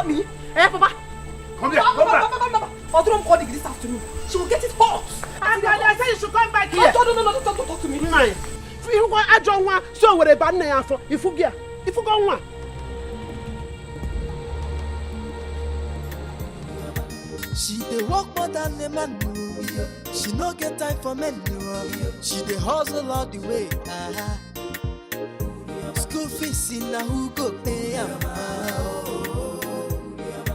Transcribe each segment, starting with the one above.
at me? Eh, Papa? Come here, come back. Odrom called this afternoon. She will get it hot. And I said you should come back here. No, don't talk to me. Nine. If you want a John one, so with a bad name for if you go one. She dey work more than a man do. She no get time for men do. She dey hustle all the way. School fees in na who go pay am.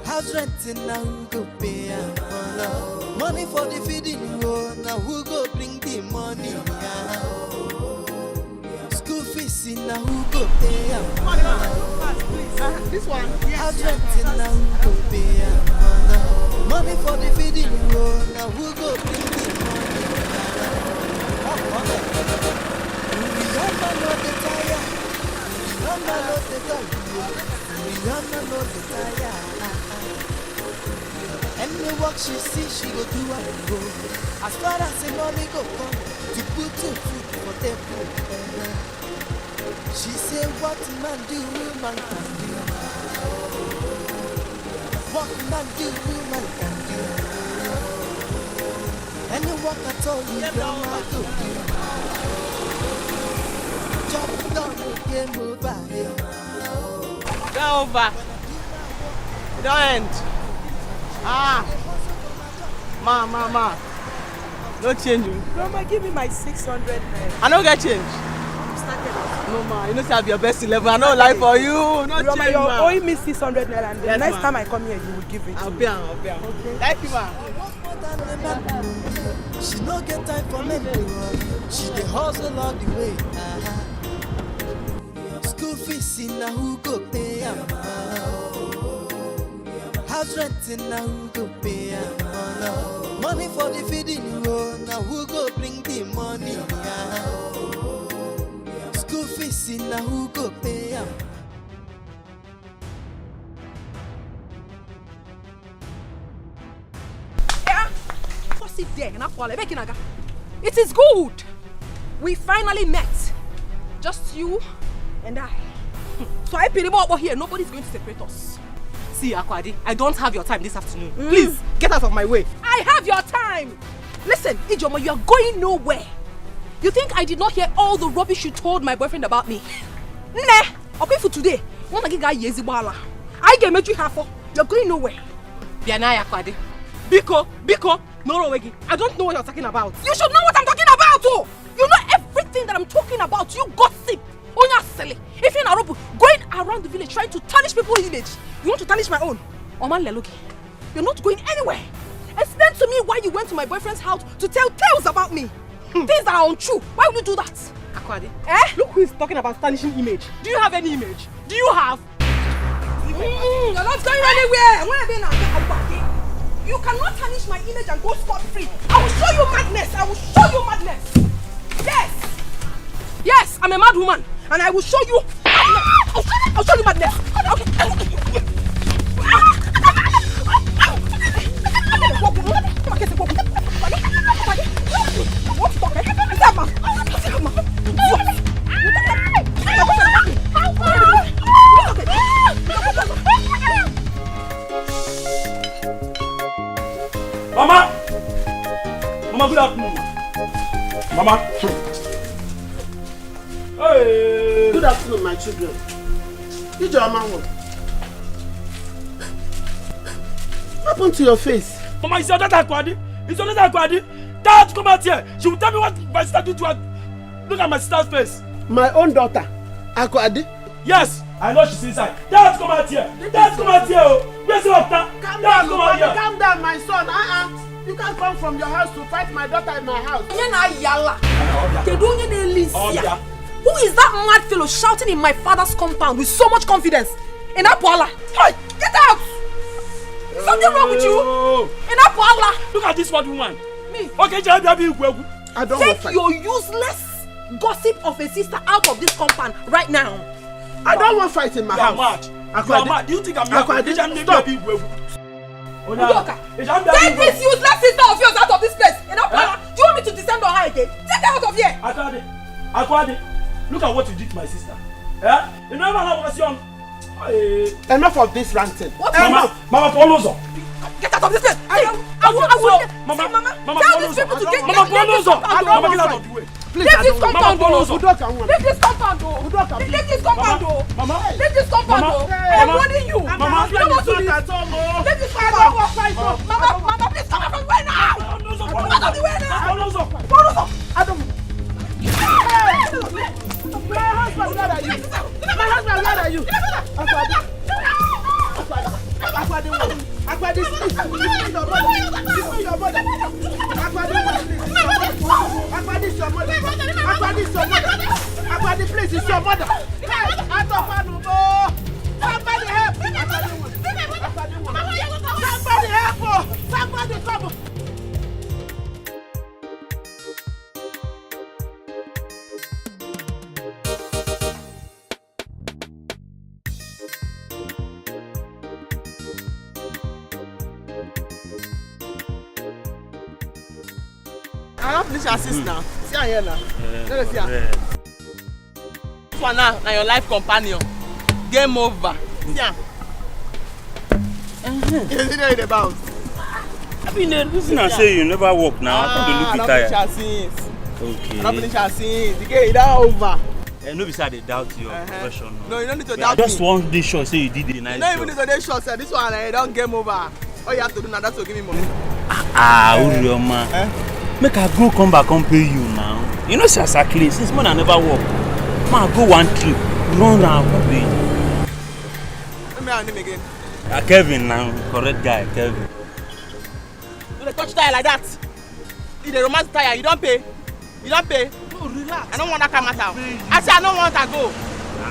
House rent in na who go pay am. Money for the feeding na who go bring the money. School fees in na who go pay am. This one. House rent in na who go pay am. Money for the feeding now who go bring the money? Remember not the tire. Remember not the tire. Remember not the tire. Any work she see, she go do and go. As far as the money go come, to put to food for table. She say what man do, man can do. What man do, man can do. Any work at all, you don't have to do. Job done, game over. Go over. It don't end. Ma. No change. Grandma, give me my 600 naira. I don't get change. No, ma, you know say I be your best 11. I don't lie for you. No Grandma, change, you're ma. owing me 600 naira, and the Yes, next ma. time I come here, you will give it to me. I'll pay. Okay. Thank you, ma. She no get time for men. She dey hustle all the way. School fees in na who go pay am. House rent in na who go pay am. Money for the feeding na who go bring the money. School fees in na who go pay am. Sit there and it is good. We finally met. Just you and I. So I pity about here. Nobody's going to separate us. See, Akwadi, I don't have your time this afternoon. Please, get out of my way. I have your time. Listen, Ijoma, you are going nowhere. You think I did not hear all the rubbish you told my boyfriend about me? Nah, okay for today. I get met you half. You're going nowhere. Bianaya, Akwadi. Biko, no, Wegi. I don't know what you're talking about. You should know what I'm talking about, too. You know everything that I'm talking about. You gossip. Onya silly. If you're in Arobu, going around the village trying to tarnish people's image, you want to tarnish my own. Oman Leloki, you're not going anywhere. Explain to me why you went to my boyfriend's house to tell tales about me. Things that are untrue. Why would you do that? Akwadi, look who is talking about tarnishing image. Do you have any image? Do you have? You're not going anywhere. You cannot tarnish my image and go scot-free. I will show you madness. Yes, I'm a mad woman, and I will show you madness. I'll show you madness. Okay. Mama, good afternoon. Mama. Hey. Good afternoon, my children. What happened to your face? Mama, it's your daughter Akwadi. Dad, come out here. She will tell me what my sister did to her. Look at my sister's face. My own daughter, Akwadi? Yes, I know she's inside. Dad, come out here. Where's your daughter? Calm down, my son. You can't come from your house to fight my daughter in my house. Who is that mad fellow shouting in my father's compound with so much confidence? In Apuala. Hey, get out! Something wrong with you? In Apuala. Look at this woman. Me? Okay, I don't want to fight. Take your useless gossip of a sister out of this compound right now. I don't want fight in my house. You're mad. Do you think I'm mad? Stop. Take this useless sister of yours out of this place. In Apuala. Do you want me to descend on her again? Take her out of here. Akwadi, look at what you did to my sister. You never know I was young. Enough of this ranting. What? Mama, follow us. Get out of this place! I will Mama, tell these people to get Mama, follow us. Mama, get out of the way. Please, leave this compound, follow us. leave this compound, leave this compound, Mama, leave this compound. I am warning you. Mama, you don't want to leave. Leave this compound. Mama, please come out of the way now. Come out of the way now. Follow us. I don't. My husband, where are you? My husband, where are you? Akwadi, please. Listen your mother. Listen your mother. Akwadi, is your mother. Akwadi, is your mother. Akwadi, please, it's your mother. Somebody help. Somebody help. Somebody come. I don't finish assist now. See her here now. Let us see her. This one now your life companion. Game over. See her. You know it about. I mean, the reason I say you never work now. I come to look tired. I don't finish assist. Okay. I don't finish assist. The game is now over. No, besides they doubt your profession. No, you don't need to I doubt me. just want this shot say you did a nice You job. don't even need to do short, sir. This one, don't game over. All you have to do now, that's to give me money. Urioma. Make I go come back and pay you now. You know, since I clean, since man I never work. Man, go one trip, run around, come pay you. Let me have him again. Kevin now, correct guy, Kevin. You don't touch tire like that. You the romance tire, you don't pay. You don't pay. No, relax. I don't want that come out. I say I don't want to go.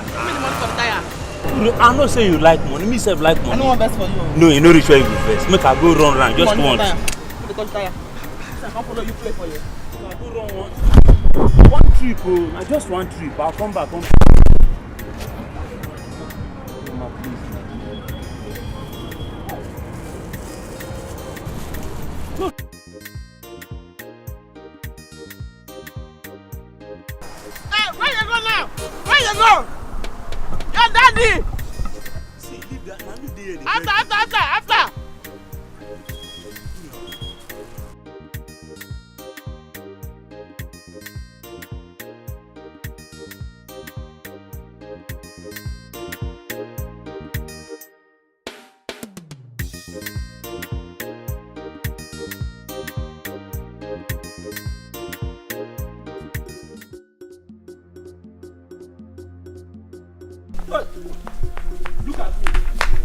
Give me the money for the tire. I know say you like money, me self like money. I don't want best for you. No, you know reach where you go first. Make I go run around just once. Give me the touch tire. I can't follow you play for you. I go run once. One trip, oh, I just one trip. I'll come back. Hey, where you go now? Where you go? Your daddy. See, leave that. Now you there. After.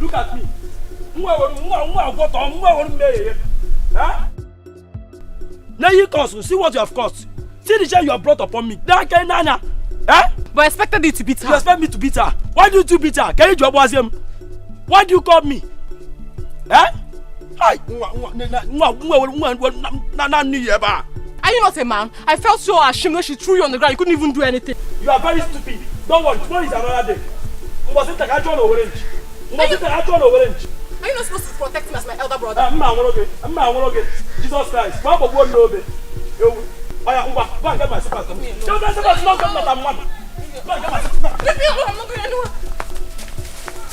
Look at me. Now you cause, see what you have caused. See the shame you have brought upon me. But I expected you to beat her. You expect me to beat her? Why do you beat her? Can you job was him? Why do you call me? Are you not a man? I felt so ashamed when she threw you on the ground. You couldn't even do anything. You are very stupid. Don't worry, tomorrow is another day. Was it a orange? Was it a orange? Are you not supposed to protect him as my elder brother? I'm not Jesus Christ. Why would you know me? Go and get my slippers. Don't get my slippers. Go and get my slippers. Leave me alone. I'm not going anywhere.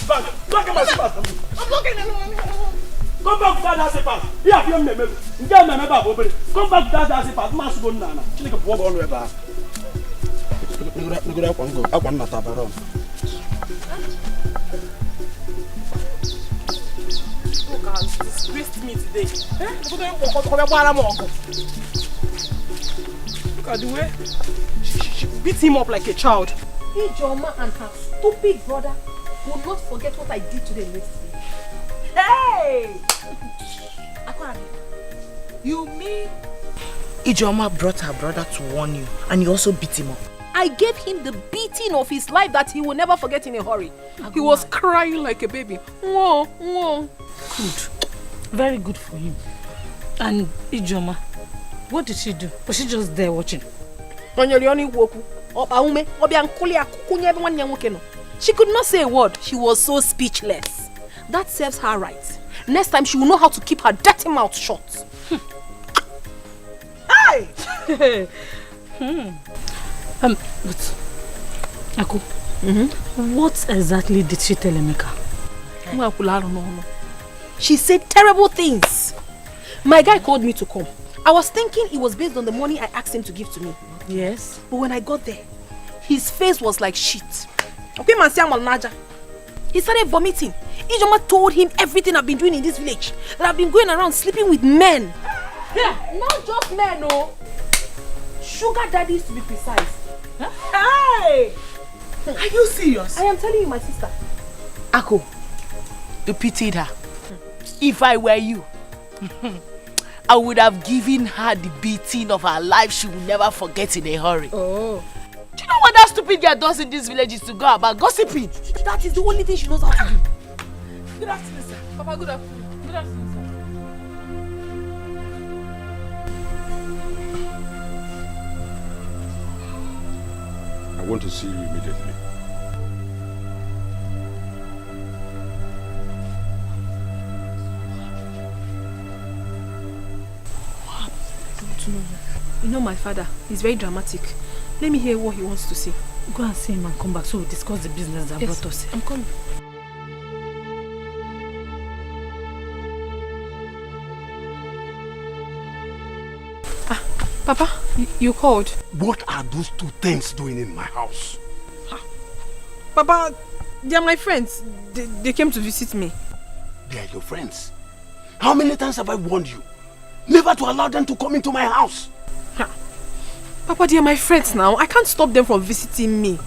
Go and get my slippers. I'm not going anywhere. Come back to that slippers. Here, I feel me. Get my member over there. Come back to that slippers. Man, go now. She like a boy on the river. I want not have a run. Oh God, disgraced me today. Look at the way she beat him up like a child. Ijoma and her stupid brother will not forget what I did to them yesterday. Hey! Akwari, you mean Ijoma brought her brother to warn you and you also beat him up? I gave him the beating of his life that he will never forget in a hurry. He was crying like a baby. Whoa, whoa. Good. Very good for him. And Ijoma, what did she do? Was she just there watching? She could not say a word. She was so speechless. That serves her right. Next time she will know how to keep her dirty mouth shut. Hey! But Aku, What exactly did she tell Emeka? She said terrible things. My guy called me to come. I was thinking it was based on the money I asked him to give to me. Yes. But when I got there, his face was like shit. Okay, man, say I'm Naija. He started vomiting. Ijoma told him everything I've been doing in this village. That I've been going around sleeping with men. Yeah, not just men, no. Sugar daddies to be precise. Huh? Hey! Are you serious? I am telling you, my sister. Ako, you pitied her. If I were you, I would have given her the beating of her life she will never forget in a hurry. Oh. Do you know what that stupid girl does in this village is to go about gossiping? That is the only thing she knows how to do. Good afternoon, sir. Papa, good afternoon. Good afternoon, sir. I want to see you immediately. You know my father, he's very dramatic. Let me hear what he wants to say. Go and see him and come back so we'll discuss the business that brought us. I'm coming. Papa, you called. What are those two things doing in my house? Papa, they are my friends. They came to visit me. They are your friends. How many times have I warned you never to allow them to come into my house? Papa, they are my friends now. I can't stop them from visiting me.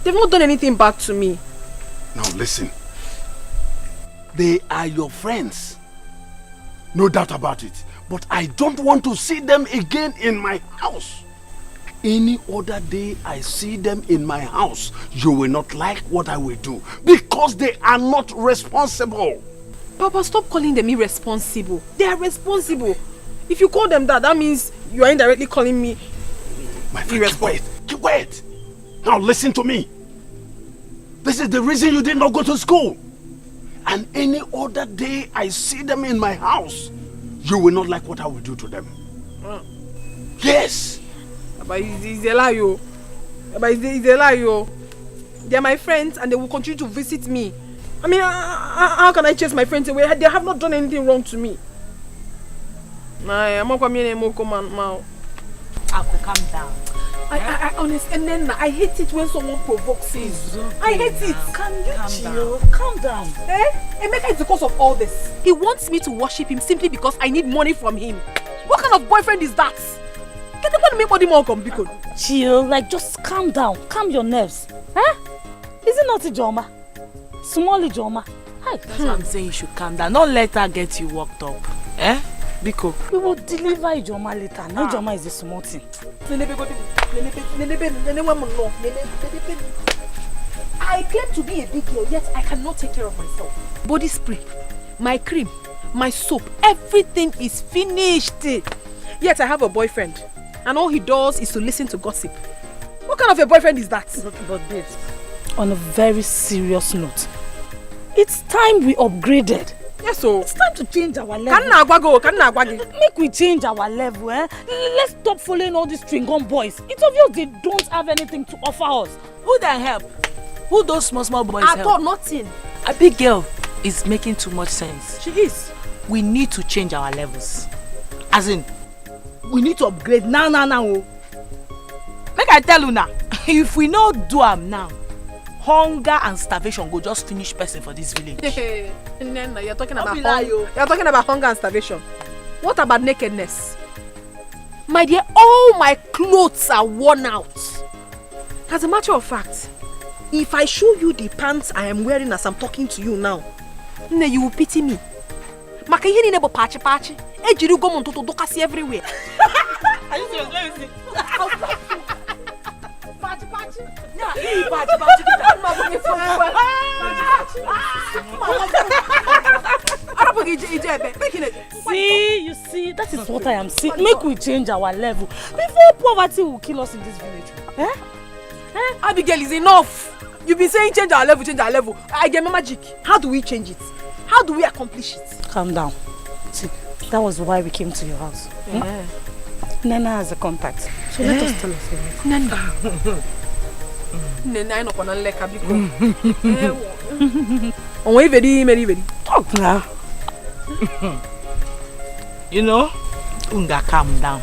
They've not done anything bad to me. Now listen. They are your friends. No doubt about it. But I don't want to see them again in my house. Any other day I see them in my house, you will not like what I will do. Because they are not responsible. Papa, stop calling them irresponsible. They are responsible. If you call them that, that means you are indirectly calling me my friend, keep quiet. Now listen to me. This is the reason you did not go to school. And any other day I see them in my house, you will not like what I will do to them. Yes. But it's a lie, yo. But it's a lie, yo. They are my friends and they will continue to visit me. I mean, how can I chase my friends away? They have not done anything wrong to me. I'm not coming anymore. Aku, calm down. I honestly, and then I hate it when someone provokes me. I hate it. Can you chill? Calm down. Emeka is the cause of all this. He wants me to worship him simply because I need money from him. What kind of boyfriend is that? Can you make body more complicated? Chill, like just calm down. Calm your nerves. Is it not Ijoma? Small Ijoma. Hi. That's what I'm saying, you should calm down. Don't let her get you worked up. Biko. We will deliver Ijoma later. Now Ijoma is a small thing. I claim to be a big girl, yet I cannot take care of myself. Body spray, my cream, my soap, everything is finished. Yet I have a boyfriend, and all he does is to listen to gossip. What kind of a boyfriend is that? But babes, on a very serious note, it's time we upgraded. Yes, so it's time to change our level. Make we change our level, Let's stop following all these string-on boys. It's obvious they don't have anything to offer us. Who then help? Who those small boys help? I thought nothing. A big girl is making too much sense. She is. We need to change our levels. As in, we need to upgrade now. Make I tell you now, if we not do them now, hunger and starvation go just finish person for this village. Nena, you're talking about hunger and starvation. What about nakedness? My dear, all my clothes are worn out. As a matter of fact, if I show you the pants I am wearing as I'm talking to you now, you will pity me. Maka ihe ni nebo patchy. Ejiru go monto to dokasi everywhere. Are you serious? Let me see. Patchy. See, you see, that is what I am saying. Make we change our level before poverty will kill us in this village. Abigail, is enough. You've been saying change our level. I get my magic. How do we change it? How do we accomplish it? Calm down. See, that was why we came to your house. Nana has a contact. So let us tell us. Nana. Nene, I know gonna like a big Oh, very. Talk now. You know, Unga, calm down.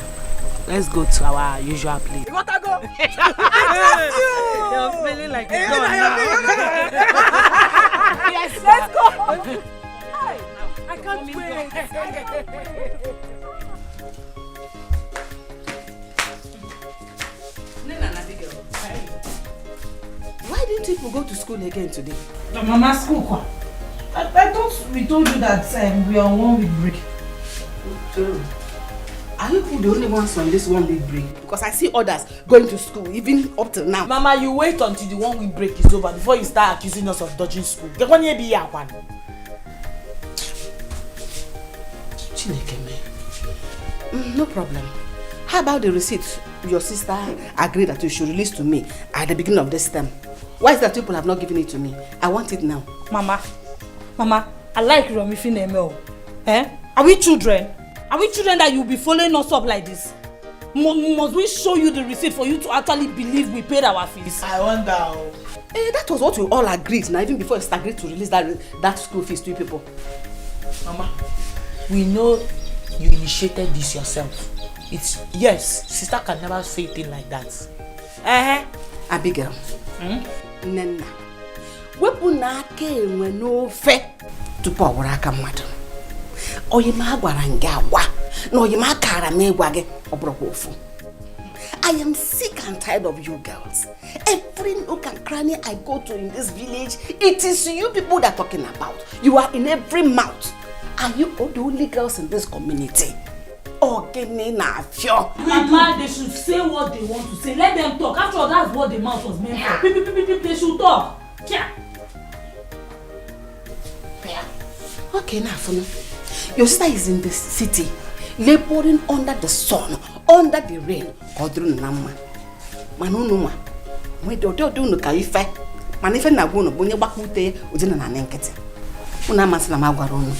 Let's go to our usual place. You want to go? You're feeling like a dog now. Yes, let's go. I can't wait. Why didn't people go to school again today? Mama, school. I thought we told you that we are on 1 week break. True. Are you the only ones on this 1 week break? Because I see others going to school even up till now. Mama, you wait until the 1 week break is over before you start accusing us of dodging school. Get one year be here, one. No problem. How about the receipt your sister agreed that you should release to me at the beginning of this term? Why is that people have not given it to me? I want it now. Mama, I like Romifin Emel. Are we children? Are we children that you'll be following us up like this? Must we show you the receipt for you to actually believe we paid our fees? I wonder. That was what we all agreed now, even before you agreed to release that school fees to you people. Mama, we know you initiated this yourself. Yes, sister can never say things like that. Abigail. Nena. Wepu na ke enwe no fe tupu awara aka mmadu. Oyima gwara nga wa na oyima kara megwa ge obroko ofu. I am sick and tired of you girls. Every nook and cranny I go to in this village, it is you people that are talking about. You are in every mouth. Are you all the only girls in this community? Mama, they should say what they want to say. Let them talk. After all, that's what the mouth was meant for. They should talk. Yeah. Okay, now, your sister is in the city, laboring under the sun, under the rain. Manunuma, we don't no kaife. Manife na gono, bunye bakute, ujina na nenkete. Una masla magwarono.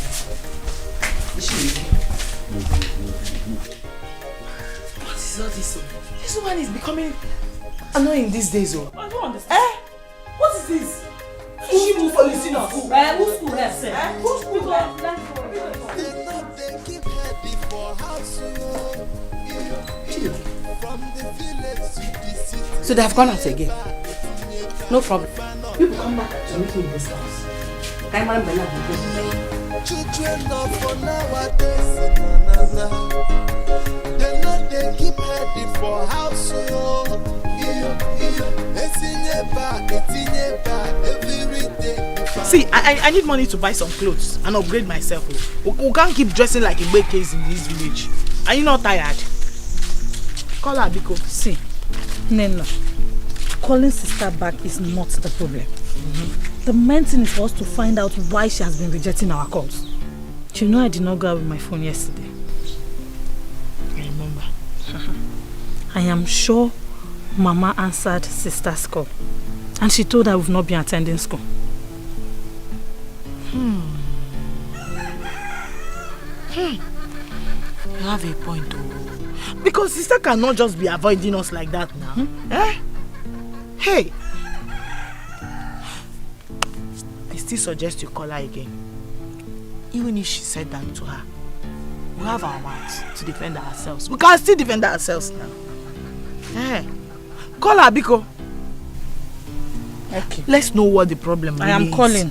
What is all this? This woman is becoming annoying these days. I don't understand. What is this? Who's school for listening to school? Who's school has said? Who's school has said? So they have gone out again. No problem. People come back to meet me in this house. Children of for nowadays, they know they keep ready for house. See, I need money to buy some clothes and upgrade myself. We can't keep dressing like a big case in this village. Are you not tired? Call her, Biko. See, Nena, calling sister back is not the problem. The main thing is for us to find out why she has been rejecting our calls. You know I did not go out with my phone yesterday. I remember. I am sure Mama answered sister's call. And she told her we've not been attending school. You have a point though. Because sister cannot just be avoiding us like that now. Hey! I still suggest you call her again. Even if she said that to her, we have our mouths to defend ourselves. We can still defend ourselves now. Call her, Biko. Okay. Let's know what the problem really is. I am calling.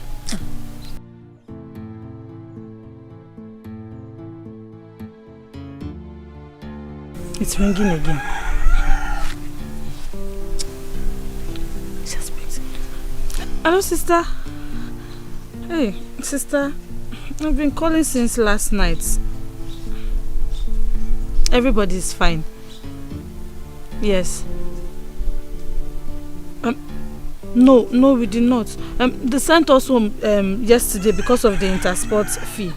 It's ringing again. Just wait. Hello, sister. Hey, sister. I've been calling since last night. Everybody's fine. Yes. No, we did not. They sent us home yesterday because of the intersport fee.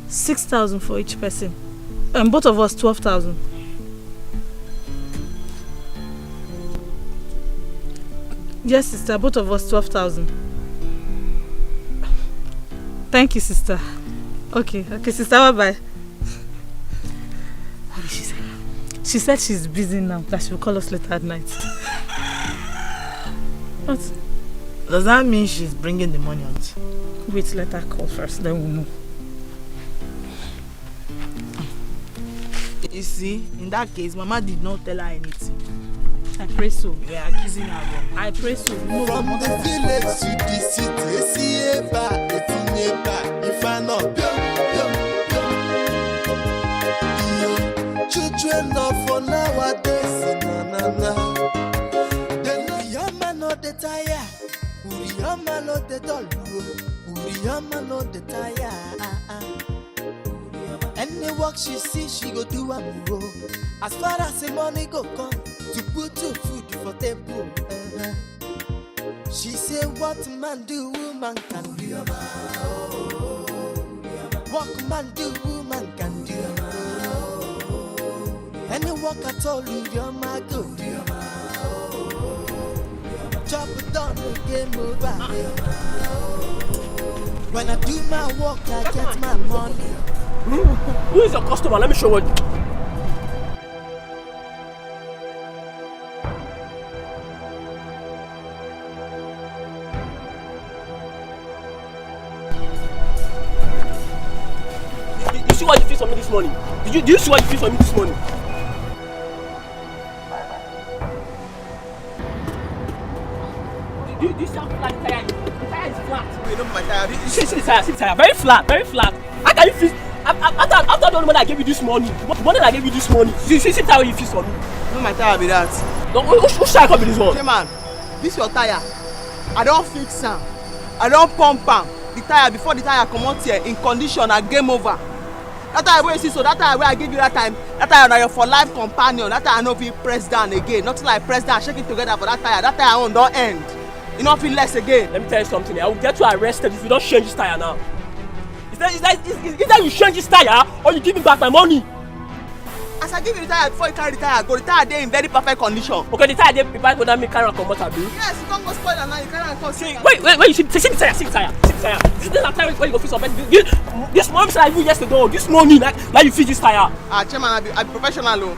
6,000 for each person. Both of us 12,000. Yes, sister, both of us 12,000. Thank you, sister. Okay, sister, bye-bye. What did she say? She said she's busy now, that she will call us later at night. But does that mean she's bringing the money out? Wait, let her call first, then we'll know. You see, in that case, Mama did not tell her anything. I pray so. We are accusing her wrong. I pray so. No, from the village to the city, if I know, children not for nowadays, Then your man no the tire, your man no the doll, your man no the tire. Any work she see, she go do a move. As far as the money go come, to put your food for table. She say, what man do, woman can do. What man do, woman can do. Any work at all, you're my good. Chop it down, game over. When I do my work, I get my money. Who is your customer? Let me show you. You see what you feel for me this morning? Do you see what you feel for me this morning? Do you see how flat the tire is? The tire is flat. You know my tire. See the tire. Very flat, very flat. How can you feel? After the money I gave you this morning, the money I gave you this morning, see how you feel for me. No my tire be that. Who tire come be this one? Hey man, this your tire. I don't fix am. I don't pump am. The tire before the tire come out here in condition and game over. That tire where you see, so that tire where I give you that time, that tire na your for life companion. That tire no fit press down again. Nothing like press down, shake it together for that tire. That tire on don't end. You don't feel less again. Let me tell you something. I will get you arrested if you don't change this tire now. Is that you change this tire or you give me back my money? As I give you the tire before you carry the tire, go the tire there in very perfect condition. Okay, the tire there prepare go down me carry and come out abi. Yes, you can't go spoil and now you carry and come. See, wait, you see the tire. This is the tire where you go fix something. This morning I do yesterday. This morning, like you fix this tire. Chairman, I be professional o.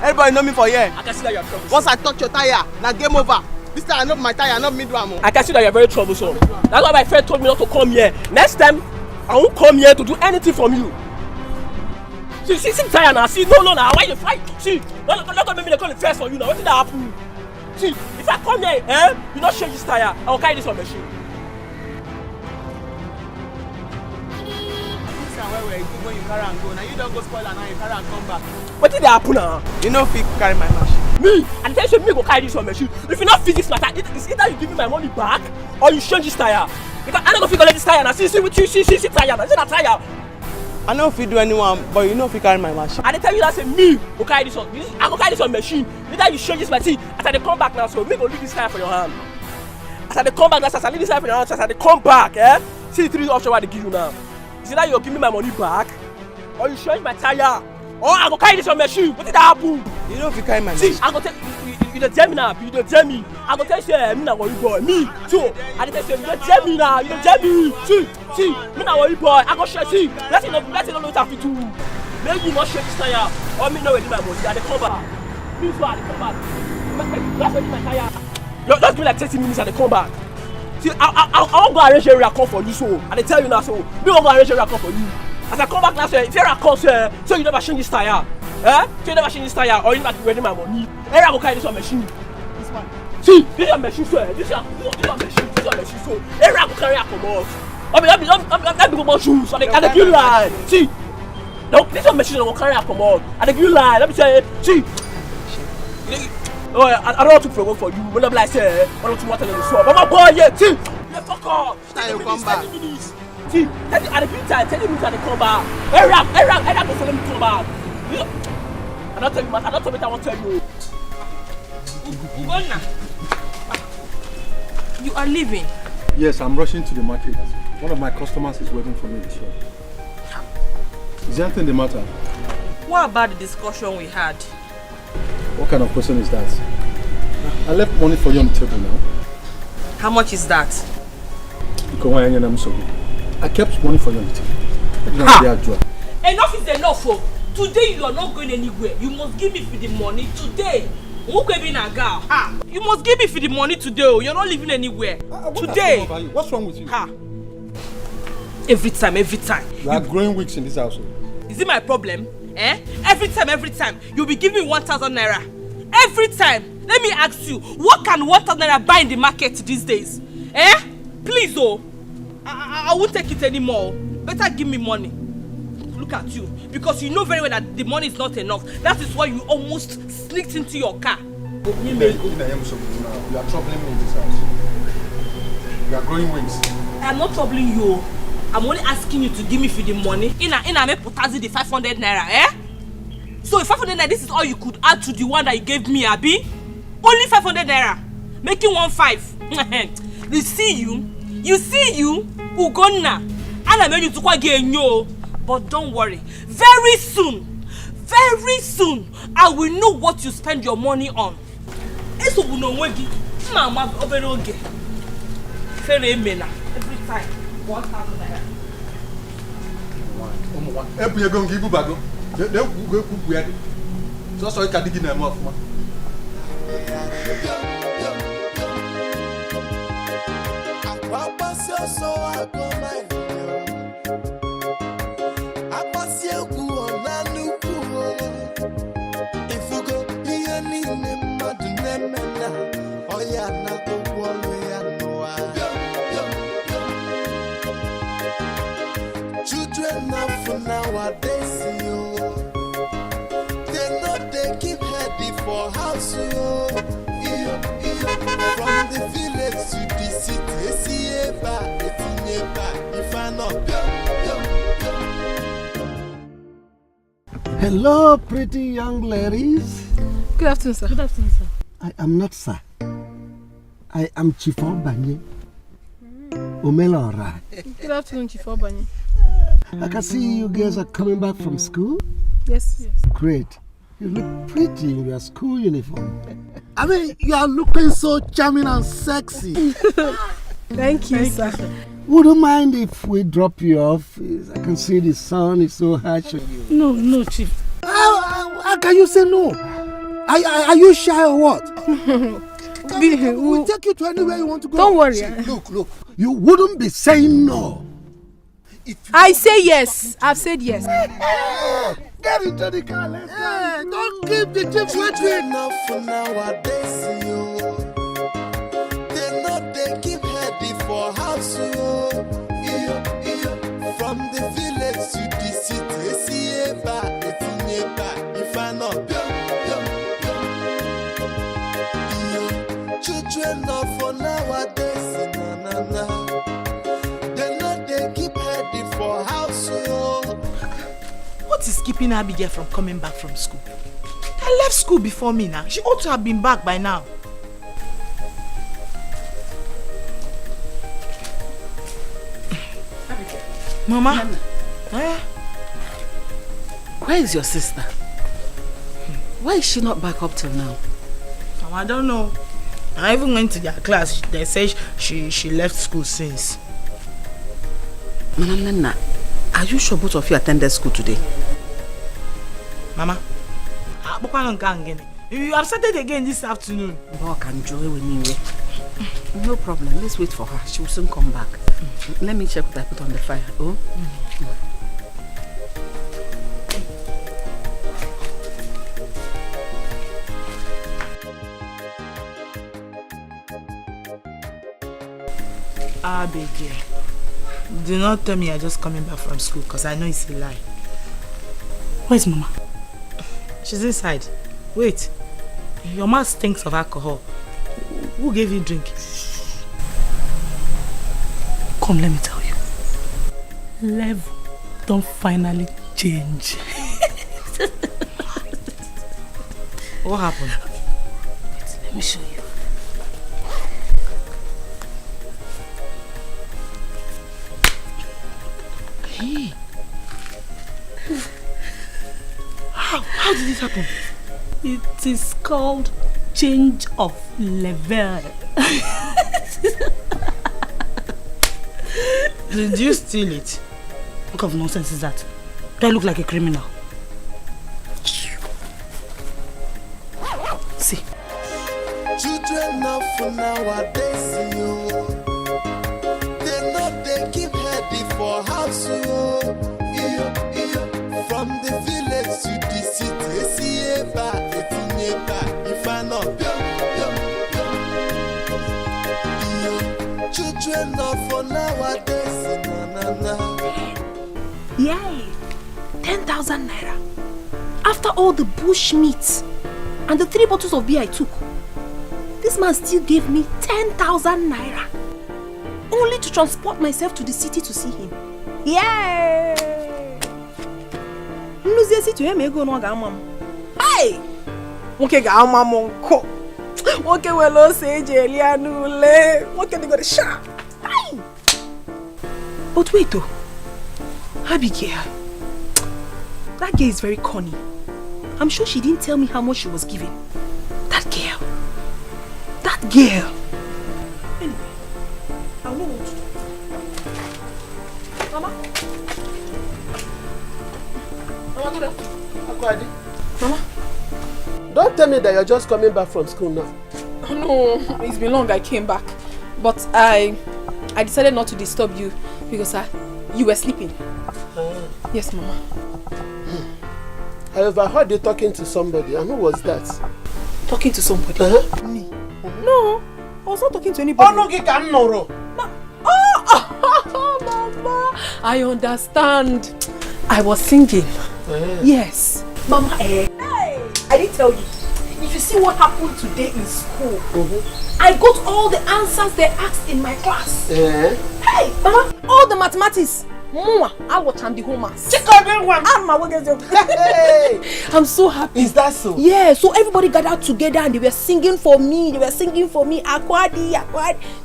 Everybody know me for here. I can see that you are troublesome. Once I touch your tire, now game over. This time I know my tire, not me do am. I can see that you are very troublesome. That's why my friend told me not to come here. Next time, I won't come here to do anything from you. See the tire now. See, no, now. Why you fight? See, don't make me call the first for you now. What did that happen? See, if I come here, you don't change this tire, I will carry this on machine. When you carry and go, now you don't go spoil and now you carry and come back. What did that happen now? You know if you carry my machine. Me? And tell you me go carry this on machine. If you not fix this matter, it's either you give me my money back or you change this tire. Because I'm not gonna collect this tire now. See tire now. See that tire. I know if you do anyone, but you know if you carry my machine. And they tell you that say me go carry this on. I go carry this on machine. Either you change this machine. As I come back now, so me go leave this tire for your hand. As I come back now, as I leave this tire for your hand, as I come back, see the three options what they give you now. Is either you give me my money back, or you change my tire, or I go carry this on machine. What did that happen? You know if you carry my machine. See, I go tell you don't tell me now. You don't tell me. I go tell you me now worry boy. Me too. I tell you don't tell me now. You don't tell me. See, me now worry boy. I go share. See, let's not know what I fit to. Maybe you not share this tire, or me know where my money. I dey come back. Me too, I dey come back. That's where my tire. Just be like 30 minutes and they come back. See, I won't go arrange a record for you, so I tell you now, so me won't go arrange a record for you. As I come back now, if you're a concert, so you never change this tire, so you never change this tire, or you not ready my money. I go carry this on machine. This one. See, this is a machine, sir. This is a machine, so I go carry a commode. I be go shoes, and they give you line. See, no, this is a machine, I go carry a commode, and they give you line. Let me say, see. Oh, I don't want to provoke for you. When I'm like, say, I don't want to water in the swamp. But my boy, yeah, see, yeah, fuck off. Time you come back. See, at the good time, 10 minutes and they come back. Every go follow me come back. I don't tell you, man. I don't tell you what I want to tell you. You are leaving. Yes, I'm rushing to the market. One of my customers is waiting for me in the shop. Is there anything the matter? What about the discussion we had? What kind of question is that? I left money for you on the table now. How much is that? I kept money for you on the table. Enough is enough. Oh. Today you are not going anywhere. You must give me the money today. Who can be a girl? Ha! You must give me for the money today. Oh. You're not living anywhere. Today. What's wrong with you? Ha! Every time. You are growing weeks in this household. Is it my problem? Every time. You'll be giving me 1,000 naira. Every time. Let me ask you, what can 1,000 naira buy in the market these days? Please, oh. I won't take it anymore. Better give me money. Look at you. Because you know very well that the money is not enough. That is why you almost sneaked into your car. You are troubling me in this house. You are growing wings. I'm not troubling you. I'm only asking you to give me for the money. In a me putazi the 500 naira, So if 500 naira, this is all you could add to the one that you gave me, Abi? Only 500 naira. Making 1,500. You see you, Ugonna. And I made you to go again, yo. But don't worry. Very soon, I will know what you spend your money on. Eso bu no wegi. Mama obere oge. Fere emena. Every time. 1,000 naira. Ebu ye go ngibu bago. De go kuku ya. So ka digi na mo afuma. Children of nowadays, they know they keep heady for house. From the village to the city, if I not. Hello, pretty young ladies. Good afternoon, sir. Good afternoon, sir. I am not sir. I am Chief Obanye. Omelora. Good afternoon, Chief Obanye. I can see you guys are coming back from school. Yes. Great. You look pretty in your school uniform. I mean, you are looking so charming and sexy. Thank you, sir. Wouldn't mind if we drop you off? I can see the sun is so harsh on you. No, Chief. How can you say no? Are you shy or what? We'll take you to anywhere you want to go. Don't worry. See, look. You wouldn't be saying no. I say yes. I've said yes. Get into the car, let's go. Don't keep the chips waiting. Enough for nowadays, they know they keep heady for house. From the village to the city, if I not. Children of for nowadays, they know they keep heady for house. What is keeping Abigail from coming back from school? I left school before me now. She ought to have been back by now. Mama? Where is your sister? Why is she not back up till now? Mama, I don't know. I even went to their class. They say she left school since. Nana, are you sure both of you attended school today? Mama, you have started again this afternoon. No problem. Let's wait for her. She will soon come back. Let me check what I put on the fire. Oh? Abigail, do not tell me you're just coming back from school because I know it's a lie. Where's Mama? She's inside. Wait. Your mouth stinks of alcohol. Who gave you drink? Come, let me tell you. Level don't finally change. What happened? Wait, let me show you. Hey. How did this happen? It is called change of level. Did you steal it? What kind of nonsense is that? Do I look like a criminal? See. enough for nowadays, yo. They know they keep heading for house, yo. From the village to the city, see if I not children of for nowadays, Yay! 10,000 naira. After all the bush meat and the 3 bottles of beer I took, this man still gave me 10,000 naira. Only to transport myself to the city to see him. Yay! Hey! Okay, ga ama monko. Okay, well, say Jelia Nule. Okay, they got a shot. But wait though. Abigail. That girl is very cunning. I'm sure she didn't tell me how much she was giving. That girl. That girl. Anyway, I know what to do. Mama? Mama, go there. Mama? Don't tell me that you're just coming back from school now. No, it's been long I came back. But I decided not to disturb you because you were sleeping. Yes, Mama. I overheard you talking to somebody, and who was that? Talking to somebody? Me? No, I was not talking to anybody. Oh, no, you can't know. Mama, I understand. I was singing. Yes. Mama, hey, I didn't tell you. If you see what happened today in school, I got all the answers they asked in my class. Hey, Mama, all the mathematics. I'll watch the homeworks. I'm so happy. Is that so? Yeah, so everybody gathered together and they were singing for me. Akwadi.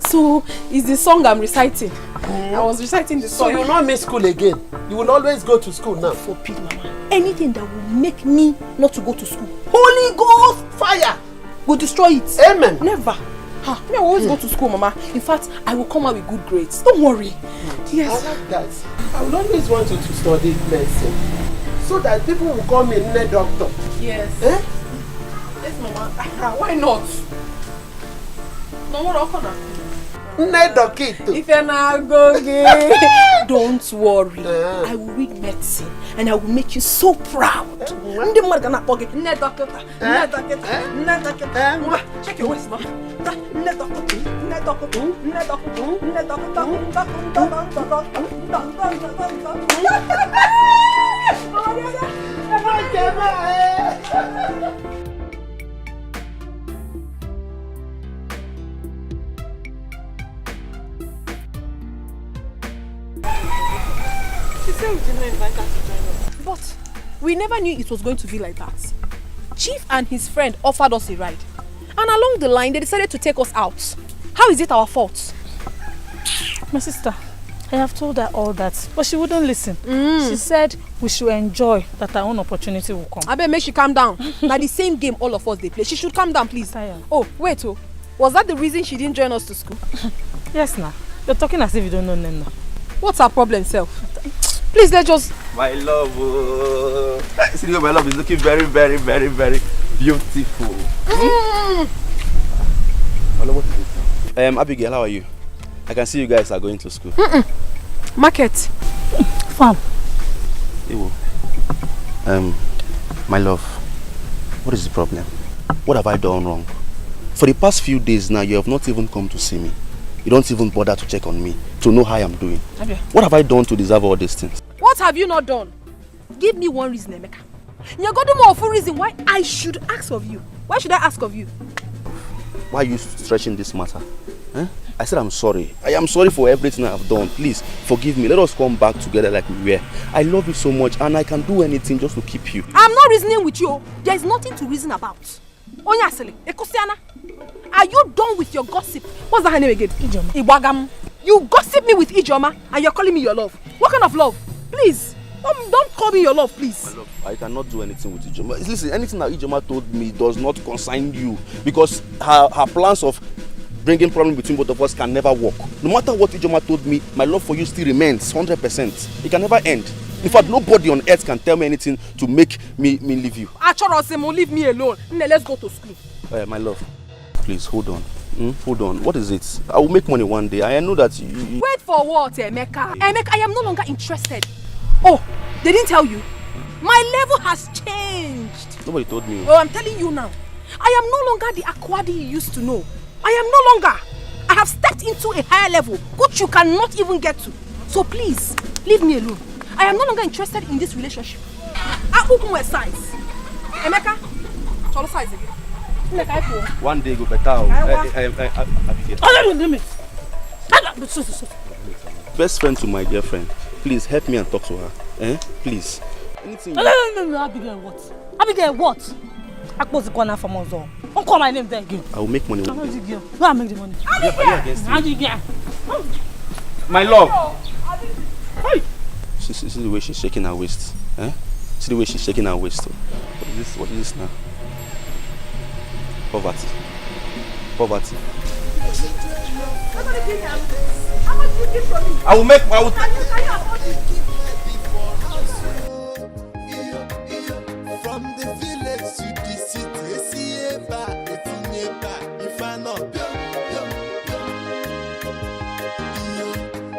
So it's the song I'm reciting. I was reciting the song. So you will not miss school again? You will always go to school now? Forbid, Mama. Anything that will make me not to go to school, Holy Ghost fire will destroy it. Amen. Never. Me, I will always go to school, Mama. In fact, I will come out with good grades. Don't worry. Yes. I like that. I would always want you to study medicine so that people will call me Nne Doctor. Yes. Yes, Mama. Why not? No, what I'll Nne Doctor. If you're not going, don't worry. I will read medicine and I will make you so proud. Nne Doctor. Check your waist, Mama. She said we didn't invite her to join us. But we never knew it was going to be like that. Chief and his friend offered us a ride. And along the line, they decided to take us out. How is it our fault? My sister, I have told her all that, but she wouldn't listen. She said we should enjoy that our own opportunity will come. I bet make she calm down. Now the same game all of us they play. She should calm down, please. Oh, wait, was that the reason she didn't join us to school? Yes, now. You're talking as if you don't know Nena. What's our problem, self? Please, let's just... My love, see, my love is looking very, very, very, very beautiful. Hello, what is it? Abigail, how are you? I can see you guys are going to school. Market. Farm. Ewo. My love, what is the problem? What have I done wrong? For the past few days now, you have not even come to see me. You don't even bother to check on me, to know how I'm doing. Okay. What have I done to deserve all these things? What have you not done? Give me one reason, Emeka. You're going to more full reason why I should ask of you. Why should I ask of you? Why are you stretching this matter? I said I'm sorry. I am sorry for everything I have done. Please, forgive me. Let us come back together like we were. I love you so much and I can do anything just to keep you. I'm not reasoning with you. There is nothing to reason about. Onyasele, Ekosiana, are you done with your gossip? What's that her name again? Ijoma. Iwagam. You gossip me with Ijoma and you're calling me your love. What kind of love? Please, don't call me your love, please. My love, I cannot do anything with Ijoma. Listen, anything that Ijoma told me does not concern you because her plans of bringing problem between both of us can never work. No matter what Ijoma told me, my love for you still remains 100%. It can never end. In fact, nobody on earth can tell me anything to make me leave you. Achorosemo, leave me alone. Let's go to school. My love, please hold on. Hold on. What is it? I will make money one day. I know that you... Wait for what, Emeka? Emeka, I am no longer interested. Oh, they didn't tell you? My level has changed. Nobody told me. Oh, I'm telling you now. I am no longer the Akwadi you used to know. I am no longer. I have stepped into a higher level, which you cannot even get to. So please, leave me alone. I am no longer interested in this relationship. I size. Emeka, cholo size again. One day go better. Best friend to my dear friend. Please help me and talk to her. Please. Anything. No, Abigail, what? Abigail, what? I close the corner for Mozo. Don't call my name there again. I will make money one day. Go and make the money. Abigail! My love! Hey! See the way she's shaking her waist. See the way she's shaking her waist. What is this now? Poverty. Poverty. How much do you give for me? I will make... Can you afford it? From the village to the city, if I not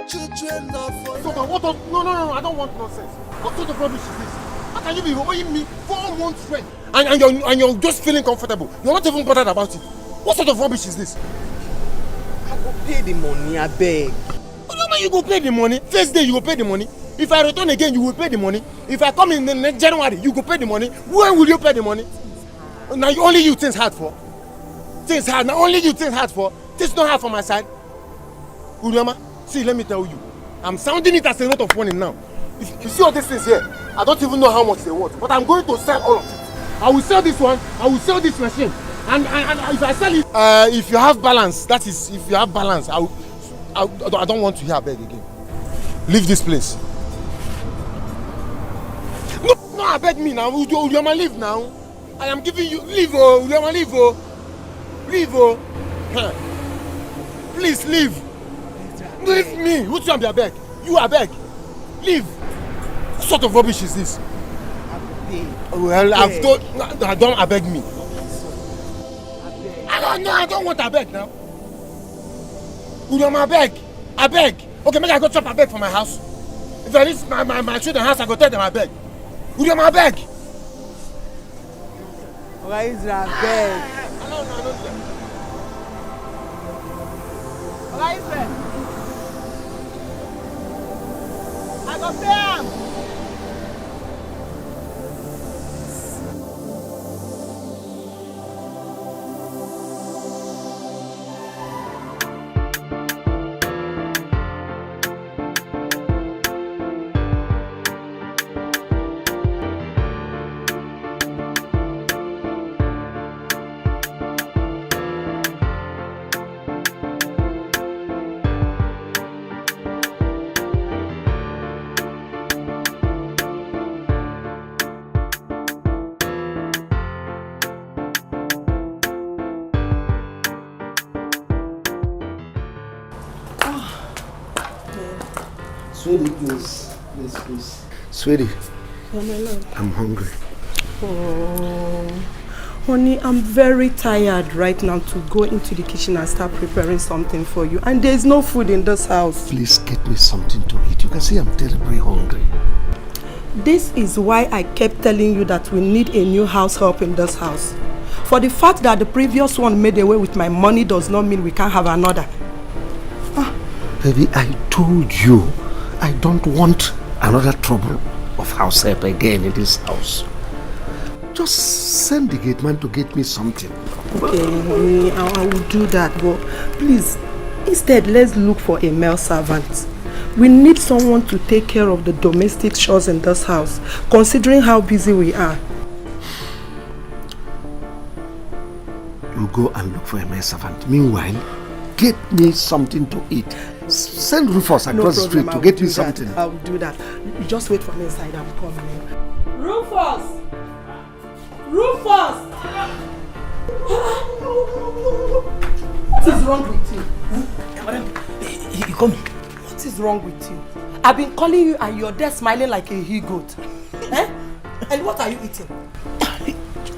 children of... No, I don't want nonsense. What sort of rubbish is this? How can you be owing me 4 months rent and you're just feeling comfortable? You're not even bothered about it. What sort of rubbish is this? I go pay the money, I beg. You go pay the money. First day you go pay the money. If I return again, you will pay the money. If I come in the next January, you go pay the money. When will you pay the money? Now only you things hard for. Things hard. Now only you things hard for. Things not hard for my side. Uriama, see, let me tell you. I'm sounding it as a note of warning now. If you see all these things here, I don't even know how much they worth. But I'm going to sell all of it. I will sell this one. I will sell this machine. And if I sell it, if you have balance, that is, if you have balance, I don't want to hear beg again. Leave this place. No, I beg me now. Uliama, leave now. I am giving you leave, Uliama, leave, leave, Please leave. Leave me. Who's you I beg? You I beg. Leave. What sort of rubbish is this? Well, I've told. I don't. I beg me. I don't want a beg now. Uliama, I beg. Okay, maybe I go chop a beg for my house. If I reach my children's house, I go tell them I beg. Uliama, I beg. Why is that beg? No. Why is that? I go pay him. Sweetie, please. Sweetie, Oh, my love. I'm hungry. Oh, honey, I'm very tired right now to go into the kitchen and start preparing something for you. And there's no food in this house. Please get me something to eat. You can see I'm terribly hungry. This is why I kept telling you that we need a new house help in this house. For the fact that the previous one made away with my money does not mean we can't have another. Baby, I told you I don't want another trouble of house help again in this house. Just send the gate man to get me something. Okay, honey, I will do that, but please, instead let's look for a male servant. We need someone to take care of the domestic chores in this house, considering how busy we are. You go and look for a male servant. Meanwhile, get me something to eat. Send Rufus across the street to get me something. I will do that. You just wait for me inside. I'm coming. Rufus! Rufus! What is wrong with you? Madam, you come. What is wrong with you? I've been calling you and you're there smiling like a he-goat. And what are you eating?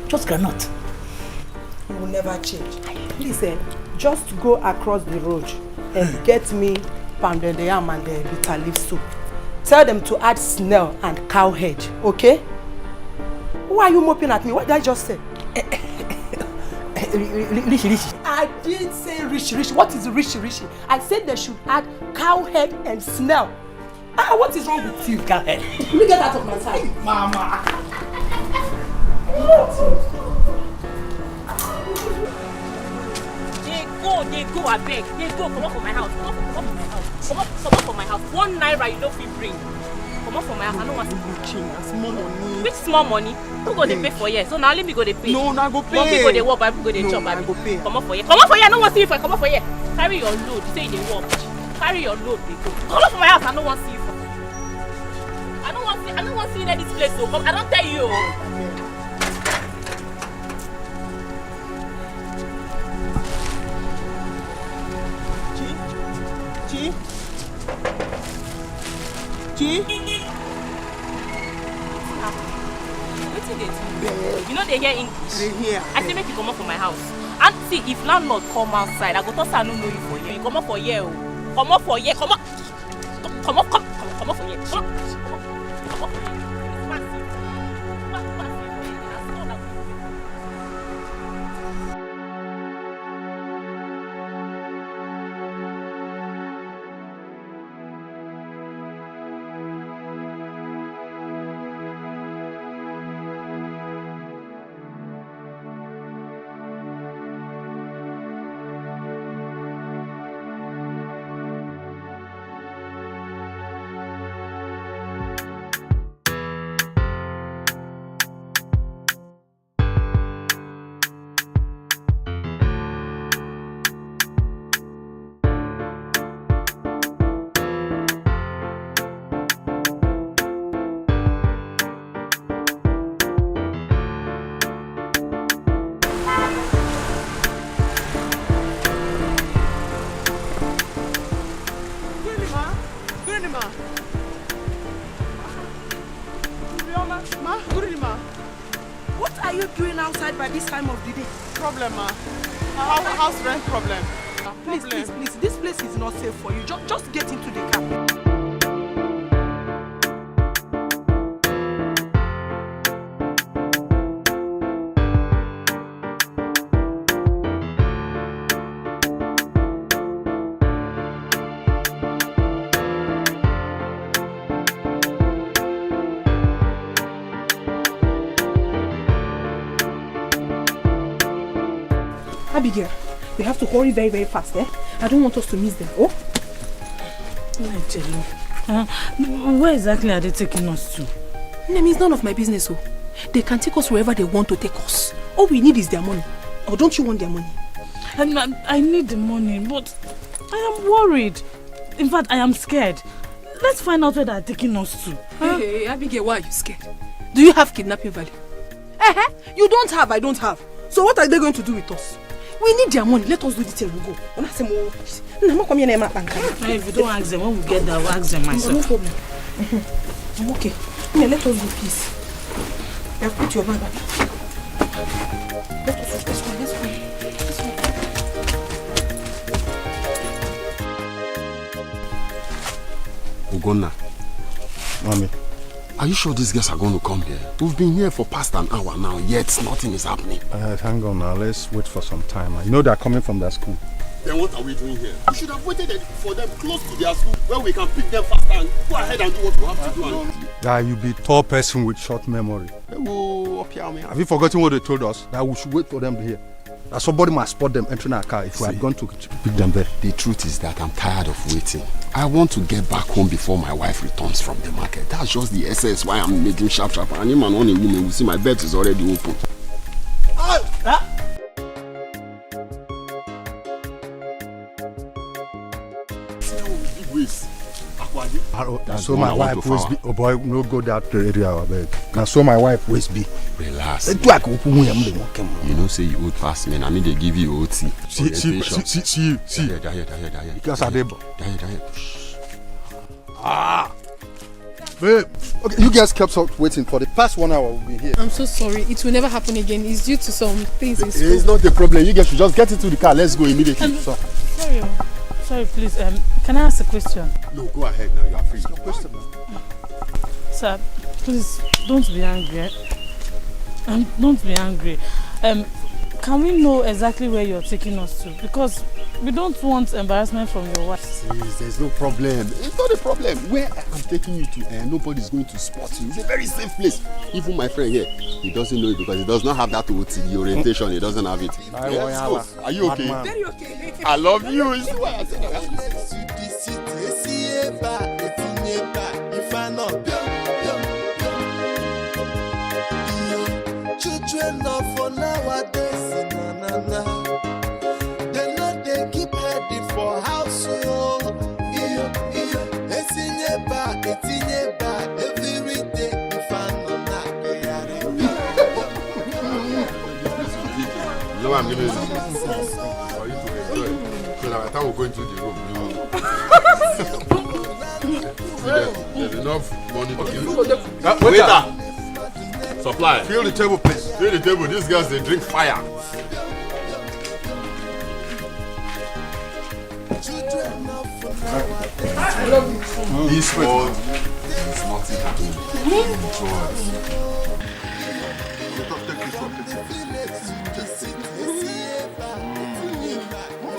Just granite. You will never change. Please, just go across the road and get me pounded yam and the bitter leaf soup. Tell them to add snail and cow head, okay? Why are you moping at me? What did I just say? Rishi. I didn't say rishi. What is rishi? I said they should add cow head and snail. What is wrong with you, cow head? Let me get out of my sight. Mama. They go, I beg. They go, come up from my house. Come up from my house. 1 naira you don't feel bring. Come up from my house. I don't want to go change. Small money. Which small money? Who go they pay for here? So now let me go they pay. No, I go pay. Some people they work, people go they chop. I go pay. Come up for here. Come up for here. I don't want to see you for. Come up for here. Carry your load. You say they work. Carry your load. They go. Come up from my house. I don't want to see you for. I don't want to see you in this place. So come. I don't tell you. Chi? You know they hear English. They hear. I say make you come up from my house. And see, if landlord come outside, I go toss I don't know you for here. You come up for here. Come up for here. Come up. Come up for here. Come up for here. By this time of the day. Problem, ma. House rent problem. Please, this place is not safe for you. Just get into the car. Abigail, we have to hurry very, very fast, eh? I don't want us to miss them, oh? Where exactly are they taking us to? Name, it's none of my business, oh. They can take us wherever they want to take us. All we need is their money. Or don't you want their money? I need the money, but I am worried. In fact, I am scared. Let's find out where they are taking us to. Hey, Abigail, why are you scared? Do you have kidnapping value? You don't have, I don't have. So what are they going to do with us? We need their money. Let us do the thing. We'll go. If you don't ask them, when we get there, I'll ask them myself. No problem. I'm okay. Yeah, let us do peace. Yeah, put your bag back. Let's go. Ugonna. Mommy. Are you sure these guys are going to come here? We've been here for past an hour now, yet nothing is happening. Hang on now, let's wait for some time. You know they're coming from their school. Then what are we doing here? We should have waited for them close to their school where we can pick them faster and go ahead and do what we have to do. Guy, you be a tall person with short memory. Have you forgotten what they told us? That we should wait for them here. That somebody must spot them entering our car if we are going to pick them there. The truth is that I'm tired of waiting. I want to get back home before my wife returns from the market. That's just the essence why I'm making sharp. And even on a woman will see my bed is already open. So my wife always be. Oh boy, no go that area, I beg. Now so my wife always be. Relax. You know, say you old fast man. I mean, they give you OT. See. Because I did. Babe, okay, you guys kept up waiting for the past 1 hour. We'll be here. I'm so sorry. It will never happen again. It's due to some things in school. It's not a problem. You guys should just get into the car. Let's go immediately. Sorry, please. Can I ask a question? No, go ahead now. You are free. No question, man. Sir, please don't be angry. Don't be angry. Can we know exactly where you're taking us to? Because we don't want embarrassment from your wife. Please, there's no problem. It's not a problem. Where I'm taking you to, nobody's going to spot you. It's a very safe place. Even my friend here, he doesn't know it because he does not have that OT, the orientation. He doesn't have it. Yes, are you okay? Very okay. I love you. It's why I said children of for nowadays, they know they keep heading for house. Every day, if I know not, you know I'm giving you for you to enjoy. So that by the time we go into the room, there's enough money to give. Waiter! Supply. Fill the table, please. Fill the table. These guys, they drink fire. This world is nothing happening.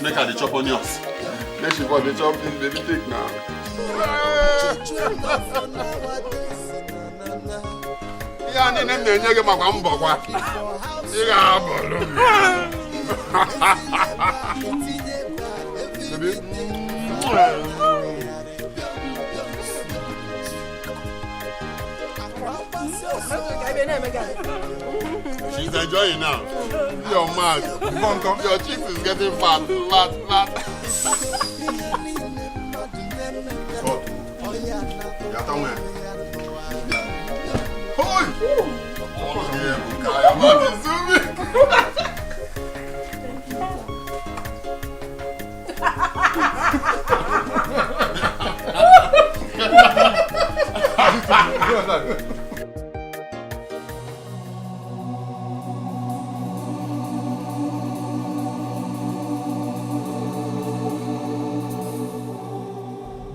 Make her the chop onions. Make she for the chop this baby take now. Ya ni nne nye gị makwa mbọ kwa. Ị ga-abọrọ m. Baby. She's enjoying now. You're mad. Your cheeks is getting fat.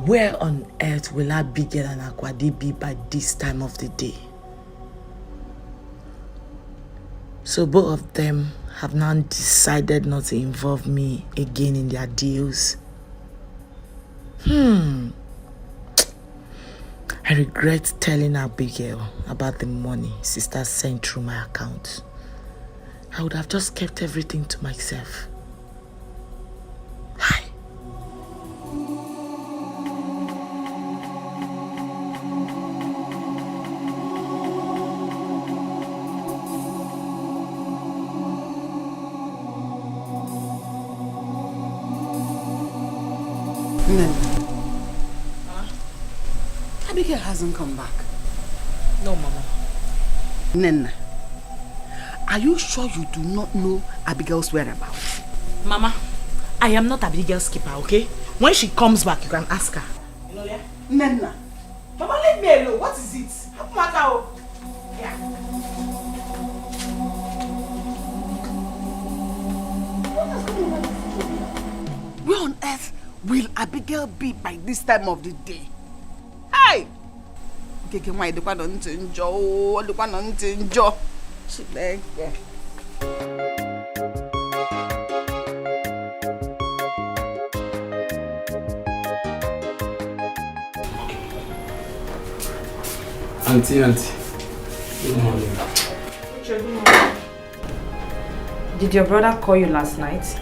Where on earth will Abigail and Akwadi be by this time of the day? So both of them have now decided not to involve me again in their deals. I regret telling Abigail about the money sister sent through my account. I would have just kept everything to myself. Hi. Abigail hasn't come back. No, Mama. Nena, are you sure you do not know Abigail's whereabouts? Mama, I am not Abigail's keeper, okay? When she comes back, you can ask her. Nena. Mama, leave me alone. What is it? Yeah. Where on earth will Abigail be by this time of the day? Hey! Keke nwa idekwa no ntị njọ o, odekwa no ntị njọ. Chineke. Auntie. Good morning. Good morning. Did your brother call you last night?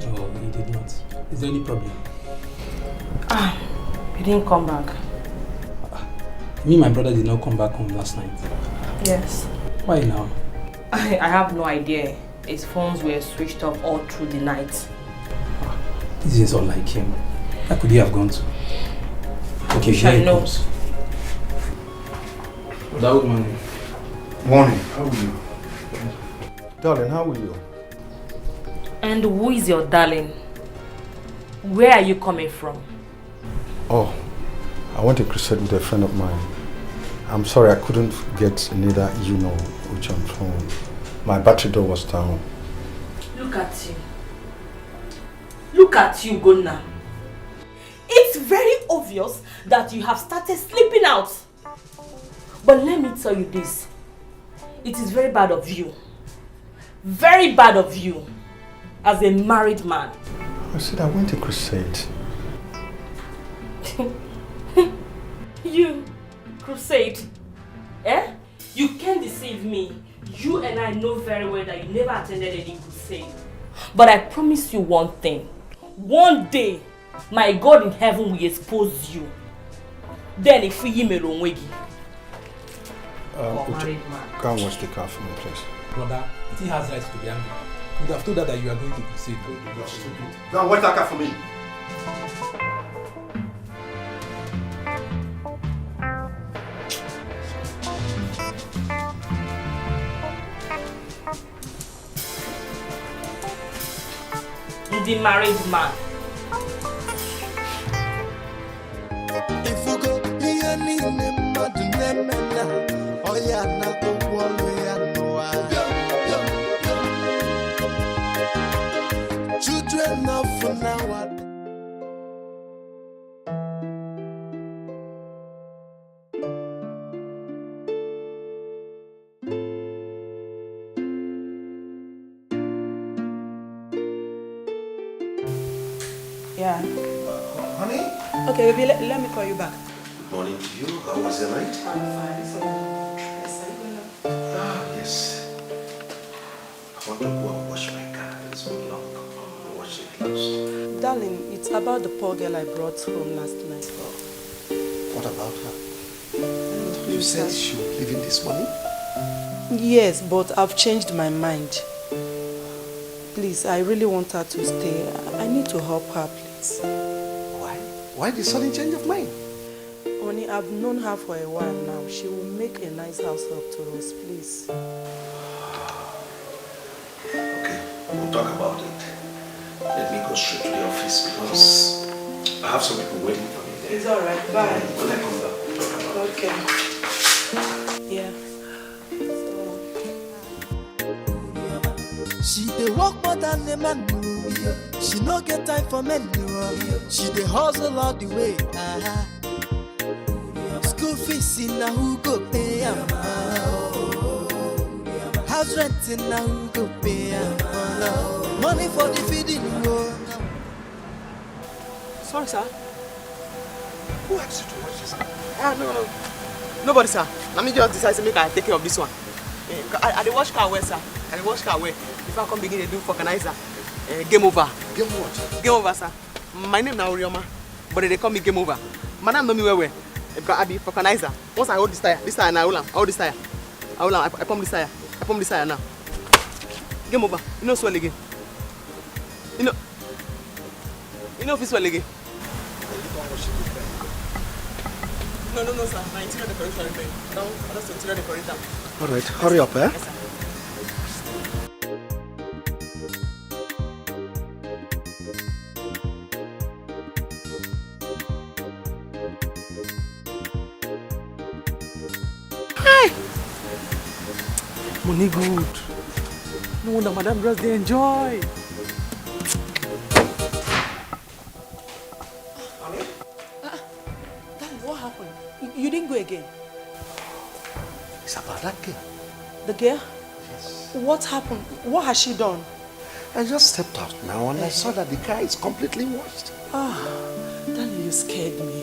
No, he did not. Is there any problem? He didn't come back. Me and my brother did not come back home last night. Yes. Why now? I have no idea. His phones were switched off all through the night. This is all like him. Where could he have gone to? Okay, here he comes. Good morning. Morning. How are you? Darling, how are you? And who is your darling? Where are you coming from? Oh, I went to crusade with a friend of mine. I'm sorry I couldn't get neither you nor Uche on phone. My battery door was down. Look at you. Look at you, Gonna. It's very obvious that you have started sleeping out. But let me tell you this. It is very bad of you. Very bad of you. As a married man. I said I went to crusade. You crusade? Eh? You can't deceive me. You and I know very well that you never attended any crusade. But I promise you one thing. One day, my God in heaven will expose you. Then if we him alone wegi. Go and wash the car for me, please. Brother, he has rights to be angry. You would have told her that you are going to crusade. You are stupid. Go and wash that car for me. The married man. If you go here, oh yeah, na go children of for now. Yeah. Honey? Okay, baby, let me call you back. Good morning to you. How was your night? I'm fine. So, Yes. I want to go and wash my car. It's been long. Wash it close. darling, it's about the poor girl I brought home last night. What about her? You said she would leave in this morning? Yes, but I've changed my mind. Please, I really want her to stay. I need to help her, please. Why? Why the sudden change of mind? Honey, I've known her for a while now. She will make a nice house help to us, please. Okay, we'll talk about it. Let me go straight to the office because I have some people waiting for me there. It's alright, bye. When I come back, we'll talk about it. Okay. Yeah. She dey work more than a man. She no get time for men. She dey hustle all the way. School fees in na who go pay am? House rent in na who go pay am? Money for the feeding. Sorry, sir. Who asked you to watch this? No. Nobody, sir. Let me just decide to make I take care of this one. I dey wash car well, sir. I dey wash car well. If I come begin to do vulcanizer, game over. Game what? Game over, sir. My name now Orioma, but they call me game over. Madam know me well. Because I be vulcanizer. Once I hold this tire now I hold this tire. I pump this tire. I pump this tire now. Game over. You know swell again. You know if it's swell again. No, sir. My interior decoration remain. Now, that's the interior decorator. All right, hurry up, eh? Yes, sir. Money good. No wonder Madam just they enjoy. Darling, what happened? You didn't go again? It's about that girl. The girl? Yes. What happened? What has she done? I just stepped out now and I saw that the car is completely washed. Darling, you scared me.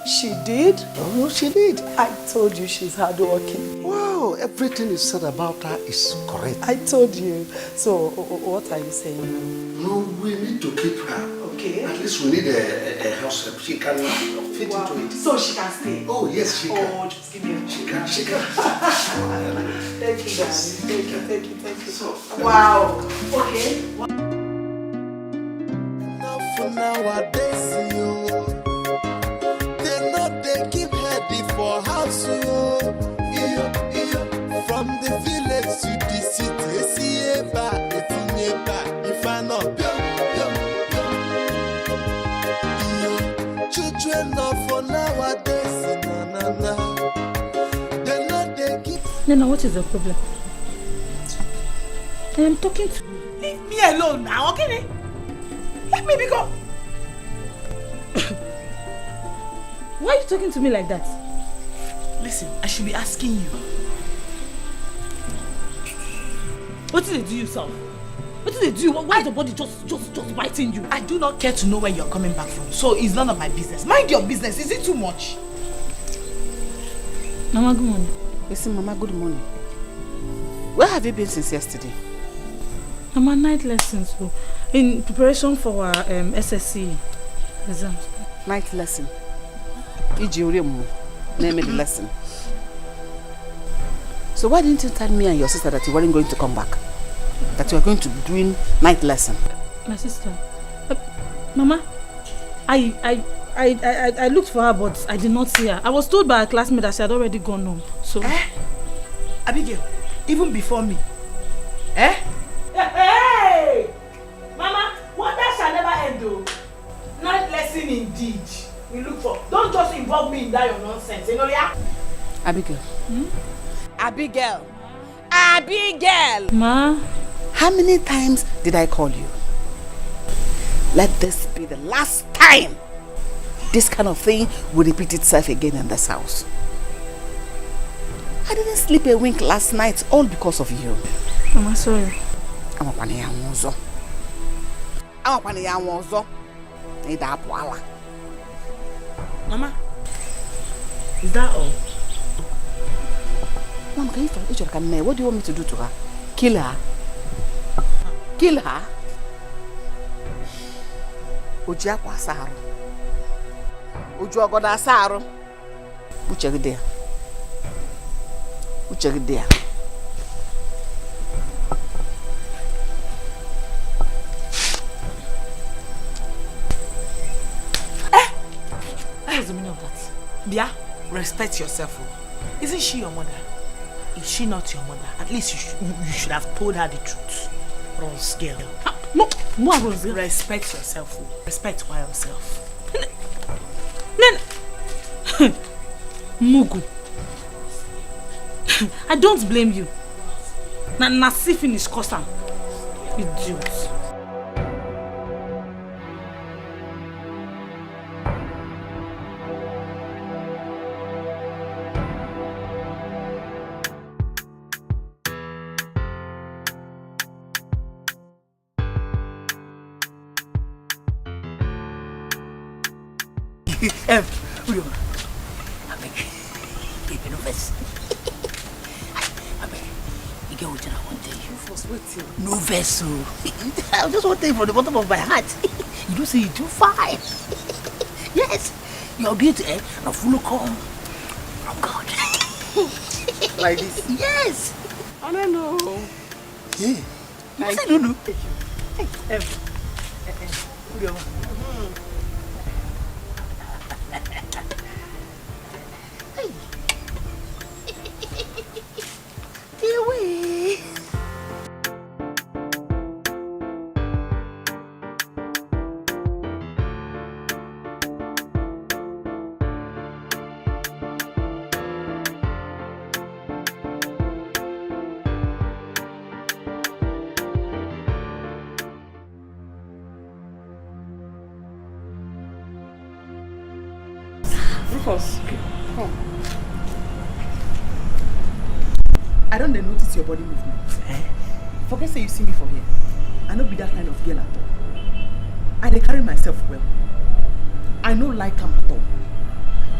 She did? Oh, she did. I told you she's hardworking. Wow, everything you said about her is correct. I told you. So, what are you saying now? No, we need to keep her. Okay. At least we need a house help. She can fit into it. So she can stay? Oh, yes, she can. Oh, just give me a She can. Thank you, darling. Thank you. So, wow. Okay. Now for nowadays, they know they keep heady for house, from the village to the city. See if I know, children of for nowadays, Nana, what is the problem? I am talking to you. Leave me alone now, okay? Let me go. Why are you talking to me like that? Listen, I should be asking you. What did they do yourself? What did they do? Why is your body just biting you? I do not care to know where you're coming back from, so it's none of my business. Mind your business. Is it too much? Mama, good morning. Listen, Mama, good morning. Where have you been since yesterday? Mama, night lessons. In preparation for our SSC exams. Night lesson? Name the lesson. So why didn't you tell me and your sister that you weren't going to come back? That you were going to be doing night lesson? My sister? Mama, I looked for her, but I did not see her. I was told by a classmate that she had already gone home. So Abigail, even before me. Hey! Mama, wonder shall never end though. Night lesson indeed. We look for. Don't just involve me in that your nonsense. Abigail. Abigail! Ma? How many times did I call you? Let this be the last time this kind of thing will repeat itself again in this house. I didn't sleep a wink last night, all because of you. Mama, sorry. Mama, is that all? Mom, can you talk to her? What do you want me to do to her? Kill her? Kill her? Ujiakwa Saru. Ujuagoda Saru. Uchegidea. Uchegidea. What is the meaning of that? Bia, respect yourself. Isn't she your mother? Is she not your mother? At least you should have told her the truth. Rose girl. No, Rose girl. Respect yourself. Respect yourself. Mugu. I don't blame you. Nasi finish custom. Idiot. No vessel. I just want to from the bottom of my heart. You don't say you do fine. Yes, your beauty a full come from God. Like this? Yes. I don't know. Yeah. I don't know. Hey, I don't notice your body movement. Forget say you see me from here. I don't be that kind of girl at all. I dey carry myself well. I no like them at all.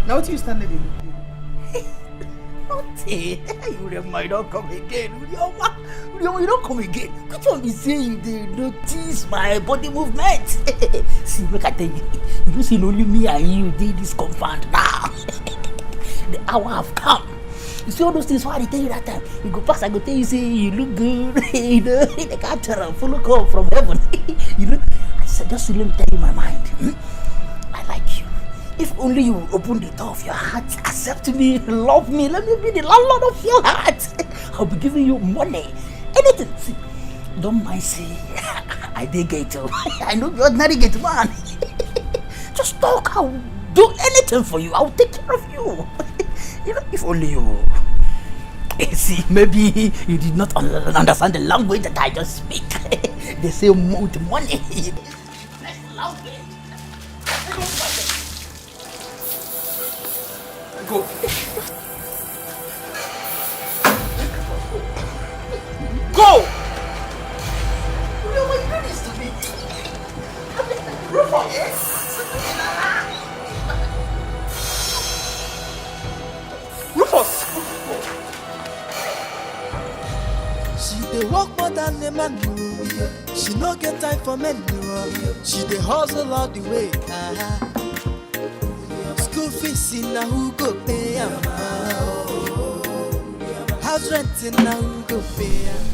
Now what you stand there you might not come again. You don't come again. Which one be saying they notice my body movement? See, look at you. You see only me and you did this compound now. The hour have come. You see all those things, why I tell you that time? You go past, I go tell you, say, you look good. You know, the can't tell full call from heaven. You know, I said, just let me tell you my mind. I like you. If only you open the door of your heart, accept me, love me, let me be the landlord of your heart. I'll be giving you money, anything. See, don't mind, see, I did get you. I know you're ordinary get man. Just talk, I'll do anything for you. I'll take care of you. You know, if only you See, maybe you did not understand the language that I just speak. They say with money. Go. Go! No, my goodness to me. Rufus! She dey work more than a man. She no get time for men. She dey hustle all the way. School fees in na who go pay am? House rent in na who go pay am?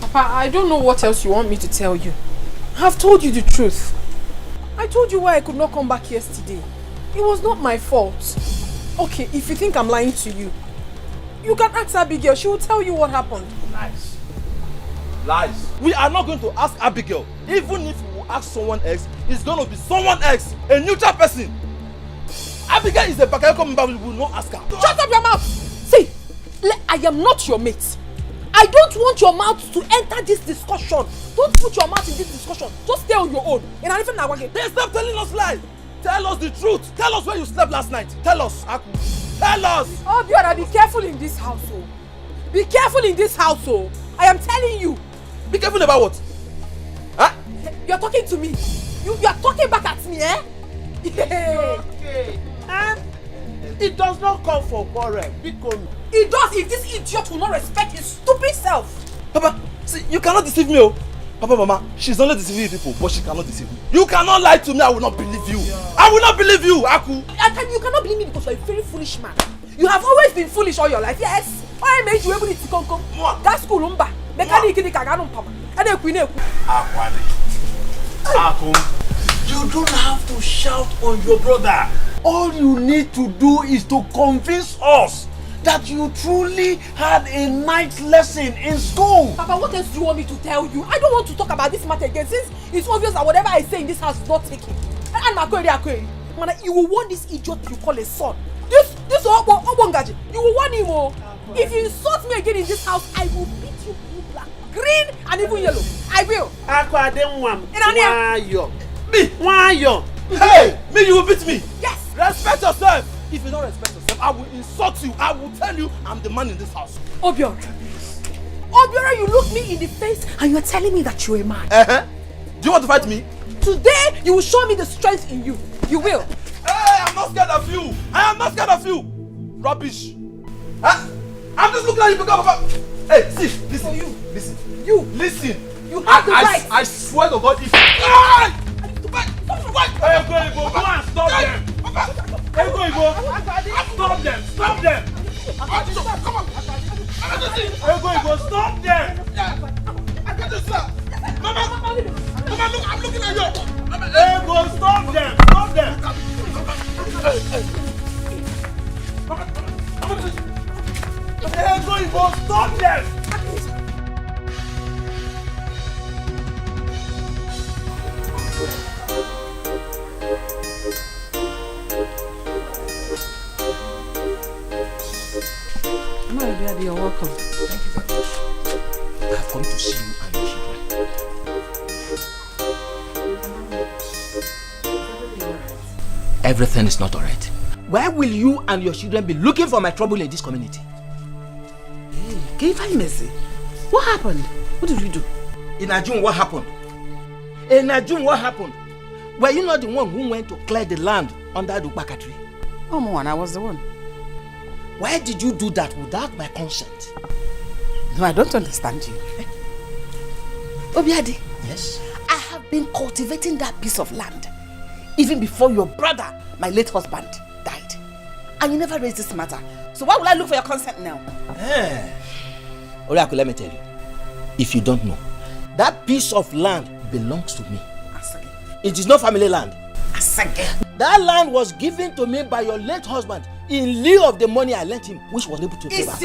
Papa, I don't know what else you want me to tell you. I've told you the truth. I told you why I could not come back yesterday. It was not my fault. Okay, if you think I'm lying to you, you can ask Abigail. She will tell you what happened. Lies. Lies. We are not going to ask Abigail. Even if we will ask someone else, it's going to be someone else, a neutral person. Abigail is a Bakayoko member. We will not ask her. Shut up your mouth! See, I am not your mate. I don't want your mouth to enter this discussion. Don't put your mouth in this discussion. Just stay on your own. And I even now again. Then stop telling us lies. Tell us the truth. Tell us where you slept last night. Tell us, Aku. Tell us. Oh, Biora, be careful in this household. Be careful in this household. I am telling you. Be careful about what? Huh? You are talking to me. You are talking back at me, eh? Yeah. Okay. And it does not call for quarrel. It does if this idiot will not respect his stupid self. Papa, see, you cannot deceive me, oh. Papa, Mama, she's only deceiving people, but she cannot deceive me. You cannot lie to me. I will not believe you. I will not believe you, Aku. You cannot believe me because you're a very foolish man. You have always been foolish all your life, yes. Why made you able to Etiko? That's school, umba. Mechanic in the Kaganum Papa. And then Queen. Aku, you don't have to shout on your brother. All you need to do is to convince us that you truly had a night lesson in school. Papa, what else do you want me to tell you? I don't want to talk about this matter again since it's obvious that whatever I say in this house is not taken. And Makweri, man, you will want this idiot you call a son. This Obongaji, you will want him more. If you insult me again in this house, I will beat you blue, black, green, and even yellow. I will. Why you? Hey, me, you will beat me. Yes. Respect yourself. If you don't respect yourself, I will insult you. I will tell you I'm the man in this house. Obiora, you look me in the face and you're telling me that you're a man. Do you want to fight me? Today, you will show me the strength in you. You will. Hey, I'm not scared of you. I am not scared of you. Rubbish. Huh? I'm just looking at you because of... Hey, see, listen. For you. Listen. You. Listen. You have the right. I swear to God, if... Hey, go and stop them. Hey, go. Stop them. Stop them. Come on. Hey, go. Stop them. I got this, sir. Mama, look, I'm looking at you. Hey, go. Stop them. Stop them. Hey, go. Stop them. You're welcome. Thank you very much. I have come to see you and your children. Everything is not alright. Why will you and your children be looking for my trouble in this community? Hey, can you find Mercy? What happened? What did you do? In Ajun, what happened? In Ajun, what happened? Were you not the one who went to clear the land under the Ubaka tree? Oh, Moan, I was the one. Why did you do that without my consent? No, I don't understand you. Obiadi. Yes? I have been cultivating that piece of land even before your brother, my late husband, died. And you never raised this matter. So why will I look for your consent now? Oriaku, let me tell you. If you don't know, that piece of land belongs to me. Asage. It is not family land. Asage. That land was given to me by your late husband in lieu of the money I lent him, which was able to pay back.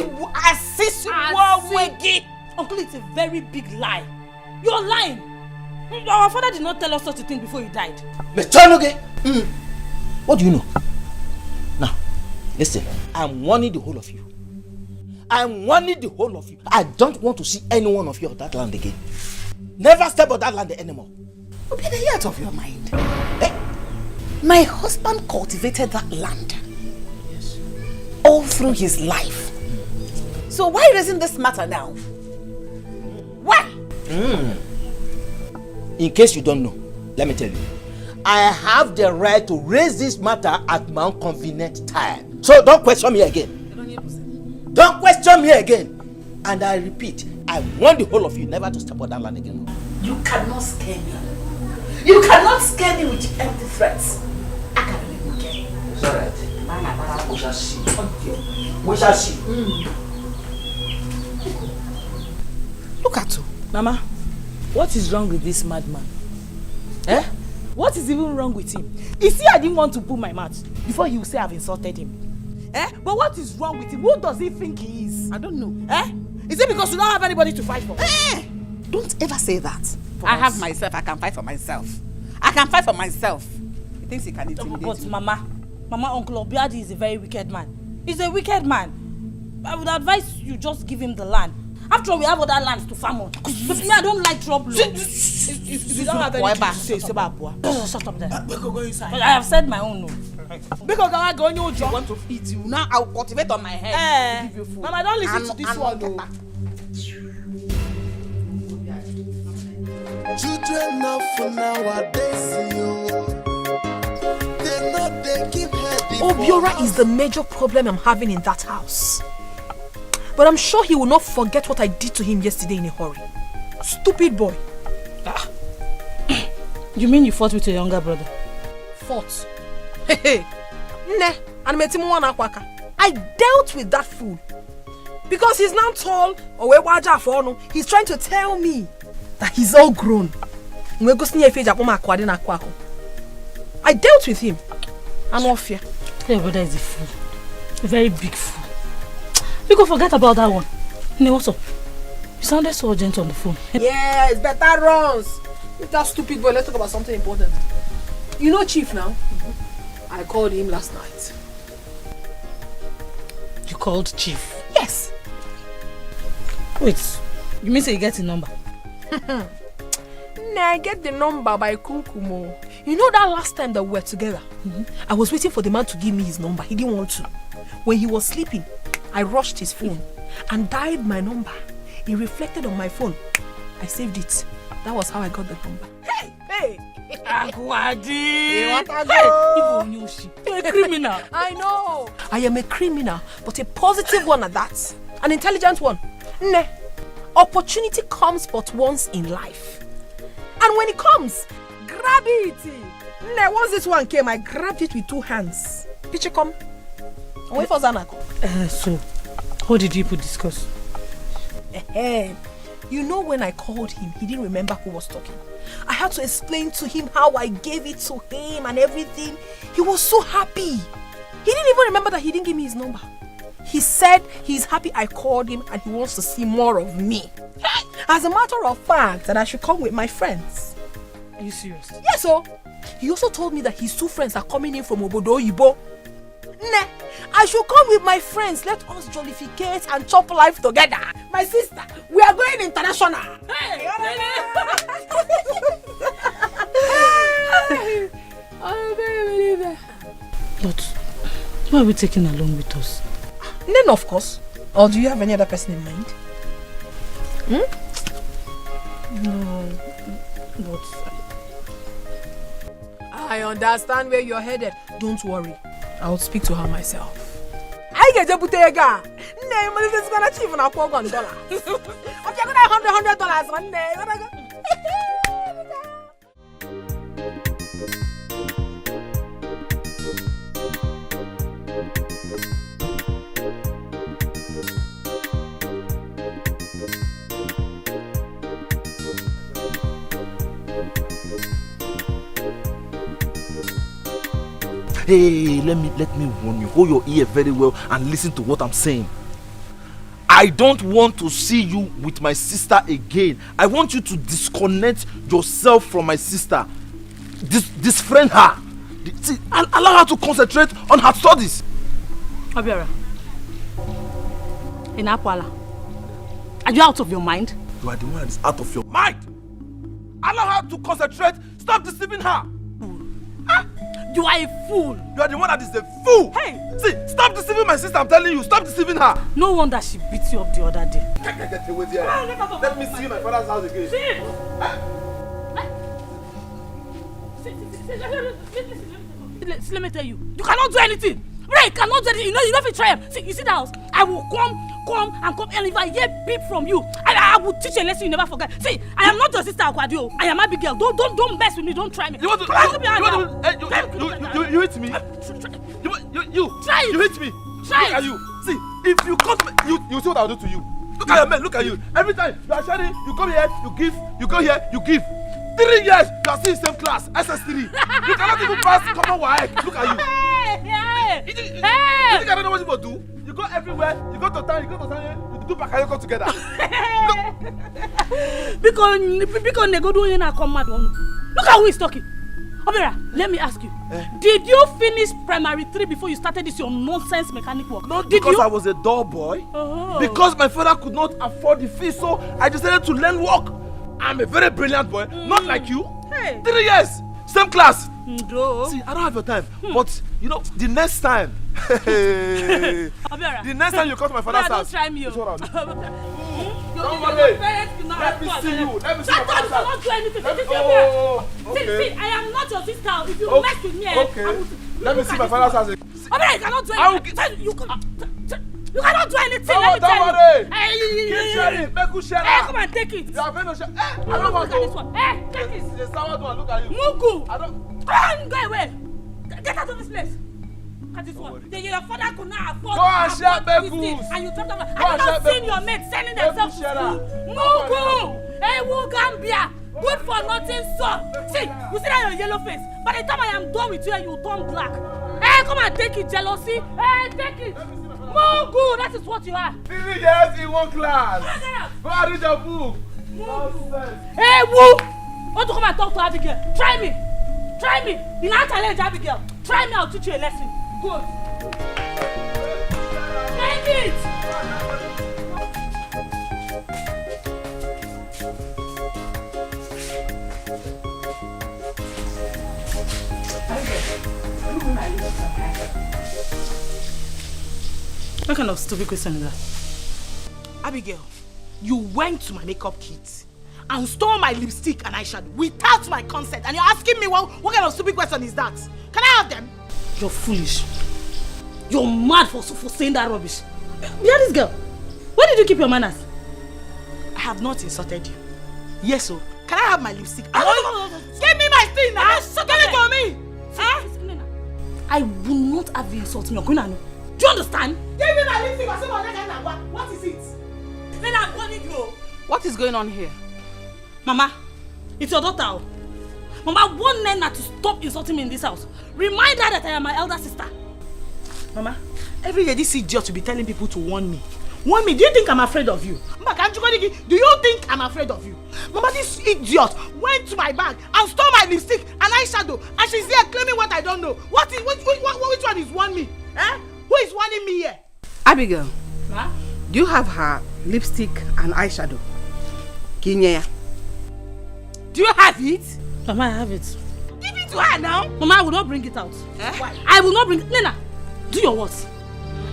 Uncle, it's a very big lie. You're lying. Our father did not tell us such a thing before he died. What do you know? Now, listen, I'm warning the whole of you. I'm warning the whole of you. I don't want to see any one of you on that land again. Never step on that land anymore. Be the heart of your mind. Hey, my husband cultivated that land. Yes. All through his life. So why doesn't this matter now? Why? In case you don't know, let me tell you. I have the right to raise this matter at my own convenient time. So don't question me again. Don't question me again. And I repeat, I want the whole of you never to step on that land again. You cannot scare me. You cannot scare me with empty threats. I can't believe you can. It's alright. We shall see. We shall see. Look at you. Mama, what is wrong with this madman? Eh? What is even wrong with him? You see, I didn't want to pull my mouth before he will say I've insulted him. Eh? But what is wrong with him? Who does he think he is? I don't know. Eh? Is it because you don't have anybody to fight for? Eh! Don't ever say that. I have myself. I can fight for myself. I can fight for myself. He thinks he can intimidate But me. Mama, Uncle Obiadi is a very wicked man. He's a wicked man. I would advise you just give him the land. After all, we have other lands to farm on. But me, I don't like trouble. If you don't have anything to say, shut up there. Go inside. But I have said my own no. Because I go on your job. I want to feed you. Now I'll cultivate on my head. To give you food. Mama, don't listen to this one, though. Children of nowadays, they know they keep heading. Obiora is the major problem I'm having in that house. But I'm sure he will not forget what I did to him yesterday in a hurry. Stupid boy. You mean you fought with your younger brother? Fought? Hey. I dealt with that fool. Because he's now tall, he's trying to tell me that he's all grown. I dealt with him. I'm off here. Your brother is a fool. A very big fool. You go forget about that one. Hey, what's up? You sounded so urgent on the phone. Yeah, it's better runs. With that stupid boy, let's talk about something important. You know Chief now? I called him last night. You called Chief? Yes. Wait, you mean say you get the number? Nah, I get the number by Kunkumo. You know that last time that we were together? I was waiting for the man to give me his number. He didn't want to. When he was sleeping, I rushed his phone and dialed my number. It reflected on my phone. I saved it. That was how I got the number. Hey! Agwadi! You're a criminal. I know. I am a criminal, but a positive one at that. An intelligent one. Nah. Opportunity comes but once in life. And when it comes, grab it. Nah, once this one came, I grabbed it with 2 hands. Picture come. Wait for Zanako. So, what did you people discuss? You know, when I called him, he didn't remember who was talking. I had to explain to him how I gave it to him and everything. He was so happy. He didn't even remember that he didn't give me his number. He said he's happy I called him and he wants to see more of me. As a matter of fact, that I should come with my friends. Are you serious? Yes, sir. He also told me that his 2 friends are coming in from Obodo Ibo. Nah, I should come with my friends. Let us jollificate and chop life together. My sister, we are going international. Hey! But who are we taking along with us? Then, of course. Or do you have any other person in mind? No, but I understand where you're headed. Don't worry. I'll speak to her myself. I get a butega. Name is gonna achieve $100. What you gonna $100 one day? Hey, let me warn you. Hold your ear very well and listen to what I'm saying. I don't want to see you with my sister again. I want you to disconnect yourself from my sister. Disfriend her. Allow her to concentrate on her studies. Obiora, In Akwala. Are you out of your mind? You are the one that is out of your mind. Allow her to concentrate. Stop deceiving her. Huh? You are a fool. You are the one that is a fool. Hey! See, stop deceiving my sister, I'm telling you. Stop deceiving her. No wonder she beat you up the other day. Get away there. Let me see my father's house again. See? Let me tell you. You cannot do anything. Ray, you cannot do anything. You know if you try. See, you see the house? I will come, and if I hear beep from you, I will teach you a lesson you never forget. See, I am not your sister Akwadio. I am Abigail. Don't mess with me. Don't try me. You want to? You hit me. You try it. You hit me. Try look at you. See, if you come, you see what I will do to you. Look at your men. Look at you. Every time you are sharing, you come here, you give. You go here, you give. 3 years, you are still in the same class, SS3. You cannot even pass common WAEC. Look at you. You think I don't know what you will do? You go everywhere, you go to town, you go to town, you do back and you go together. Because they go do in a command one. Look at who is talking. Obera, let me ask you. Did you finish primary 3 before you started this your nonsense mechanic work? Not because I was a dull boy. Because my father could not afford the fee, so I decided to learn work. I'm a very brilliant boy, not like you. Hey. 3 years, same class. No. See, I don't have your time, but you know, the next time, the next time you come to my father's house, don't try me. Don't worry. Let me see you. Let me see my father's house. Not do anything. Okay. See, I am not your sister. If you mess with me, okay. Let me see my father's house. Obera, you cannot do anything. You cannot do anything. Don't worry. Keep sharing. Make you share. Hey, come and take it. You are going to share. I don't Look want at this one. Hey, take it. It's a sour one. Look at you. Mugu. I don't. Come on, go away. Get out of this place. Look at this one. Your father could not afford. Go and share Begus. And you dropped them. I have not seen your mates sending themselves to school. Mugu. Hey, Gambia. Good for nothing, son. See, you see that your yellow face. By the time I am done with you, you turn black. Hey, come and take it, jealousy. Hey, take it. Mugu, that is what you are. 3 years in one class. Go and read your book. Hey, woo! Want to come and talk to Abigail? Try me. Try me. You not challenge Abigail. Try me, I'll teach you a lesson. Good. Take it. What kind of stupid question is that? Abigail, you went to my makeup kit and stole my lipstick and eyeshadow without my consent, and you're asking me what kind of stupid question is that? Can I have them? You're foolish. You're mad for saying that rubbish. Yeah, this girl. Where did you keep your manners? I have not insulted you. Yes, so can I have my lipstick? Give me my thing now. Give it to me. Huh? I will not have you insult me. Do you understand? Give me my lipstick. What is it? Then I'm warning you. What is going on here? Mama, it's your daughter. Mama, warn Nena to stop insulting me in this house. Remind her that I am my elder sister. Mama, every day this idiot will be telling people to warn me. Warn me, do you think I'm afraid of you? Mama, do you think I'm afraid of you? Mama, this idiot went to my bag and stole my lipstick and eyeshadow, and she's there claiming what I don't know. Which one is warning me? Eh? Who is warning me here? Abigail, huh? Do you have her lipstick and eyeshadow? Kinyea. Do you have it? Mama, I have it. Give it to her now. Mama, I will not bring it out. Why? I will not bring it. Nena, do your worst.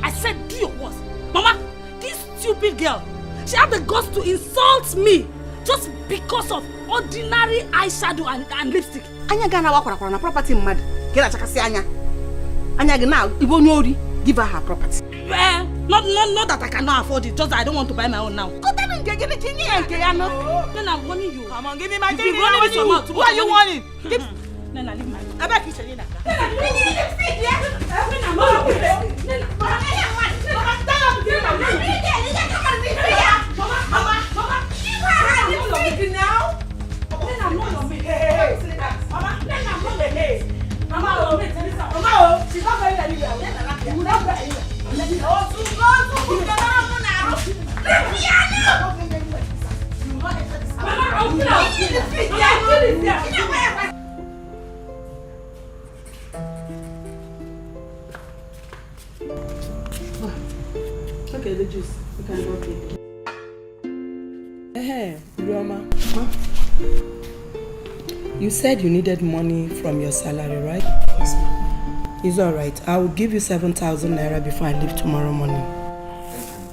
I said do your worst. Mama, this stupid girl, she had the guts to insult me just because of ordinary eyeshadow and lipstick. Anya gana wakwara na property mad. Kila chakasi anya. Anya gana ibonyori give her her property. Not that I cannot afford it, just that I don't want to buy my own now. Then I'm warning you. Come on, give me my thing. Who are you warning? Nena, leave my I beg you, Selena. She's not going anywhere. You will not go anywhere. Okay, the juice. Hey, Roma. You said you needed money from your salary, right? Yes, ma'am. It's alright. I will give you 7,000 naira before I leave tomorrow morning.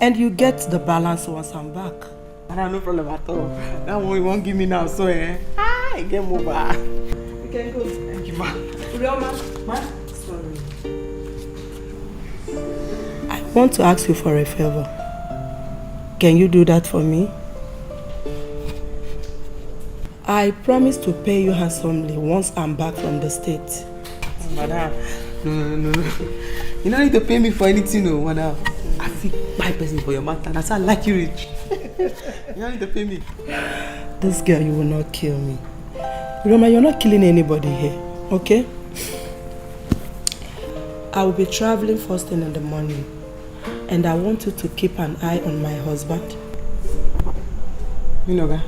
And you get the balance once I'm back. I have no problem at all. That one you won't give me now, so game over. You can go. Thank you, ma. Roma, sorry. I want to ask you for a favor. Can you do that for me? I promise to pay you handsomely once I'm back from the States. Madam, no. You don't need to pay me for anything, no, madam. I feel buy person for your matter. That's how I like you rich. You don't need to pay me. This girl, you will not kill me. Roma, you're not killing anybody here, okay? I will be traveling first thing in the morning. And I want you to keep an eye on my husband. You know that?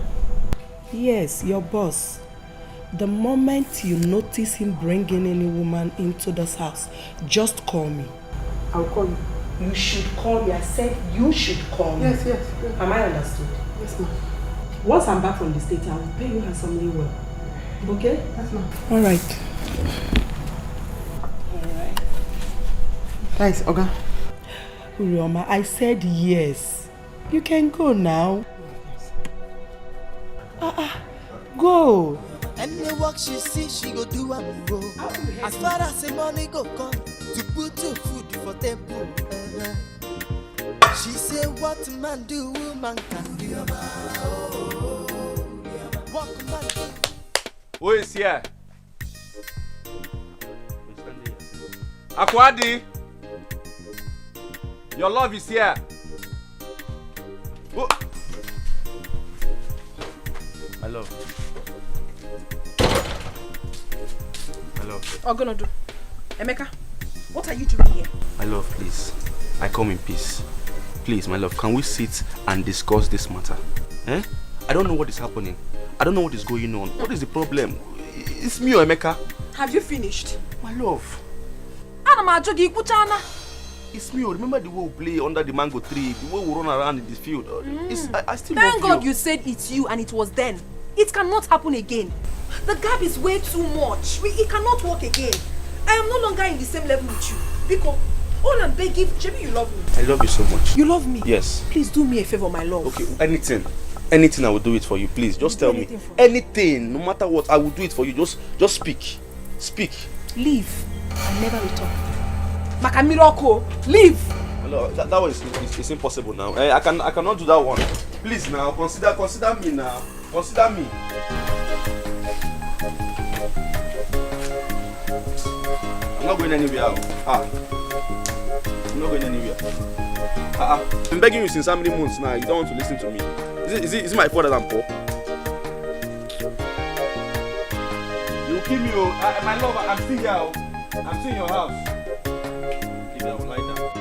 Yes, your boss. The moment you notice him bringing any woman into this house, just call me. I'll call you. You should call me. I said you should call me. Yes. Am I understood? Yes, ma'am. Once I'm back from the States, I will pay you handsomely well. Okay? Yes, ma'am. All right. Guys, Oga. Roma, I said yes. You can go now. Go. Any work she see, she go do and go. As far as the money go come, to put your food for table. She say, what man do, woman can do. What man do. Who is here? Akwadi! Your love is here. Oh. My love. Ogonodu. Emeka, what are you doing here? My love, please. I come in peace. Please, my love, can we sit and discuss this matter? I don't know what is happening. I don't know what is going on. What is the problem? It's me or Emeka. Have you finished? My love. It's me. Remember the way we play under the mango tree, the way we run around in this field. I still Thank love God you said it's you and it was then. It cannot happen again. The gap is way too much. It cannot work again. I am no longer in the same level with you. Because all I'm begging, Shebi, you love me. I love you so much. You love me? Yes. Please do me a favor, my love. Okay, anything I will do it for you. Please, just tell me. Anything, no matter what, I will do it for you. Just speak. Speak. Leave and never return. Miracle, leave. No, that one is impossible now. I cannot do that one. Please now, consider me now. Consider me. I'm not going anywhere. I'm not going anywhere. I'm begging you since how many months now? You don't want to listen to me. Is it my fault that I'm poor? You kill me, my love. I'm still here. I'm still in your house. Keep it like that.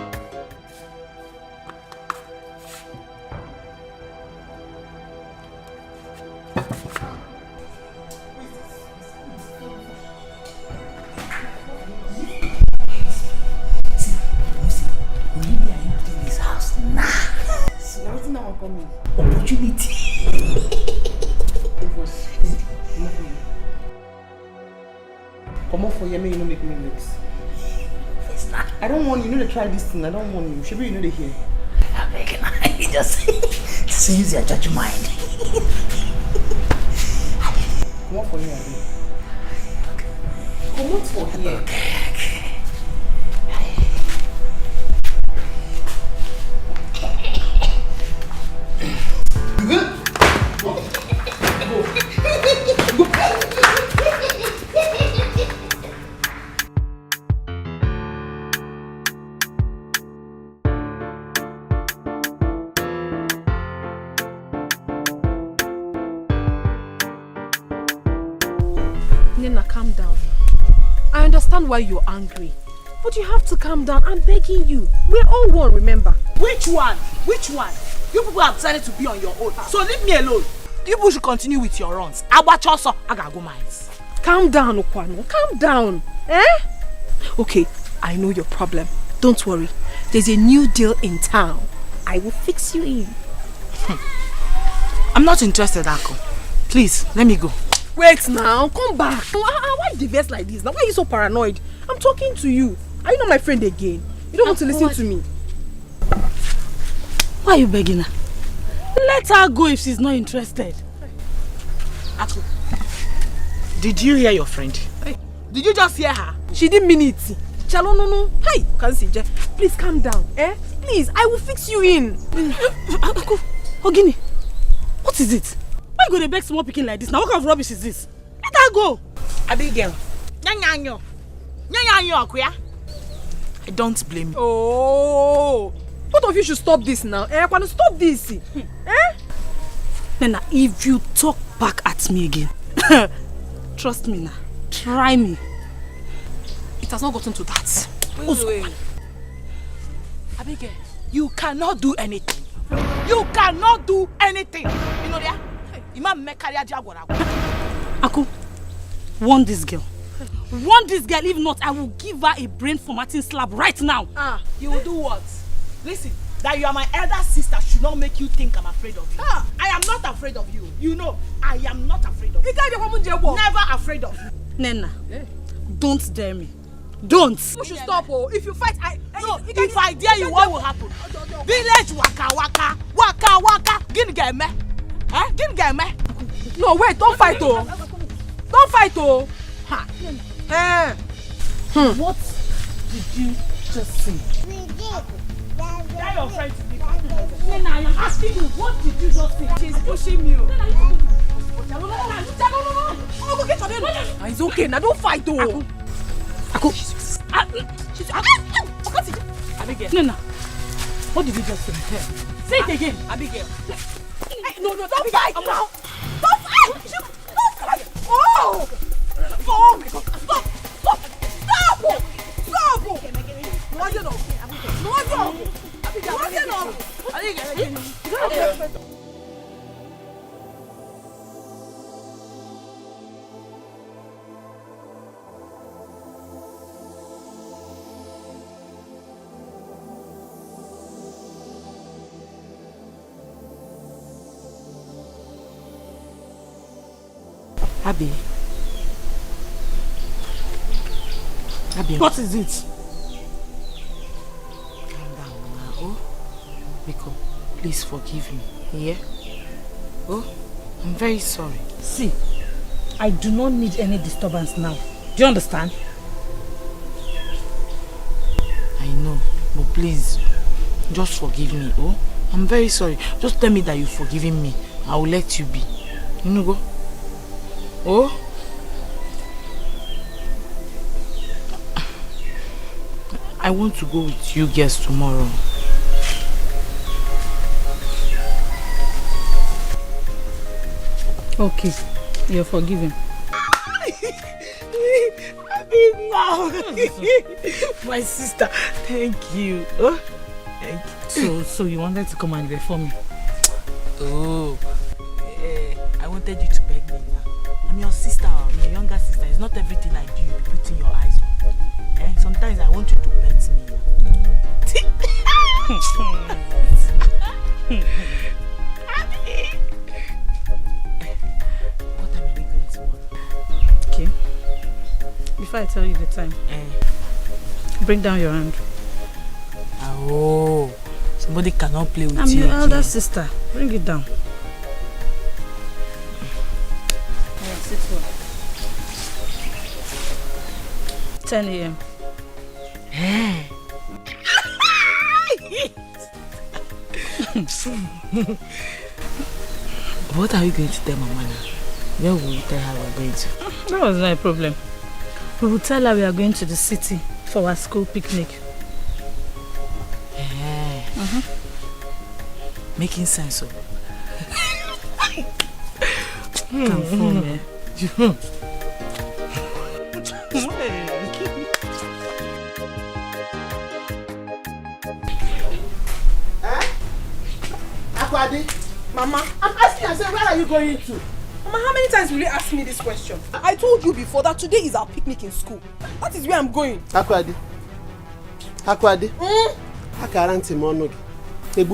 Opportunity. Come on for you, you know make me mix. I don't want you to try this thing. I don't want you. Should be you know they hear. I beg you, just use your judge mind. Come on for you, come on for here. Nina, calm down. I understand why you're angry. But you have to calm down. I'm begging you. We're all one, remember? Which one? Which one? You people have decided to be on your own. So leave me alone. You people should continue with your runs. I watch also. I gotta go mines. Calm down, Okwano. Calm down. Okay, I know your problem. Don't worry. There's a new deal in town. I will fix you in. I'm not interested, Uncle. Please, let me go. Wait now, come back. Why the verse like this? Now why are you so paranoid? I'm talking to you. Are you not my friend again? You don't want to listen to me. Why are you begging her? Let her go if she's not interested. Aku, did you hear your friend? Hey, did you just hear her? She didn't mean it. Chalo, no. Hey, can't see, please calm down. Please, I will fix you in. Aku, Ogini, what is it? Why you go to beg small picking like this? Now what kind of rubbish is this? Let her go. Abigail. Nyanyanyo, Akuya. I don't blame you. Oh, both of you should stop this now. Stop this. Nena, if you talk back at me again, trust me now, try me. It has not gotten to that. Wait. Abigail, you cannot do anything. You cannot do anything. You know that? Aku, warn this girl. Warn this girl, if not, I will give her a brain formatting slap right now. You will do what? Listen, that you are my elder sister should not make you think I'm afraid of you. I am not afraid of you. You know, I am not afraid of you. Never afraid of you. Nena, don't dare me. Don't. You should stop. If you fight, if I dare you, what will happen? Village waka. Gini game. No, wait, don't fight. Don't fight. What did you just say? Tell your friend to be back. Nena, I am asking you, what did you just say? She's pushing me. It's okay, now don't fight. Aku. Nena, what did you just say? Say it again. Abigail. No, don't fight now. Don't fight. Oh my God. Stop. Abby, what is it? Calm down now. Oh, Biko, please forgive me. Yeah? Oh, I'm very sorry. See, I do not need any disturbance now. Do you understand? I know, but please, just forgive me. Oh, I'm very sorry. Just tell me that you've forgiven me. I will let you be. You know, go. Oh? I want to go with you girls tomorrow. Okay, you're forgiven. My sister, thank you. Oh, thank you. So you wanted to come and reform me? Oh, I wanted you to beg me now. I'm your sister, I'm your younger sister. It's not everything I do you be putting your eyes on. Sometimes I want you to bet me. What time are we going tomorrow? Okay. Before I tell you the time, bring down your hand. Oh, somebody cannot play with you. I'm your elder sister. Bring it down. 10 a.m. What are you going to tell Mama now? Where will you tell her we're going to? That was not a problem. We will tell her we are going to the city for our school picnic. Making sense of Confirm, Mama, I'm asking myself, where are you going to? Mama, how many times will you ask me this question? I told you before that today is our picnic in school. That is where I'm going. Akwadi. Akaranti monogi. Did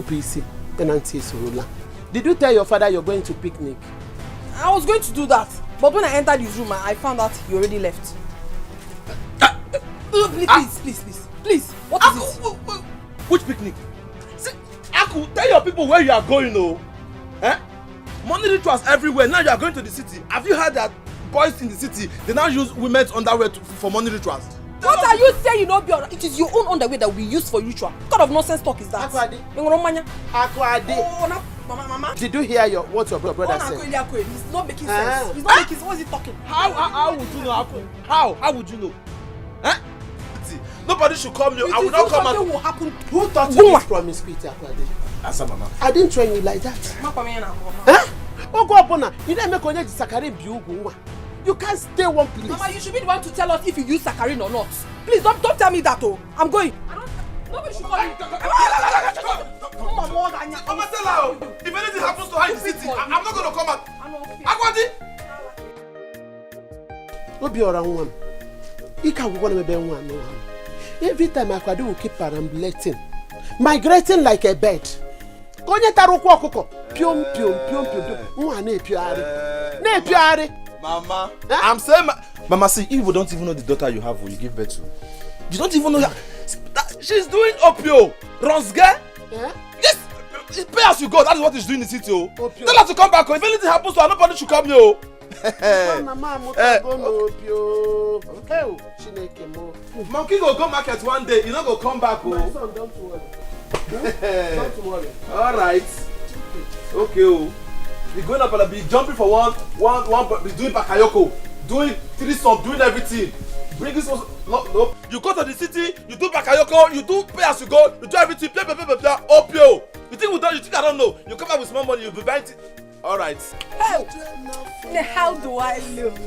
you tell your father you're going to picnic? I was going to do that, but when I entered his room, I found out he already left. Please, what is it? Which picnic? See, Aku, tell your people where you are going, oh. Eh? Money rituals everywhere. Now you are going to the city. Have you heard that boys in the city, they now use women's underwear for money rituals? What are you saying, Obiora? It is your own underwear that we use for ritual. What kind of nonsense talk is that? Akwade. Mama. Did you hear what your brother said? He's not making sense. He's not making sense. What is he talking? How would you know, Aku? How would you know? Eh? Nobody should come here. I will not come out. Will happen. Who taught you this promiscuity, Akwade? Asa Mama. I didn't train you like that. You didn't make onye sakarin biugu. You can't stay one place. Mama, you should be the one to tell us if you use saccharin or not. Please don't tell me that, oh. I'm going. Nobody should call you. Mama, tell her. If anything happens to her in the city, I'm not going to come out. Akwadi. Obiora one. Ika will want to be one. Every time Akwadi will keep perambulating, migrating like a bird. Konye tarokwa okoko. Pium. Mwana epiare. Mama, I'm saying, Mama, see, you don't even know the daughter you have when you give birth to. You don't even know that she's doing opio. Ronsga? Yeah? Yes, it pay as you go. That is what he's doing in the city. Oh. Tell her to come back. If anything happens to her, nobody should come here. Monkey go market one day. You not go come back. My son, don't worry. Don't worry. All right. Okay. Oh. Be going up and be jumping for one, be doing bakayoko, doing threesome, doing everything. Bring this one. No. You go to the city, you do bakayoko, you do pay as you go, you do everything, play, opio. You think I don't know? You come back with small money, you'll be buying it. All right. How do I look?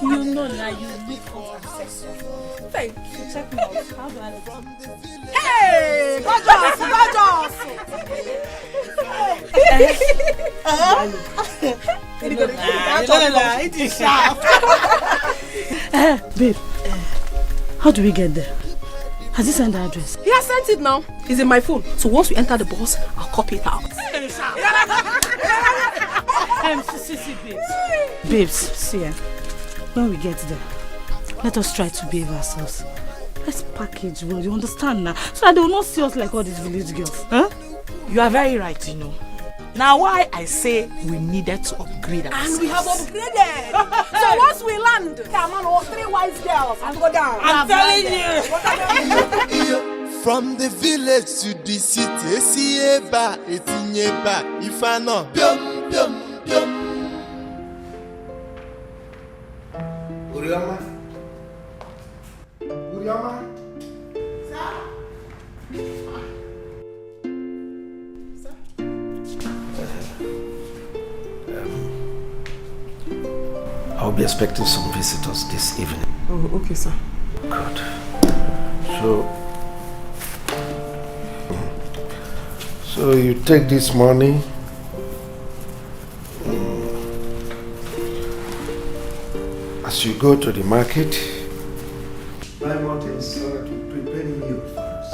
You know now you look unsuccessful. Thank you. Check me out. How do I look? Hey, gorgeous. It is sharp. Babe, how do we get there? Has he sent the address? He has sent it now. It's in my phone. So once we enter the bus, I'll copy it out. Babes, see, when we get there, let us try to behave ourselves. Let's package well, you understand now? So that they will not see us like all these village girls. Huh? You are very right, you know. Now why I say we needed to upgrade ourselves. And we have upgraded. So once we land, come on, 3 wise girls and go down. I'm telling you. From the village to the city, Sieba, Etinyeba, Ifano, Pium. Uriama. I'll be expecting some visitors this evening. Oh, okay, sir. Good. So you take this money. As you go to the market, buy more things so that you prepare meal for us.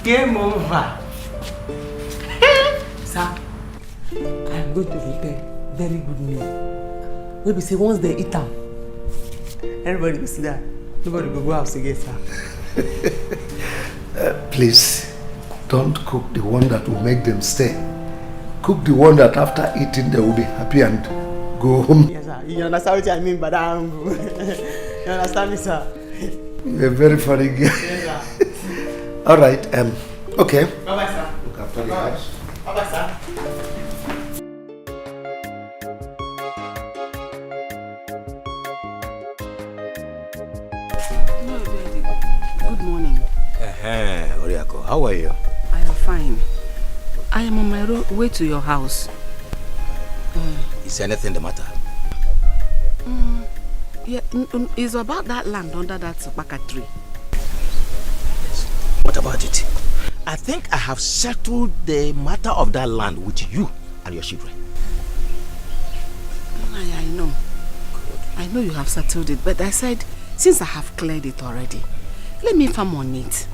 Game over. Sir, I'm going to prepare very good meal. Maybe say once they eat them, everybody will sit down. Nobody will go out again, sir. Please, don't cook the one that will make them stay. Cook the one that after eating they will be happy and go home. Yes, sir. You understand what I mean by that? You understand me, sir? You're a very funny guy. Yes, sir. All right. Okay. Bye-bye, sir. Look after the house. Bye-bye, sir. Good morning. Oriako, how are you? I am fine. I am on my way to your house. Is anything the matter? Yeah, it's about that land under that baka tree. What about it? I think I have settled the matter of that land with you and your children. I know. I know you have settled it, but I said, since I have cleared it already, let me farm on it.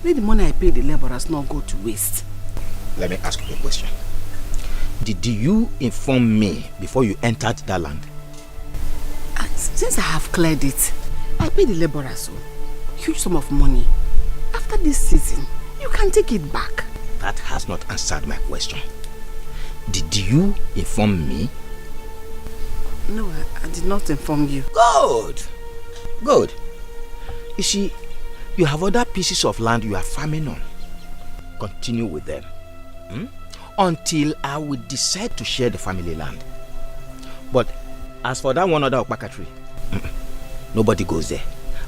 Let the money I pay the laborers not go to waste. Let me ask you a question. Did you inform me before you entered that land? Since I have cleared it, I pay the laborers so huge sum of money. After this season, you can take it back. That has not answered my question. Did you inform me? No, I did not inform you. Good. Good. You see, you have other pieces of land you are farming on. Continue with them. Until I will decide to share the family land. But as for that one other opaka tree, nobody goes there.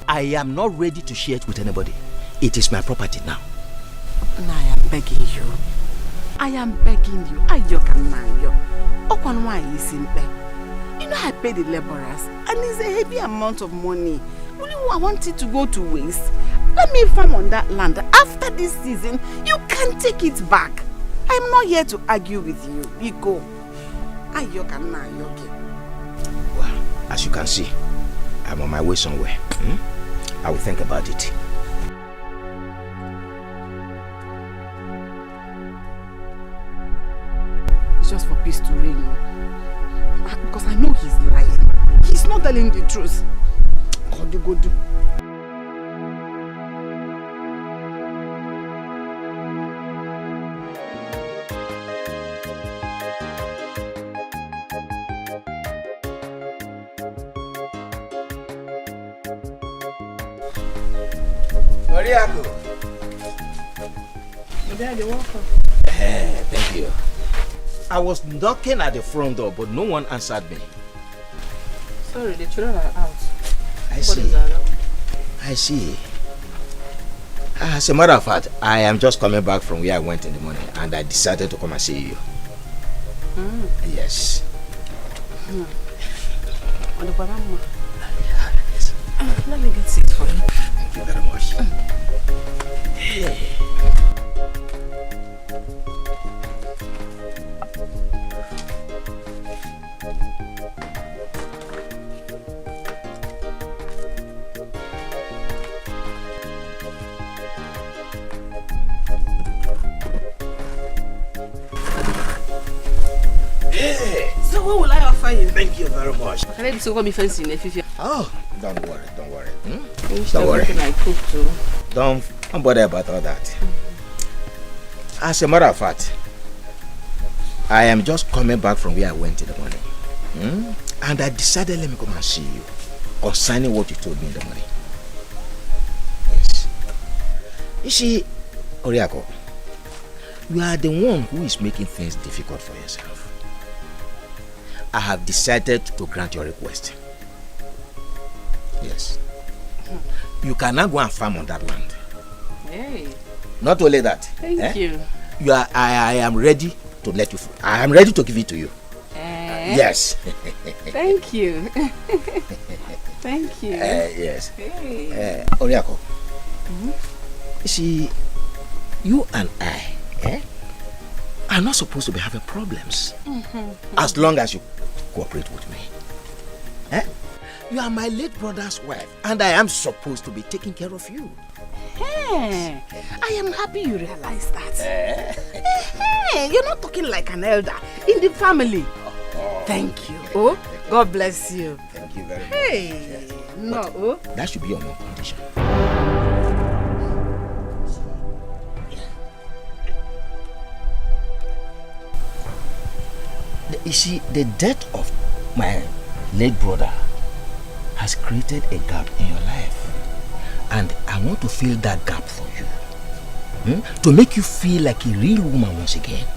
I am not ready to share it with anybody. It is my property now. Now I am begging you. I am begging you. You know I pay the laborers and it's a heavy amount of money. I want it to go to waste. Let me farm on that land. After this season, you can take it back. I'm not here to argue with you. You go. Well, as you can see, I'm on my way somewhere. I will think about it. It's just for peace to reign. Because I know he's lying. He's not telling the truth. God, you go do. Mariako. Daddy, welcome. Thank you. I was knocking at the front door, but no one answered me. Sorry, the children are out. I see. I see. As a matter of fact, I am just coming back from where I went in the morning, and I decided to come and see you. Yes. Let me get seats for you. Thank you very much. So what will I offer you? Thank you very much. Can I do me fancy in the Oh, don't worry. Don't Don't worry. I cook too. Don't bother about all that. As a matter of fact, I am just coming back from where I went in the morning. And I decided let me come and see you concerning what you told me in the morning. Yes. You see, Oriako, you are the one who is making things difficult for yourself. I have decided to grant your request. Yes. You cannot go and farm on that land. Hey. Not only that. Thank you. I am ready to let you. I am ready to give it to you. Yes. Thank you. Thank you. Yes. Hey. Oriako. You see, you and I are not supposed to be having problems as long as you cooperate with me. You are my late brother's wife, and I am supposed to be taking care of you. Hey, I am happy you realize that. Hey, you're not talking like an elder in the family. Thank you. Oh, God bless you. Thank you very much. Hey, no. That should be on one condition. You see, the death of my late brother has created a gap in your life. And I want to fill that gap for you. To make you feel like a real woman once again.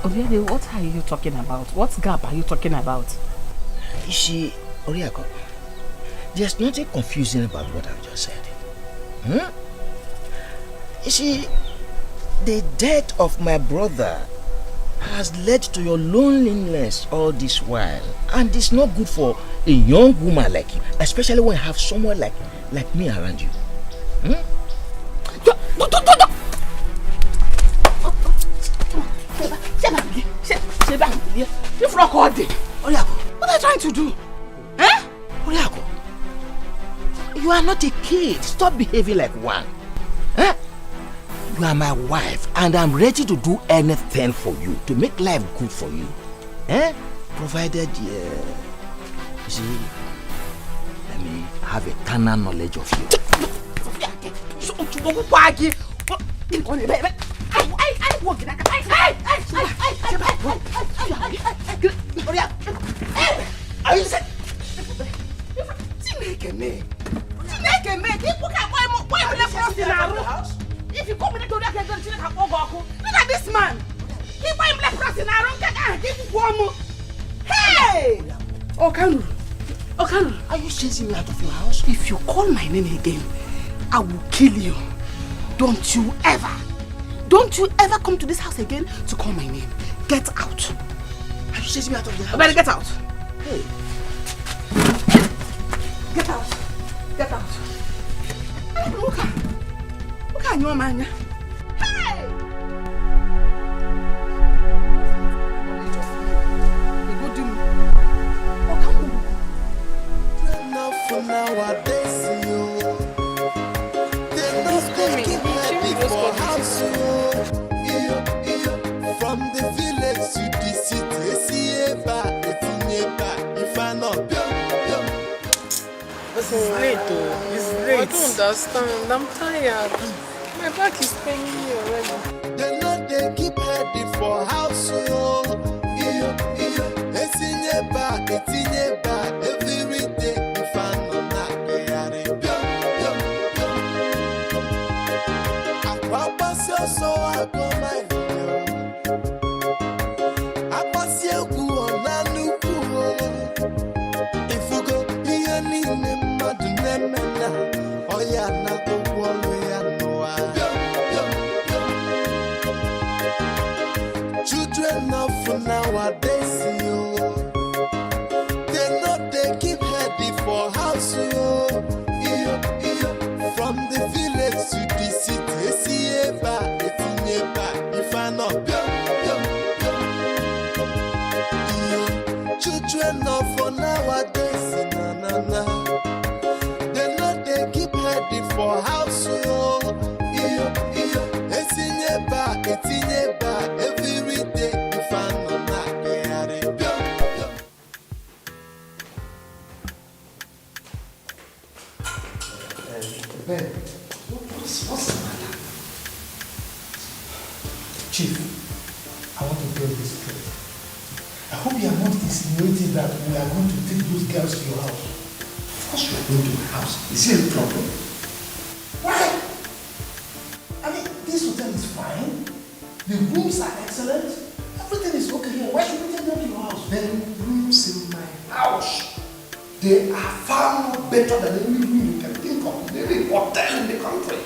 Obiade, what are you talking about? What gap are you talking about? You see, Oriako, there's nothing confusing about what I've just said. You see, the death of my brother has led to your loneliness all this while. And it's not good for a young woman like you, especially when you have someone like me around you. What are you trying to do? You are not a kid. Stop behaving like one. You are my wife, and I'm ready to do anything for you, to make life good for you. Eh? Provided, you see, let me have a carnal knowledge of you. If you come in to that, look at this man. He buy black cross in our own give one more. Hey! Okanu, are you chasing me out of your house? If you call my name again, I will kill you. Don't you ever come to this house again to call my name. Get out. Are you chasing me out of the house? Better get out. Hey. Get out. Get out. Look at your man. Hey! For nowadays, you they're not taking happy for house, from the village to the city. See if I not This is late though. It's late. I don't understand. I'm tired. My back is paining me already. They're not they keep heading for house, it's in your back, every day. So I go my I pass you go on a new if you go here in the madness, oh yeah, not the one way I know. Children of nowadays, they're not they keep heading for house, from the village to the city. If I not children of for nowadays, they're not they keep heading for house, it's in your back, every day. If I not What's the matter? Chief, I want to tell you this straight. I hope you are not insinuating that we are going to take those girls to your house. Of course you are going to my house. Is there a problem? Why? I mean, this hotel is fine. The rooms are excellent. Everything is okay here. Why should we take them to your house? The rooms in my house, they are far more better than any room you can think of in any hotel in the country.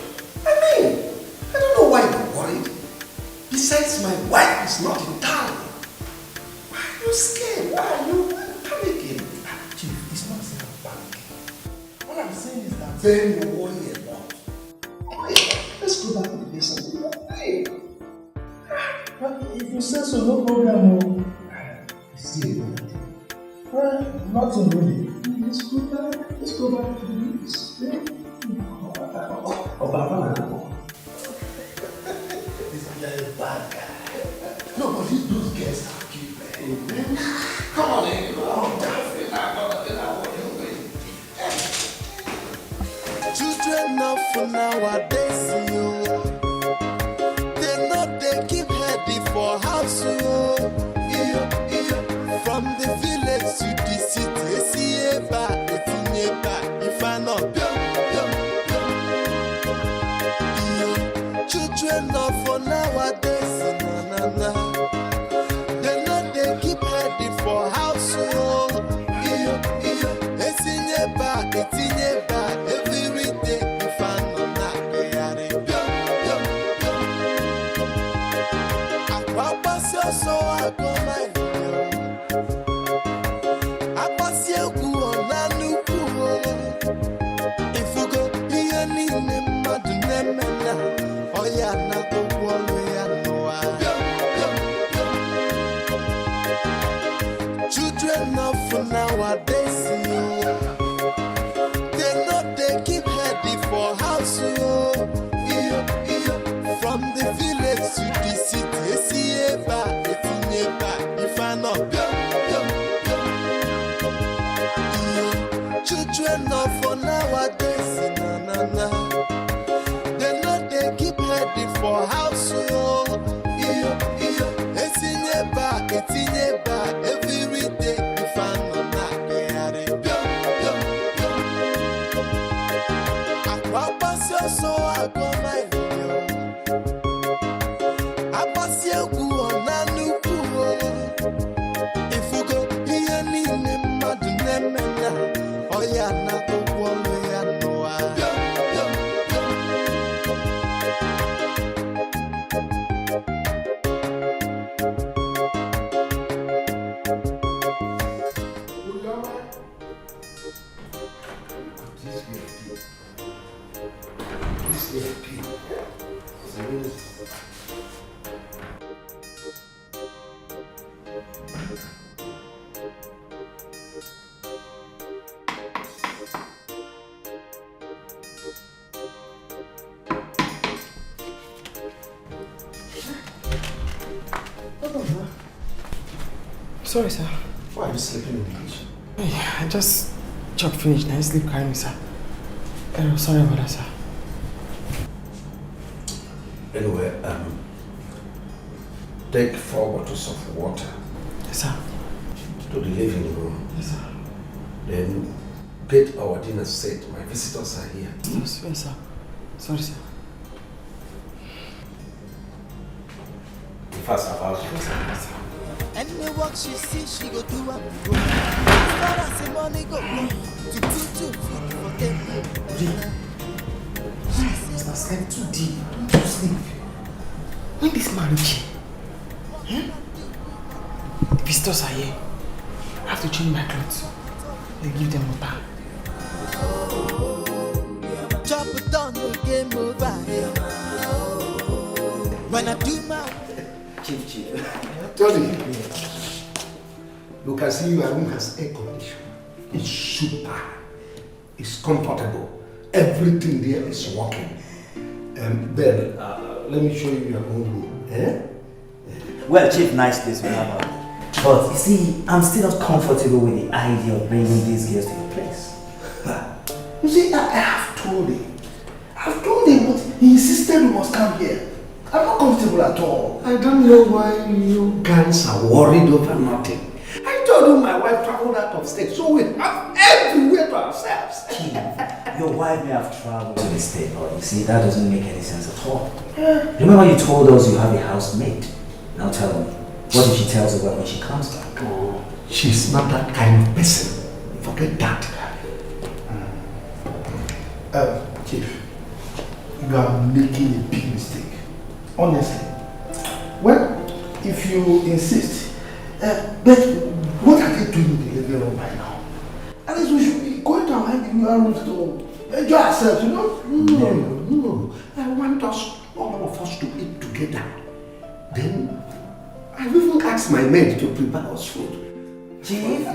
I mean, I don't know why you're worried. Besides, my wife is not in town. Why are you scared? Why are you panicking? Chief, it's not saying I'm panicking. All I'm saying is that then you're worrying a lot. Let's go back to the base of the day. If you say so, no problem. Still, well, nothing really. Let's go back to the base. You're a bad guy. No, but those girls are cute, man. Come on, man. Children of nowadays, they're not they keep heading for house, from the village to the city. See if I not children of nowadays, they're not they keep heading for house, it's in your back, every day. If I not so I go my I pass you go on a new if you go here in the madness, oh yeah, not the one way I know. Children of nowadays, they're not they keep heading for house, from eziokwu ọ na nnukwu ifugo ihe niile mmadụ na-eme ya ọ ya na ụgwọ ọrụ ya n'ụwa Sorry, sir. Why are you sleeping in the kitchen? I just chopped finished. Now I sleep calmly, sir. Sorry about that, sir. Anyway, take 4 bottles of water. Yes, sir. To the living room. Yes, sir. Then get our dinner set. My visitors are here. Yes, sir. Sorry, sir. Fast about it. Yes, sir. Any work she see, she go do am go. As far as the money go to put to food for table. It's not slept too deep. Don't you sleep? When this marriage, the visitors are here. I have to change my clothes. They give them water. Chop it down, no game over. When I do my Chief. Tony, you can see your room has air conditioning. It's super. It's comfortable. Everything there is working. Ben, let me show you your own room. Well, Chief, nice place we have. But you see, I'm still not comfortable with the idea of bringing these girls to your place. You see, I have told him. I've told him, but he insisted we must come here. I'm not comfortable at all. I don't know why you guys are worried over nothing. I told you my wife traveled out of state, so we have everywhere to ourselves. Chief, your wife may have traveled to the state, but you see, that doesn't make any sense at all. Remember you told us you have a housemate? Now tell me, what if she tells you when she comes back? Oh, she's not that kind of person. Forget that. Chief, you are making a big mistake. Honestly. Well, if you insist, but what are they doing in the living room right now? At least we should be going to our individual rooms to enjoy ourselves, you know? No. I want us, all of us, to eat together. Then, I've even asked my maid to prepare us food. Chief?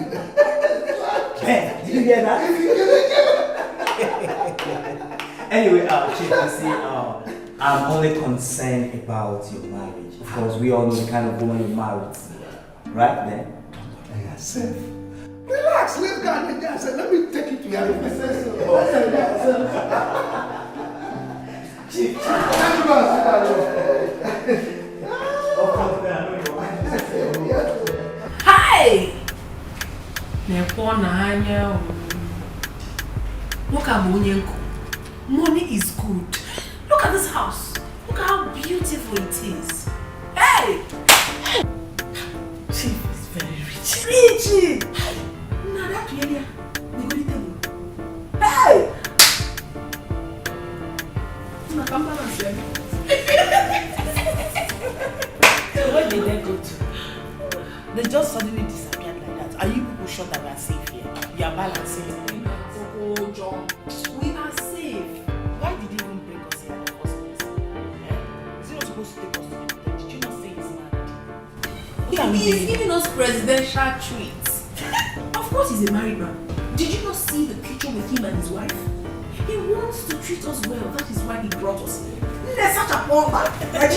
Hey, did you get that? Anyway, Chief, you see, I'm only concerned about your marriage. Of course, we all know the kind of woman you married. Right then? Don't let yourself. Relax, let's go and enjoy ourselves. Let me take you to your room. Chief, Hi! Look at Munyenko. Money is good. Look at this house. Look at how beautiful it is. Hey! Chief is very rich. Rich! Now that area, we go to table. Hey! Where did they go to? They just suddenly disappeared like that. Are you people sure that we are safe here? We are balancing. Oh, John. We are safe. Why did you even bring us here in the first place? Is he not supposed to take us to the hotel? Did you not say he's married? He is giving us presidential treats. Of course he's a married man. Did you not see the picture with him and his wife? He wants to treat us well. That is why he brought us here. There's such a poor man. And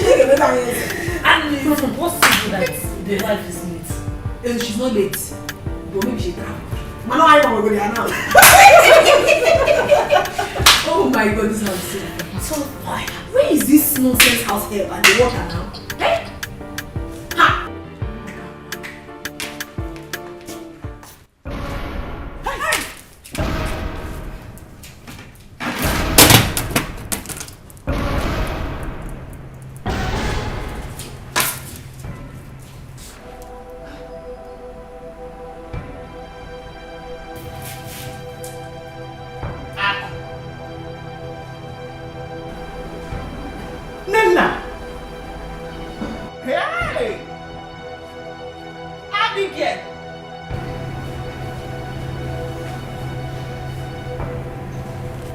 it's impossible that the wife is late. She's not late. But maybe she traveled. Man, I don't know where they are now. Oh my God, this house is so fire. Where is this nonsense house here and the water now? Hey? Ha! Abigail!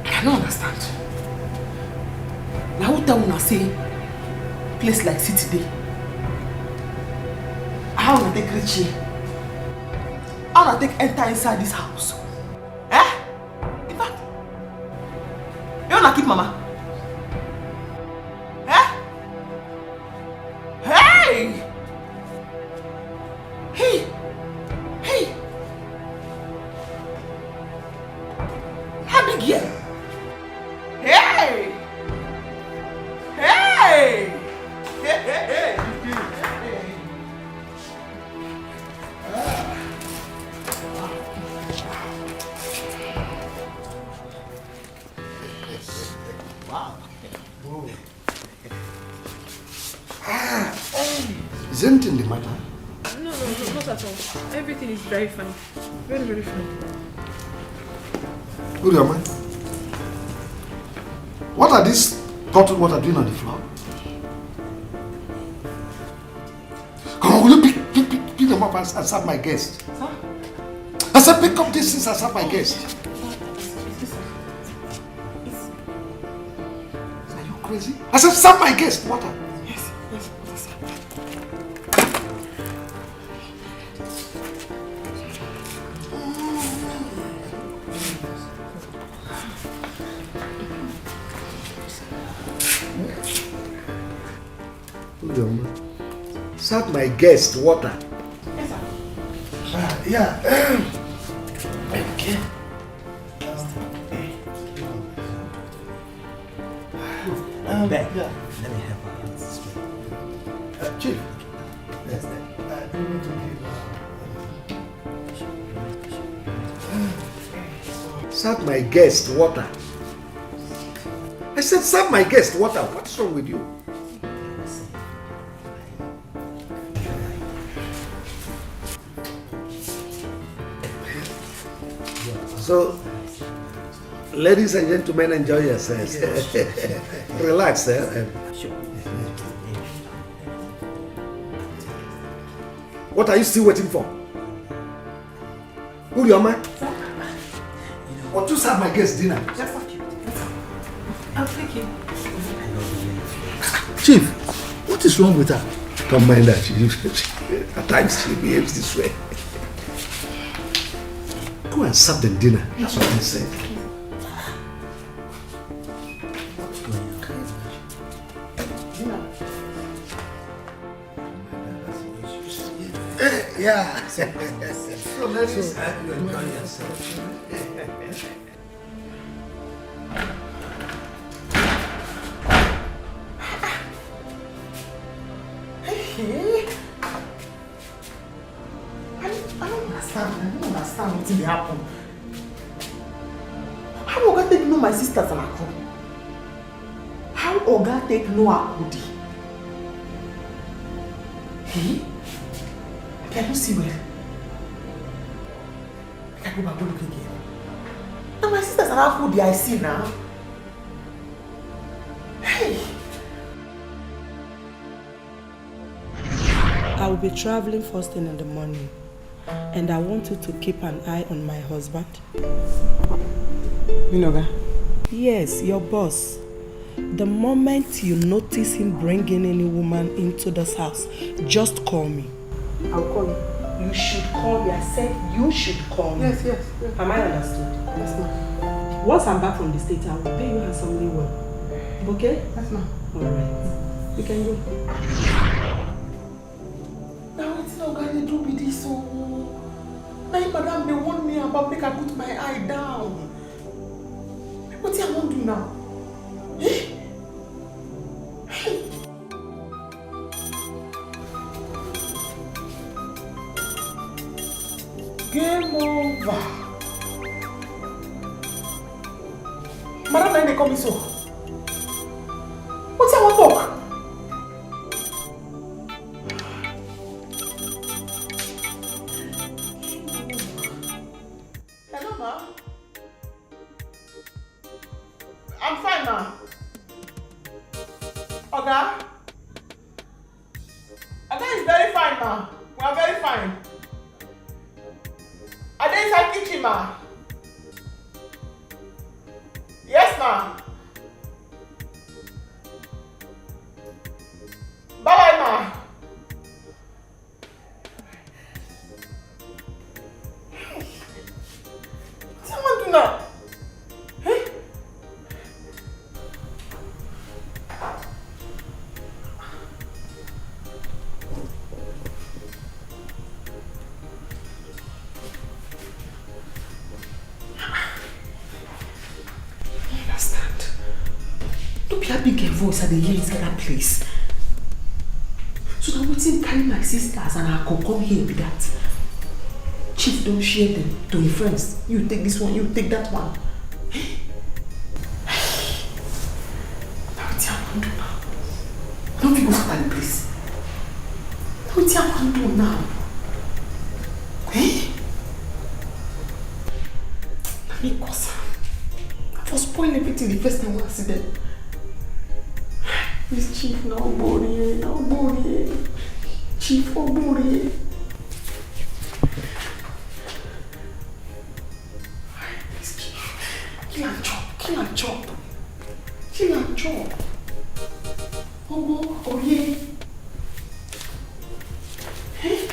I don't understand. Now, what I say, place like City Day. How will I take reach here? How will I take enter inside this house? Eh? In fact, you wanna keep Mama? Eh? Hey! Hey! Hey! Abigail! Hey! Hey! Hey! Hey! Wow. Is anything the matter? No, not at all. Everything is very fine. Very, very fine. Who am I? What are these bottled water doing on the floor? Come on, will you pick them up and serve my guest? Huh? I said pick up these things and serve my guest. Are you crazy? I said serve my guest water. Yes, sir. Serve my guest water. Yes, sir. Yeah. Okay. Ben, yeah. let me help her. Chief. Yes, you need to give serve my guest water. I said serve my guest water. What's wrong with you? So, ladies and gentlemen, enjoy yourselves. Relax. What are you still waiting for? Who your man? Or to serve my guest dinner? I'll take him. Chief, what is wrong with her? Don't mind her. At times she behaves this way. Go and serve them dinner. That's what I said. Yeah. So ladies, you enjoy yourself. I don't understand what will happen. How Oga take know my sisters and Akudi? How Oga take know Akudi? Hey? I don't see well. I can go back and look again. Now my sisters and Akudi I see now. Hey! I will be traveling first thing in the morning, and I want you to keep an eye on my husband. Minoga? Yes, your boss. The moment you notice him bringing any woman into this house, just call me. I'll call you. You should call me. I said you should call me. Yes. Am I understood? Yes, ma'am. Once I'm back from the States, I will pay you handsomely well. Okay? Yes, ma'am. Alright. You can go. Now it's not going to do with this. Now, madam, they warn me about make I put my eye down. What do I want to do now? Eh? Game over. Madam, now they call me so. What do I want to talk? Hello, ma. I'm fine, ma. Oga is very fine, ma. We are very fine. Are they inside kitchen, ma? Yes, ma. Bye-bye, ma. Someone do now. Eh? I understand. Don't be a big voice at the ear inside that place. So that we can carry my sisters and I can come here with that. Chief, don't share them to your friends. You take this one, you take that one. Now it's your do now. Don't you go for the place. Now it's your do now. Eh? Let me cause her. I was spoiling everything the first time I see them. This chief now body. Chief or body. Kill and chop. Oh yeah. Hey.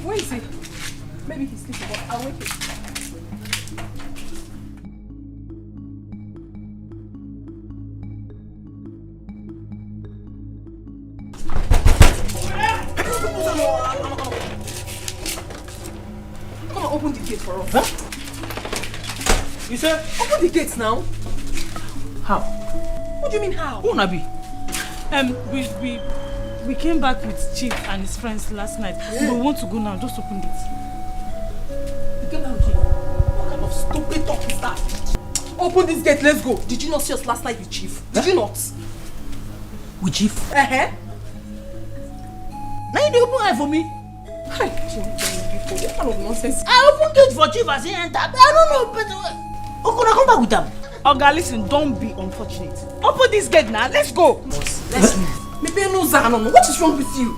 Where is he? Maybe he's sleeping, but I'll wake him. Come on, open the gate for us. Huh? You said? Open the gates now. How? What do you mean how? Who Nabi? We came back with Chief and his friends last night. Yeah. We want to go now. Just open it. You came back with Chief? What kind of stupid talk is that? Open this gate, let's go. Did you not see us last night with Chief? Did you not? With Chief? Uh-huh. Now you dey open eye for me? Hi, what kind of nonsense? I open gate for Chief as he enter. I don't know, but Okuna come back with them. Oga, listen, don't be unfortunate. Open this gate now, let's go. Let's move. What is wrong with you?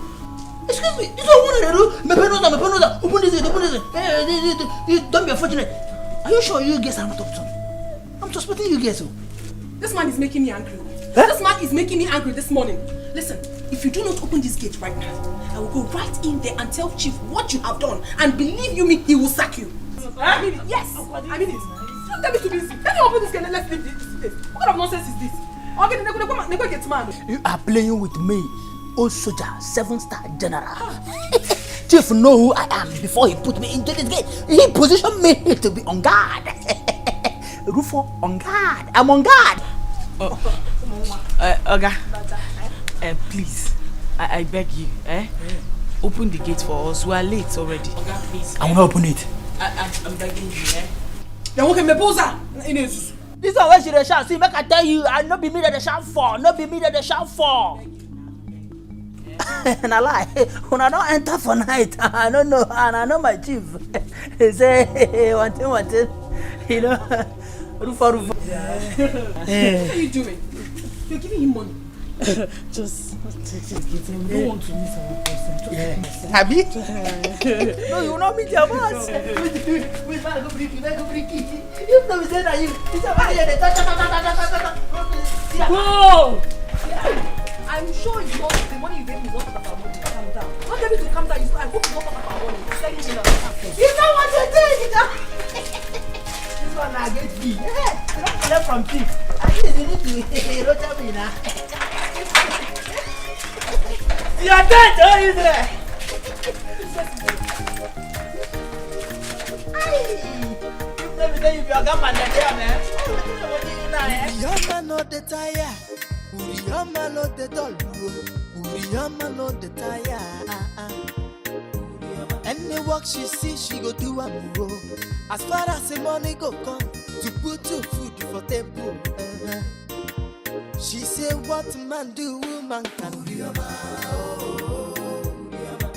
Excuse me, this is what I do. Mepenoza. Open this gate. Hey, don't be unfortunate. Are you sure you guys are not up to me? I'm suspecting you guys. This man is making me angry. Huh? This man is making me angry this morning. Listen, if you do not open this gate right now, I will go right in there and tell Chief what you have done. And believe you me, he will sack you. I mean it. Yes, I mean it. Don't tell me to be easy. Let me open this gate and let's leave this place. What kind of nonsense is this? Okay, never get man. You are playing with me, old soldier, 7-star general. Chief know who I am before he put me into this gate. He positioned me to be on guard. Rufo, on guard. I'm on guard. Oga, Please, I beg you, open the gate for us. We are late already. Okay, please. I will not open it. I'm begging you, Then okay, me posa. This one where she dey shout. See, make I tell you, I no be me that dey shout for. No be me that dey shout for. And I lie. When I don't enter for night, I don't know, and I know my chief. He say, one thing, you know, Rufa. What are you doing? You're giving him money. Just take it. We don't want to miss our person. Happy? No, you will not meet your boss. Wait, man, go break it. You know me say that you. This is why you Go! I'm sure you know the money you gave me is not about money. Calm down. Not get me to calm down. I hope you don't talk about money. You're telling me now. You know what you did, you know? This one I get fee. You don't collect from thief. At least you need to rotate me now. You're dead, oh, you there? You never know if you're a gunman there, man. Uriyama no the tire. Uriyama no the doll. Uriyama no the tire. Any work she see, she go do a move. As far as the money go come, to put your food for table. She say, what man do, woman can do.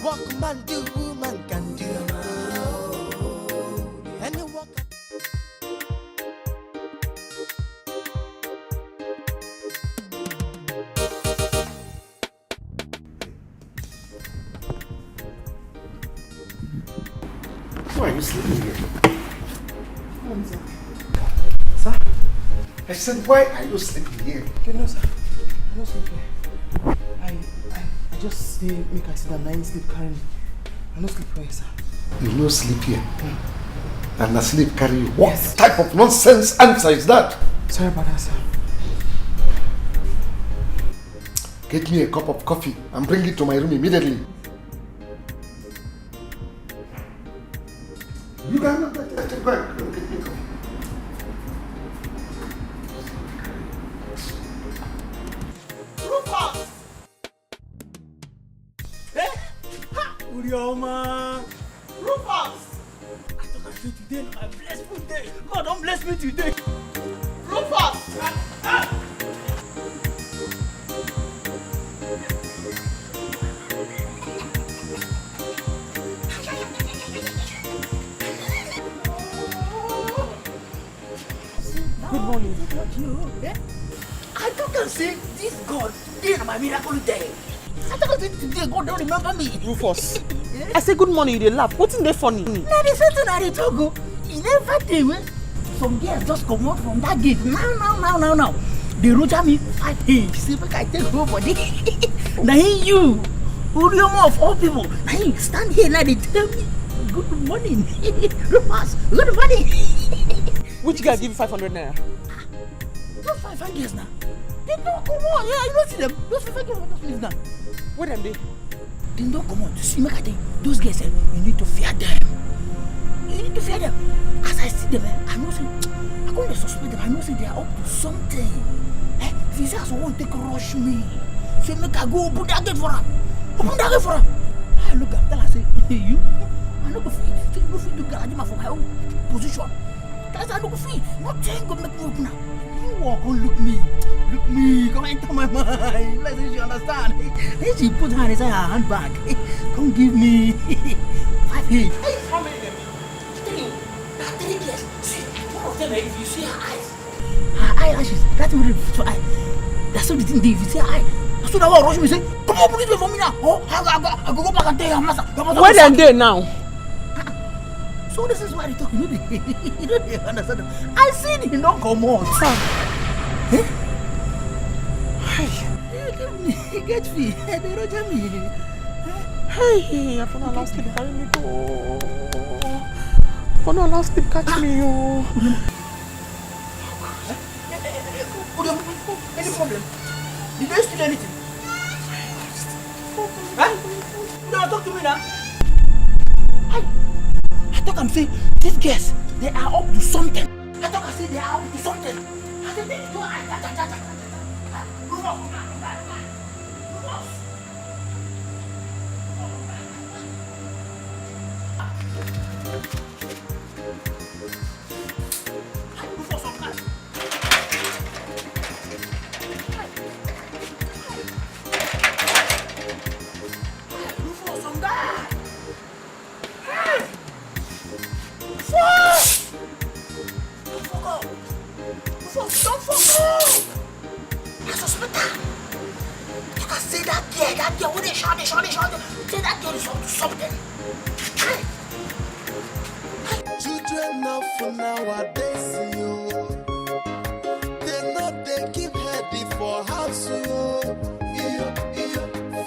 What man do, woman can do. Any work. Why are you sleeping here? Sir? I said, why are you sleeping here? You know, sir. I don't sleep here. I just stay, make I sit down, I ain't sleep carry me. I don't sleep here, sir. You no sleep here? And the sleep carry you? What type of nonsense answer is that? Sorry about that, sir. Get me a cup of coffee and bring it to my room immediately. You can go and get me coffee. Urioma! Rufus! I thought I said today, my blessed day. God, don't bless me today. Rufus! Good morning. I thought I said this God, this is my miracle day. I thought I said today, God don't remember me. Rufus. I say good morning, you dey laugh. What's in there funny? Now the certain I talk, you never do it. Some girls just come out from that gate. Now. They roger me 5 days. See, make I take over for this. Now you, Urioma of all people, now you stand here now they tell me, good morning, Rufus, good morning. Which guy give you 500 naira? Those 5 girls now. They don't come on. Yeah, you don't see them. Those 5 girls just leave now. Where them they? They don't come on. See, make I tell you, those guys, you need to fear them. You need to fear them. As I see them, I know say, I can't suspect them. I know say they are up to something. If you say someone take rush me, say make I go open that gate for her. Open that gate for her. I look at them and say, you, I no go fit. You go fit to garage for my own position. That's I no go fit. Nothing go make me open now. You walk on, look me, come enter my mind. Let's see she understand. Then she put her inside her handbag. Come give me 5 hits. Hey, how many them? I tell you, that 3 girls. See, one of them, if you see her eyes, her eyelashes, that's what it is for eye. That's what the thing. If you see her eye, that's what I want to rush me say, come on, please wait for me now. Oh, I go back and tell your master. Where them they now? So this is why they talk. You don't understand. I see they don't come on. He get me. They roger me. Hey, I found a last sleep carry me go. For no last sleep catch me, yo. Any problem? Did they steal anything? Huh? You don't talk to me now. I thought I'm saying these girls, they are up to something. I thought I said they are up to something. I said they do. Children of nowadays, yo. They know they keep heady for house, yo.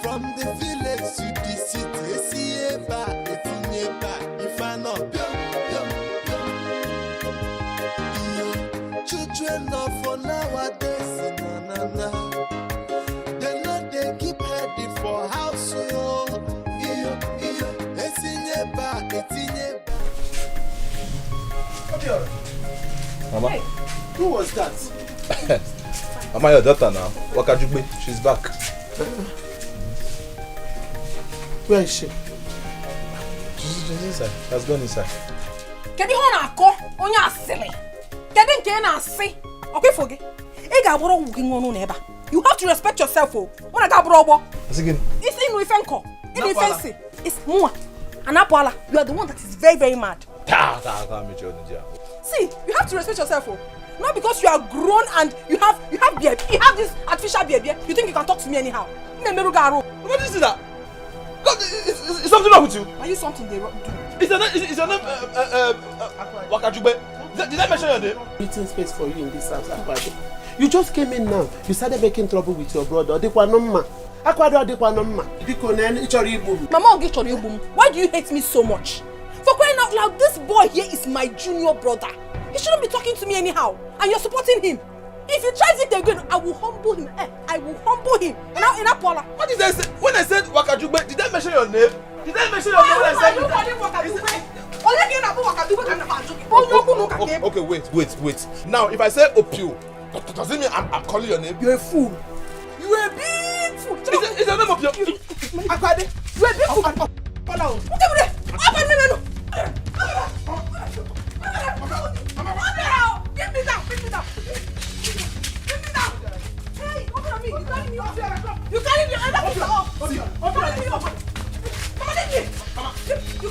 From the village to the city, see eba, if I know, children of nowadays, na. They know they keep heady for house, yo. Mama. Hey, who was that? Mama, your daughter now. Wakajugbe, she's back. Where is she? She's inside. She has gone inside. Kedi hona ako onya asili. Kedi nke na asi. Okay foge. E ga boro wugi ngonu na eba. You have to respect yourself oh. Mona ga boro ogbo. Asigin. Isi inu ife nko. Inu ife nsi. It's mua. Anapoala, you are the one that is very, very mad. See, you have to respect yourself, oh. Not because you are grown and you have beard. You have this artificial beard. You think you can talk to me anyhow? What is that? Is something wrong with you? Are you something they do? Is your name Wakajugbe? Did I mention your name? Meeting space for you in this house, Akwado. You just came in now. You started making trouble with your brother. Mama, why do you hate me so much? For crying out loud, this boy here is my junior brother. He shouldn't be talking to me anyhow. And you're supporting him. If he tries it again, I will humble him. I will humble him. Now, in Apola. What did I say? When I said Wakajugbe, did I mention your name? Did I mention your name when I said Okay, wait. Now, if I say Opio, does it mean I'm calling your name? You're a fool. You're a big fool. Is your name Opio? Akwade, you're a big fool. Get me down. Hey, open me. You carry me off here. You carry me off. You carry me off. You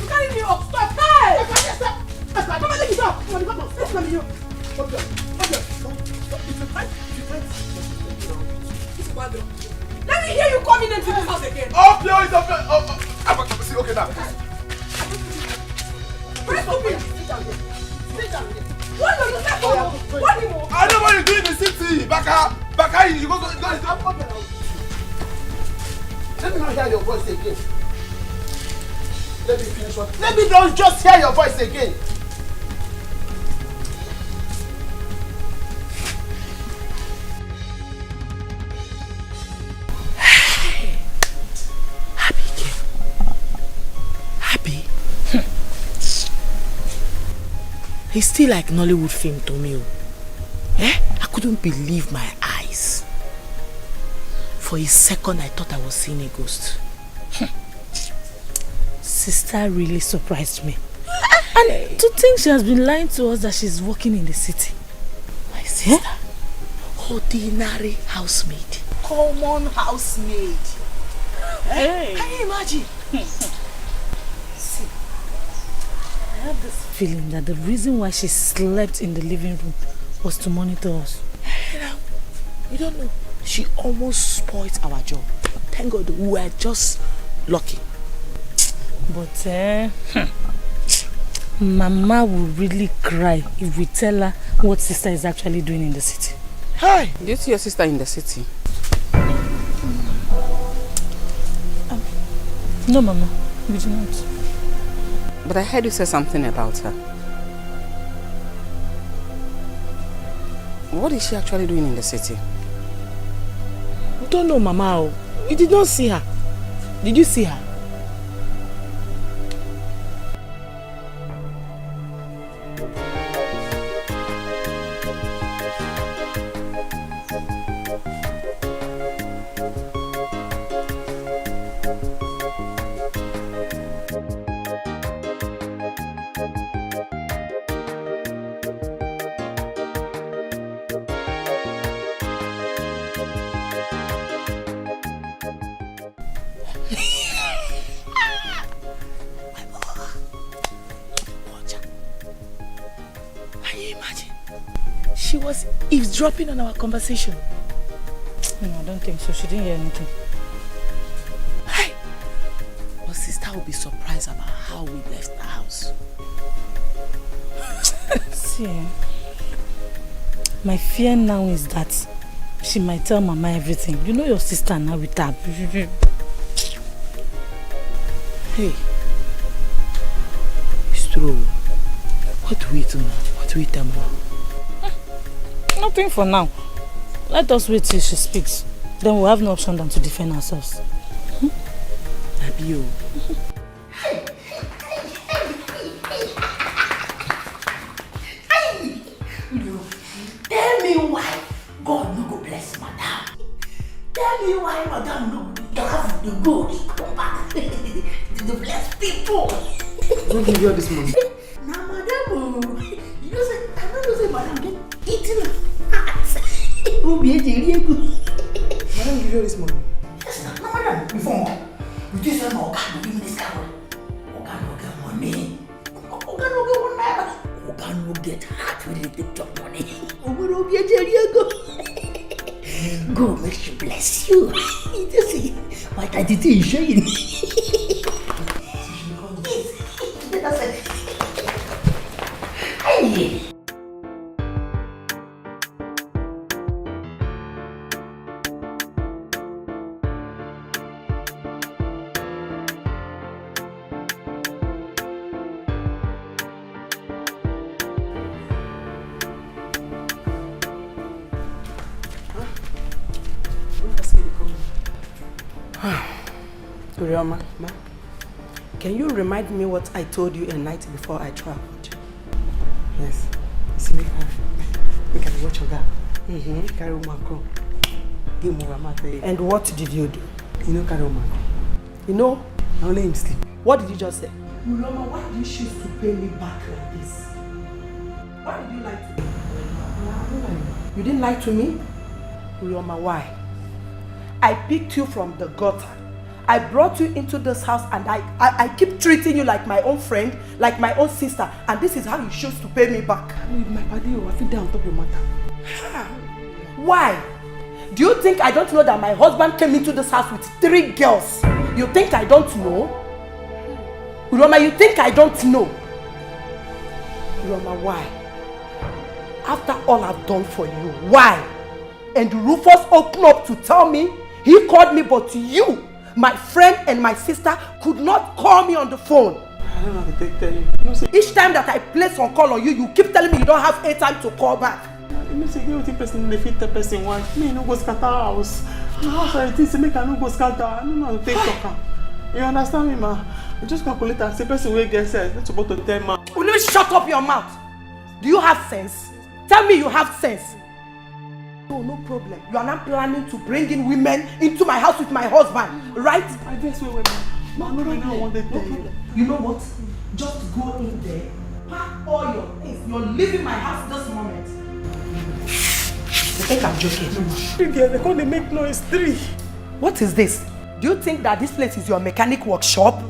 carry me off. Stop. Hey! Come on, let me go. Let me hear you coming into this house again. Opio is up. See, okay now. Very stupid. Sit down. What do you say? What do you want? I know what you do in the city. Baka, you go. Let me not hear your voice again. Let me finish what. Let me not just hear your voice again. It's still like Nollywood film to me. I couldn't believe my eyes. For a second, I thought I was seeing a ghost. Sister really surprised me. And to think she has been lying to us that she's working in the city. My sister. Ordinary housemaid. Common housemaid. Hey. Can you imagine? See, I have this feeling that the reason why she slept in the living room was to monitor us. You don't know. She almost spoiled our job. Thank God we were just lucky. But Mama will really cry if we tell her what sister is actually doing in the city. Hi! Do you see your sister in the city? No, Mama. We do not. But I heard you say something about her. What is she actually doing in the city? We don't know, Mama. You did not see her. Did you see her? you imagine? She was eavesdropping on our conversation. No, I don't think so. She didn't hear anything. Hey! But sister will be surprised about how we left the house. See, my fear now is that she might tell Mama everything. You know your sister now with her. Hey. It's true. What do we do now? What do we tell Mama? Nothing for now. Let us wait till she speaks. Then we'll have no option than to defend ourselves. Abio. Tell me why God no go bless Madam. Tell me why Madam no have the good come back to bless people. Don't give you all this money. Now, Madam, you know say I don't say Madam get eating heart. Who be good? Madam give you all this money. Yes, no, Madam. Before you just say no, God give me this car. God no get money. God no get one naira. God no get heart with the TikTok money. Ogo be go. God makes you bless you. You just see my attitude is showing. Hey. Urioma, can you remind me what I told you a night before I traveled? Yes. See me, we can watch your girl. Carry woman come. Give more matter. And what did you do? You know, carry woman. You know? I'll let him sleep. What did you just say? Urioma, why do you choose to pay me back like this? Why did you lie to me? You didn't lie to me? Urioma, why? I picked you from the gutter. I brought you into this house and I keep treating you like my own friend, like my own sister, and this is how you choose to pay me back. My body, I feel down on top of your matter. Why? Do you think I don't know that my husband came into this house with 3 girls? You think I don't know? Uroma, you think I don't know? Uroma, why? After all I've done for you, why? And Rufus opened up to tell me, he called me, but you, my friend and my sister, could not call me on the phone. I don't know how to tell you. Each time that I place on call on you, you keep telling me you don't have airtime to call back. You know, say, you think person they fit the person want me no go scatter house. House I think say make I no go scatter. I don't know how to take talk. You understand me, ma? You just calculate and say person will get sense. That's about to tell ma. Will you shut up your mouth? Do you have sense? Tell me you have sense. No, no problem. You are not planning to bring in women into my house with my husband, right? I guess we will. No, no, no, I want to tell you. You know what? Just go in there, pack all your things. You're leaving my house this moment. You think I'm joking? No, they're going to make noise 3. What is this? Do you think that this place is your mechanic workshop?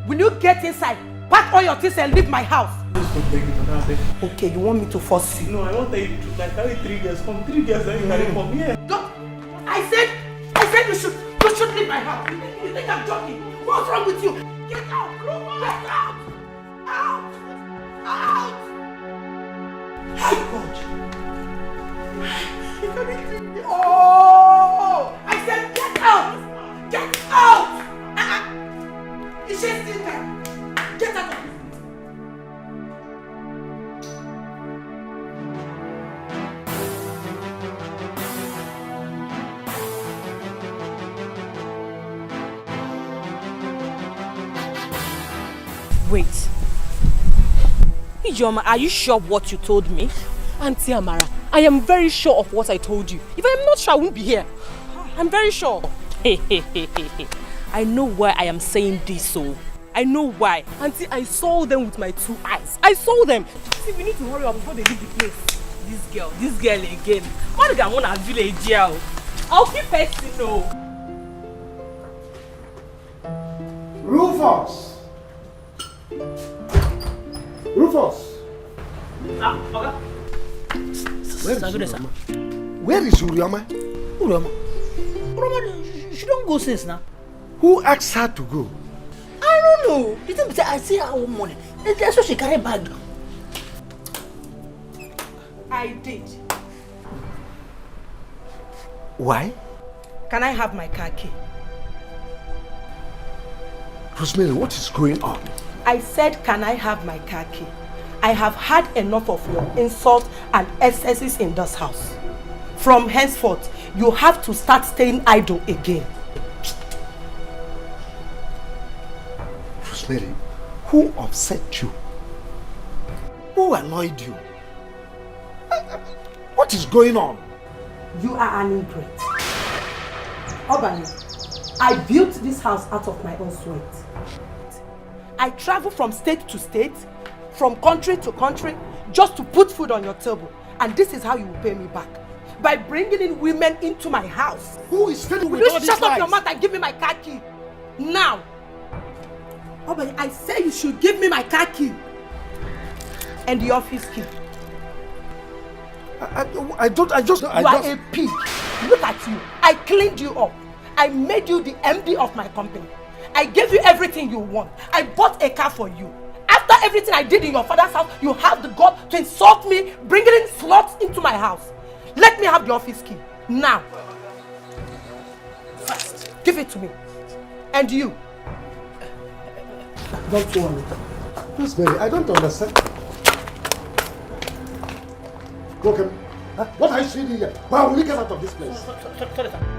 Will you get inside, pack all your things and leave my house? Okay, you want me to force you? No, I want to tell you the truth. I carry 3 girls. Come 3 girls and you carry from here. Don't! I said you should leave my house. You think I'm joking? What's wrong with you? Get out! Get out! Out! Out! Hey God! Oh! I said get out! Get out! Is she still there? Get out of here! Wait. Ijoma, are you sure of what you told me? Auntie Amara, I am very sure of what I told you. If I am not sure, I won't be here. I'm very sure. I know why I am saying this so. I know why. Auntie, I saw them with my 2 eyes. I saw them. See, we need to hurry up before they leave the place. This girl again. What do I want to village here? I'll keep it, you know. Rufus! Rufus! Where is Urioma? Urioma, she don't go since now. Who asked her to go? I don't know. You think I see her own money? That's why she carry bag. I did. Why? Can I have my car key? Rosemary, what is going on? I said, can I have my car key? I have had enough of your insults and excesses in this house. From henceforth, you have to start staying idle again. Rosemary, who upset you? Who annoyed you? What is going on? You are an ingrate. Obani, I built this house out of my own sweat. I travel from state to state, from country to country, just to put food on your table. And this is how you will pay me back. By bringing in women into my house. Who is feeding with all these these lies? Shut up your mouth and give me my car key. Now. Obani, I say you should give me my car key. And the office key. You are a pig. Look at you. I cleaned you up. I made you the MD of my company. I gave you everything you want. I bought a car for you. After everything I did in your father's house, you have the gall to insult me, bringing in sluts into my house. Let me have the office key. Now. Fast. Give it to me. And you. Don't worry. Rosemary, I don't understand. Okay. Huh? What are you saying here? Why will you get out of this place? Sorry, sir.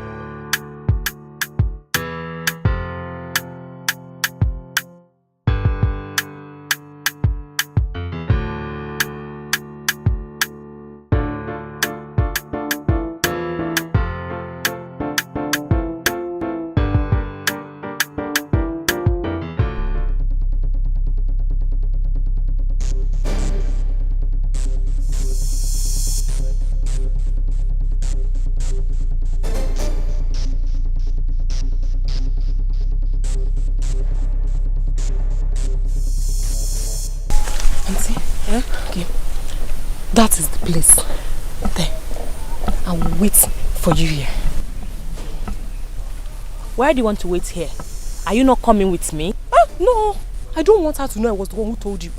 That is the place. There. I will wait for you here. Why do you want to wait here? Are you not coming with me? No. I don't want her to know I was the one who told you.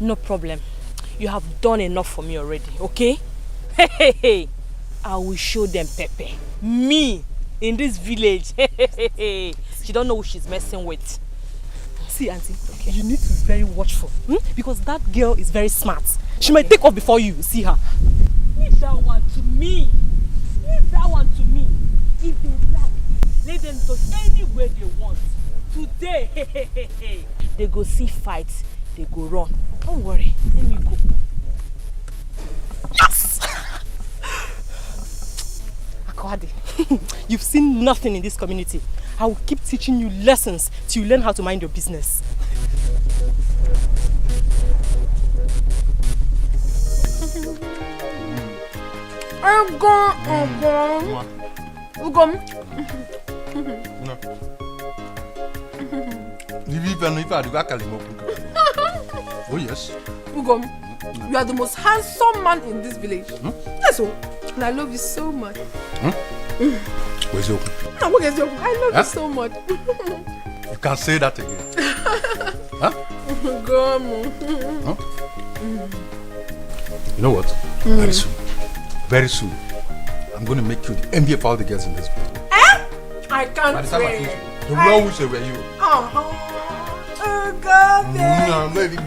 No problem. You have done enough for me already, okay? Hey. I will show them Pepe. Me in this village. She don't know who she's messing with. See, auntie, you need to be very watchful. Because that girl is very smart. She might take off before you see her. Leave that one to me. Leave that one to me. If they like, let them go anywhere they want. Today, they go see fights, they go run. Don't worry, let me go. Yes! Akwadi, you've seen nothing in this community. I will keep teaching you lessons till you learn how to mind your business. Oh yes. Ugom, you are the most handsome man in this village. Yes, and I love you so much. Where's your I love you so much. You can't say that again. Huh? You know what? Very soon, I'm going to make you the envy of all the girls in this place. I can't By the time I wait. finish, you know which were you. Oh, God, baby.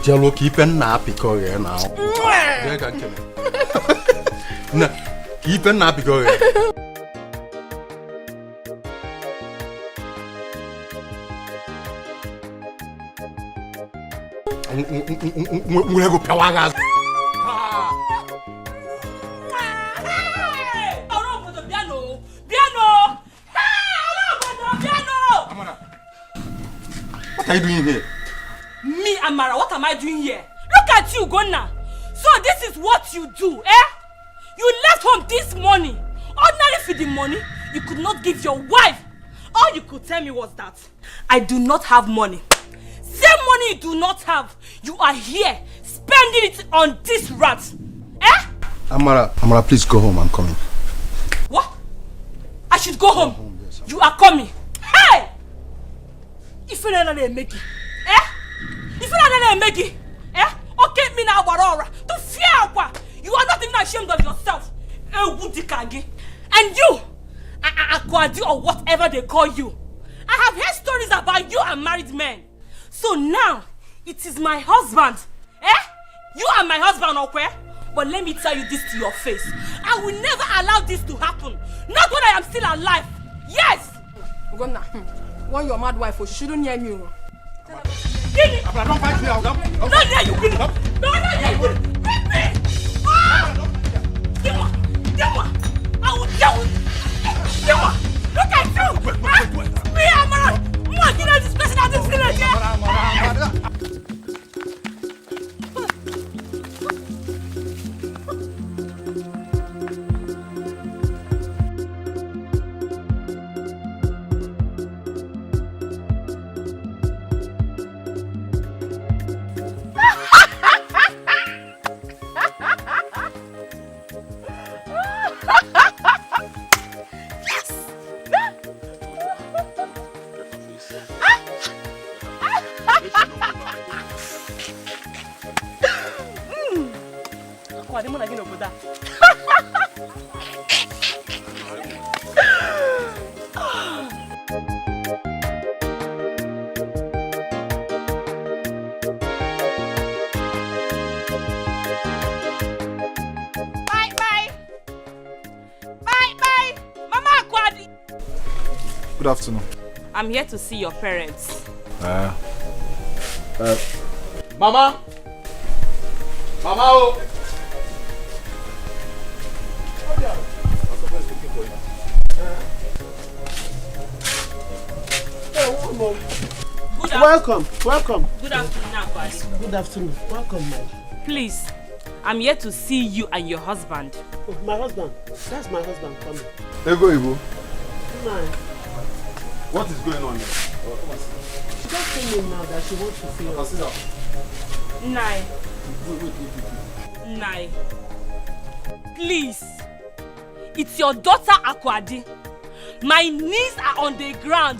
Jello keep an nappy courier now. No, keep an nappy courier. We'll go Pawagas. What are you doing here? Me, Amara, what am I doing here? Look at you, Gonna. So this is what you do, eh? You left home this morning. Ordinary feeding money, you could not give your wife. All you could tell me was that I do not have money. Same money you do not have, you are here spending it on this rat. Eh? Amara, please go home. I'm coming. What? I should go home? Yes, you are coming. Hey! If you don't make it, eh? If you don't make it, eh? Okay, me now, Barora. To fear, you are not even ashamed of yourself. And you, Akwadi or whatever they call you, I have heard stories about you and married men. So now, it is my husband. Eh? You are my husband, okay? But let me tell you this to your face. I will never allow this to happen. Not when I am still alive. Yes! Ugonna, when your mad wife, she shouldn't hear me. Don't fight me, I'll come. Not hear you, Billy. No, not hear you. Leave me! I will deal with you. Look at you! Me, Amara! What did I this person out this village? Good afternoon. I'm here to see your parents. Mama! Mama! Oh! Welcome. Good afternoon, Akwadi. Good afternoon. Welcome, man. Please, I'm here to see you and your husband. Oh, my husband. That's my husband coming. Ego. Man. What is going on here? She just told me now that she wants to see us. Nai. Nai. Please. It's your daughter Akwadi. My knees are on the ground.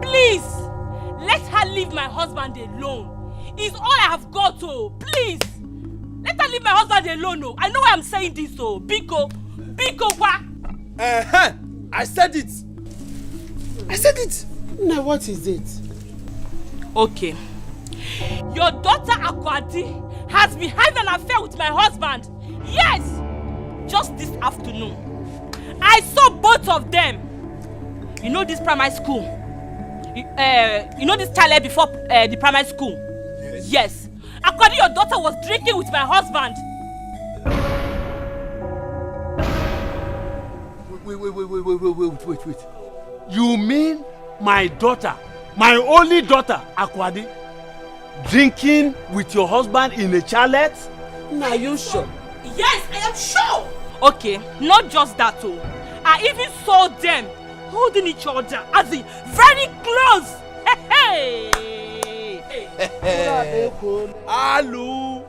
Please. Let her leave my husband alone. It's all I have got to. Please. Let her leave my husband alone. No. I know why I'm saying this. So. Biko. Wa. I said it. Now what is it? Okay. Your daughter Akwadi has been having an affair with my husband. Yes! Just this afternoon. I saw both of them. You know this primary school? You know this toilet before the primary school? Yes. Akwadi, your daughter was drinking with my husband. Wait. You mean my daughter, my only daughter, Akwadi, drinking with your husband in a chalet? Are you sure? Yes, I am sure. Okay, not just that too. I even saw them holding each other as in very close. Hey. Alu.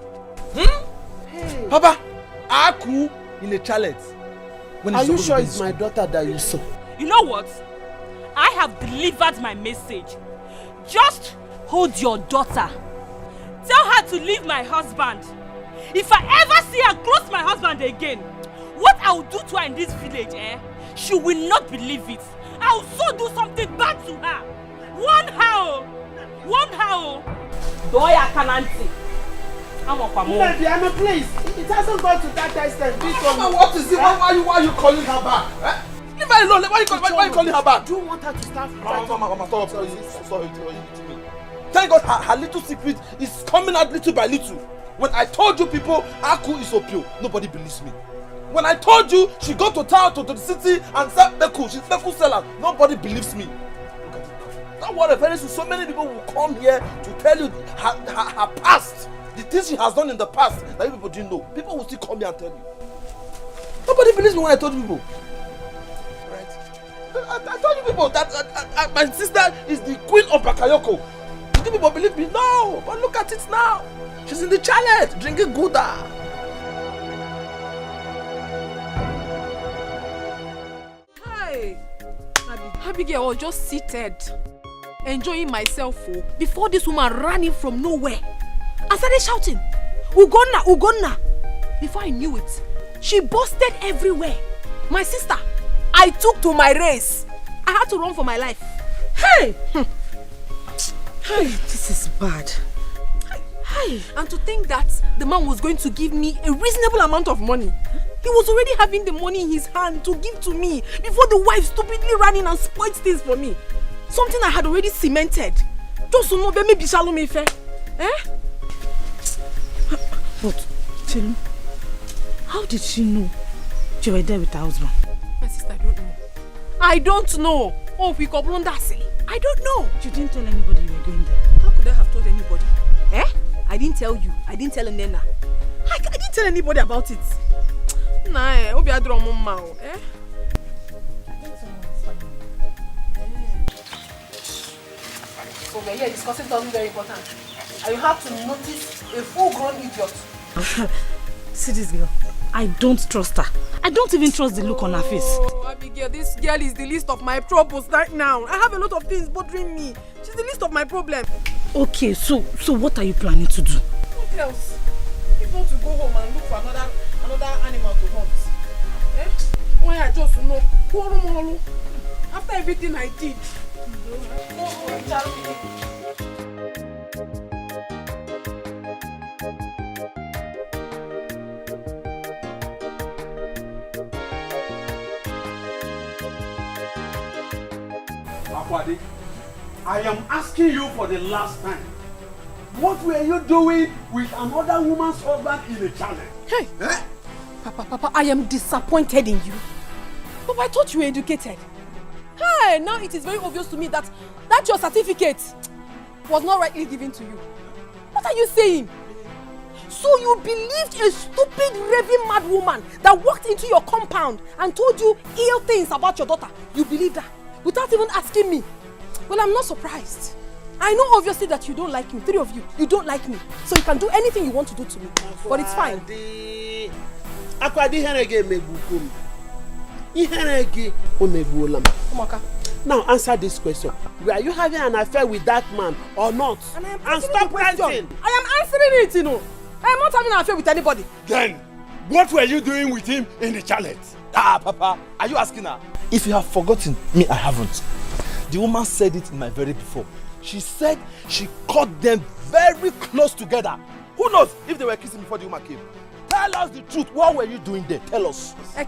Papa, Aku in a chalet. Are you sure it's my daughter that you saw? You know what? I have delivered my message. Just hold your daughter. Tell her to leave my husband. If I ever see her close my husband again, what I will do to her in this village, she will not believe it. I will so do something bad to her. One how. Doya Kananti. Diana, please. It hasn't gone to that extent. What is it? Why are you calling her back? Leave her alone. Why are you calling her back? Do you want her to start fighting? Mama, stop. Sorry. Thank God her little secret is coming out little by little. When I told you people Aku is Opio, nobody believes me. When I told you she go to town to the city and sell Beku, she's Beku seller, nobody believes me. Don't worry, very soon so many people will come here to tell you her past. The things she has done in the past that you people didn't know. People will still come here and tell you. Nobody believes me when I told people. Right? I told you people that my sister is the queen of Bakayoko. Did you people believe me? No, but look at it now. She's in the chalet drinking Gouda. Hi, Abigail was just seated, enjoying myself before this woman ran in from nowhere and started shouting, Ugonna, Ugonna. Before I knew it, she busted everywhere. My sister, I took to my race. I had to run for my life. Hey! Hey, this is bad. Hey. And to think that the man was going to give me a reasonable amount of money. He was already having the money in his hand to give to me before the wife stupidly ran in and spoiled things for me. Something I had already cemented. Just to know that maybe Shalom Ife. Eh? But, Chelu, how did she know you were there with her husband? My sister, I don't know. I don't know. Oh, we got blonde silly. I don't know. You didn't tell anybody you were going there. How could I have told anybody? Eh? I didn't tell you. I didn't tell Nena. I didn't tell anybody about it. Nah, Obi Adro Mama. Eh? So we're here discussing something very important. And you have to notice a full-grown idiot. See this girl. I don't trust her. I don't even trust the look on her face. Oh, Abigail, this girl is the least of my troubles right now. I have a lot of things bothering me. She's the least of my problems. Okay, so what are you planning to do? What else? If not to go home and look for another animal to hunt. Eh? Why I just know? After everything I did. Akwade, I am asking you for the last time. What were you doing with another woman's husband in the channel? Hey! Eh? Papa, I am disappointed in you. But I thought you were educated. Hey, now it is very obvious to me that your certificate was not rightly given to you. What are you saying? So you believed a stupid, raving mad woman that walked into your compound and told you ill things about your daughter. You believed her without even asking me. Well, I'm not surprised. I know obviously that you don't like me. Three of you, you don't like me. So you can do anything you want to do to me. But it's fine. Now answer this question. Were you having an affair with that man or not? And stop ranting. I am answering it, you know. I am not having an affair with anybody. Then, what were you doing with him in the chalet? Papa, are you asking her? If you have forgotten, me, I haven't. The woman said it in my very before. She said she caught them very close together. Who knows if they were kissing before the woman came? Tell us the truth. What were you doing there? Tell us. You're a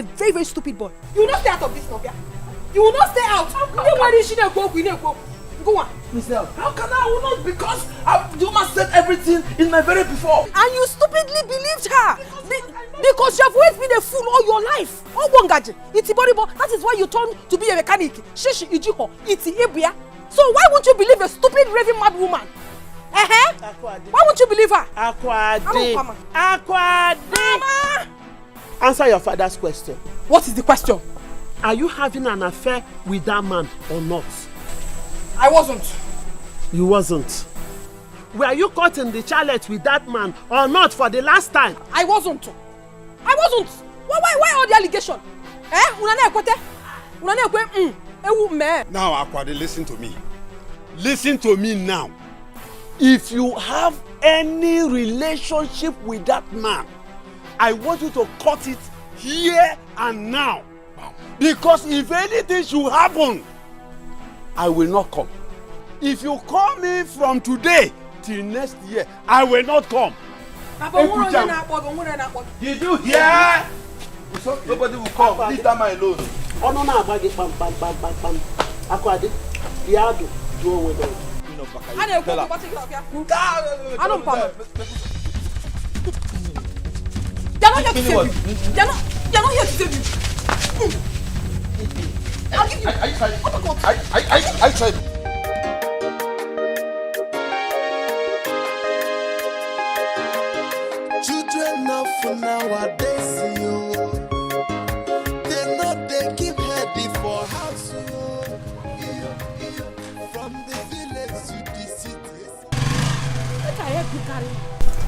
very, very stupid boy. You will not stay out of this, Novia. You will not stay out. Go on. Mister, how can I will not? Because the woman said everything in my very before. And you stupidly believed her. Because you have always been a fool all your life. That is why you turned to be a mechanic. So why won't you believe a stupid, raving mad woman? Why won't you believe her? Akwade. Mama! Answer your father's question. What is the question? Are you having an affair with that man or not? I wasn't. You wasn't. Were you caught in the chalet with that man or not for the last time? I wasn't. Why all the allegation? Now, Akwade, listen to me. Listen to me now. If you have any relationship with that man, I want you to cut it here and now. Because if anything should happen, I will not come. If you call me from today till next year, I will not come. Did you hear? Nobody will come. Leave that man alone. They're not here to save you. They're not here to save you. I'll give you. I tried. Children of nowadays,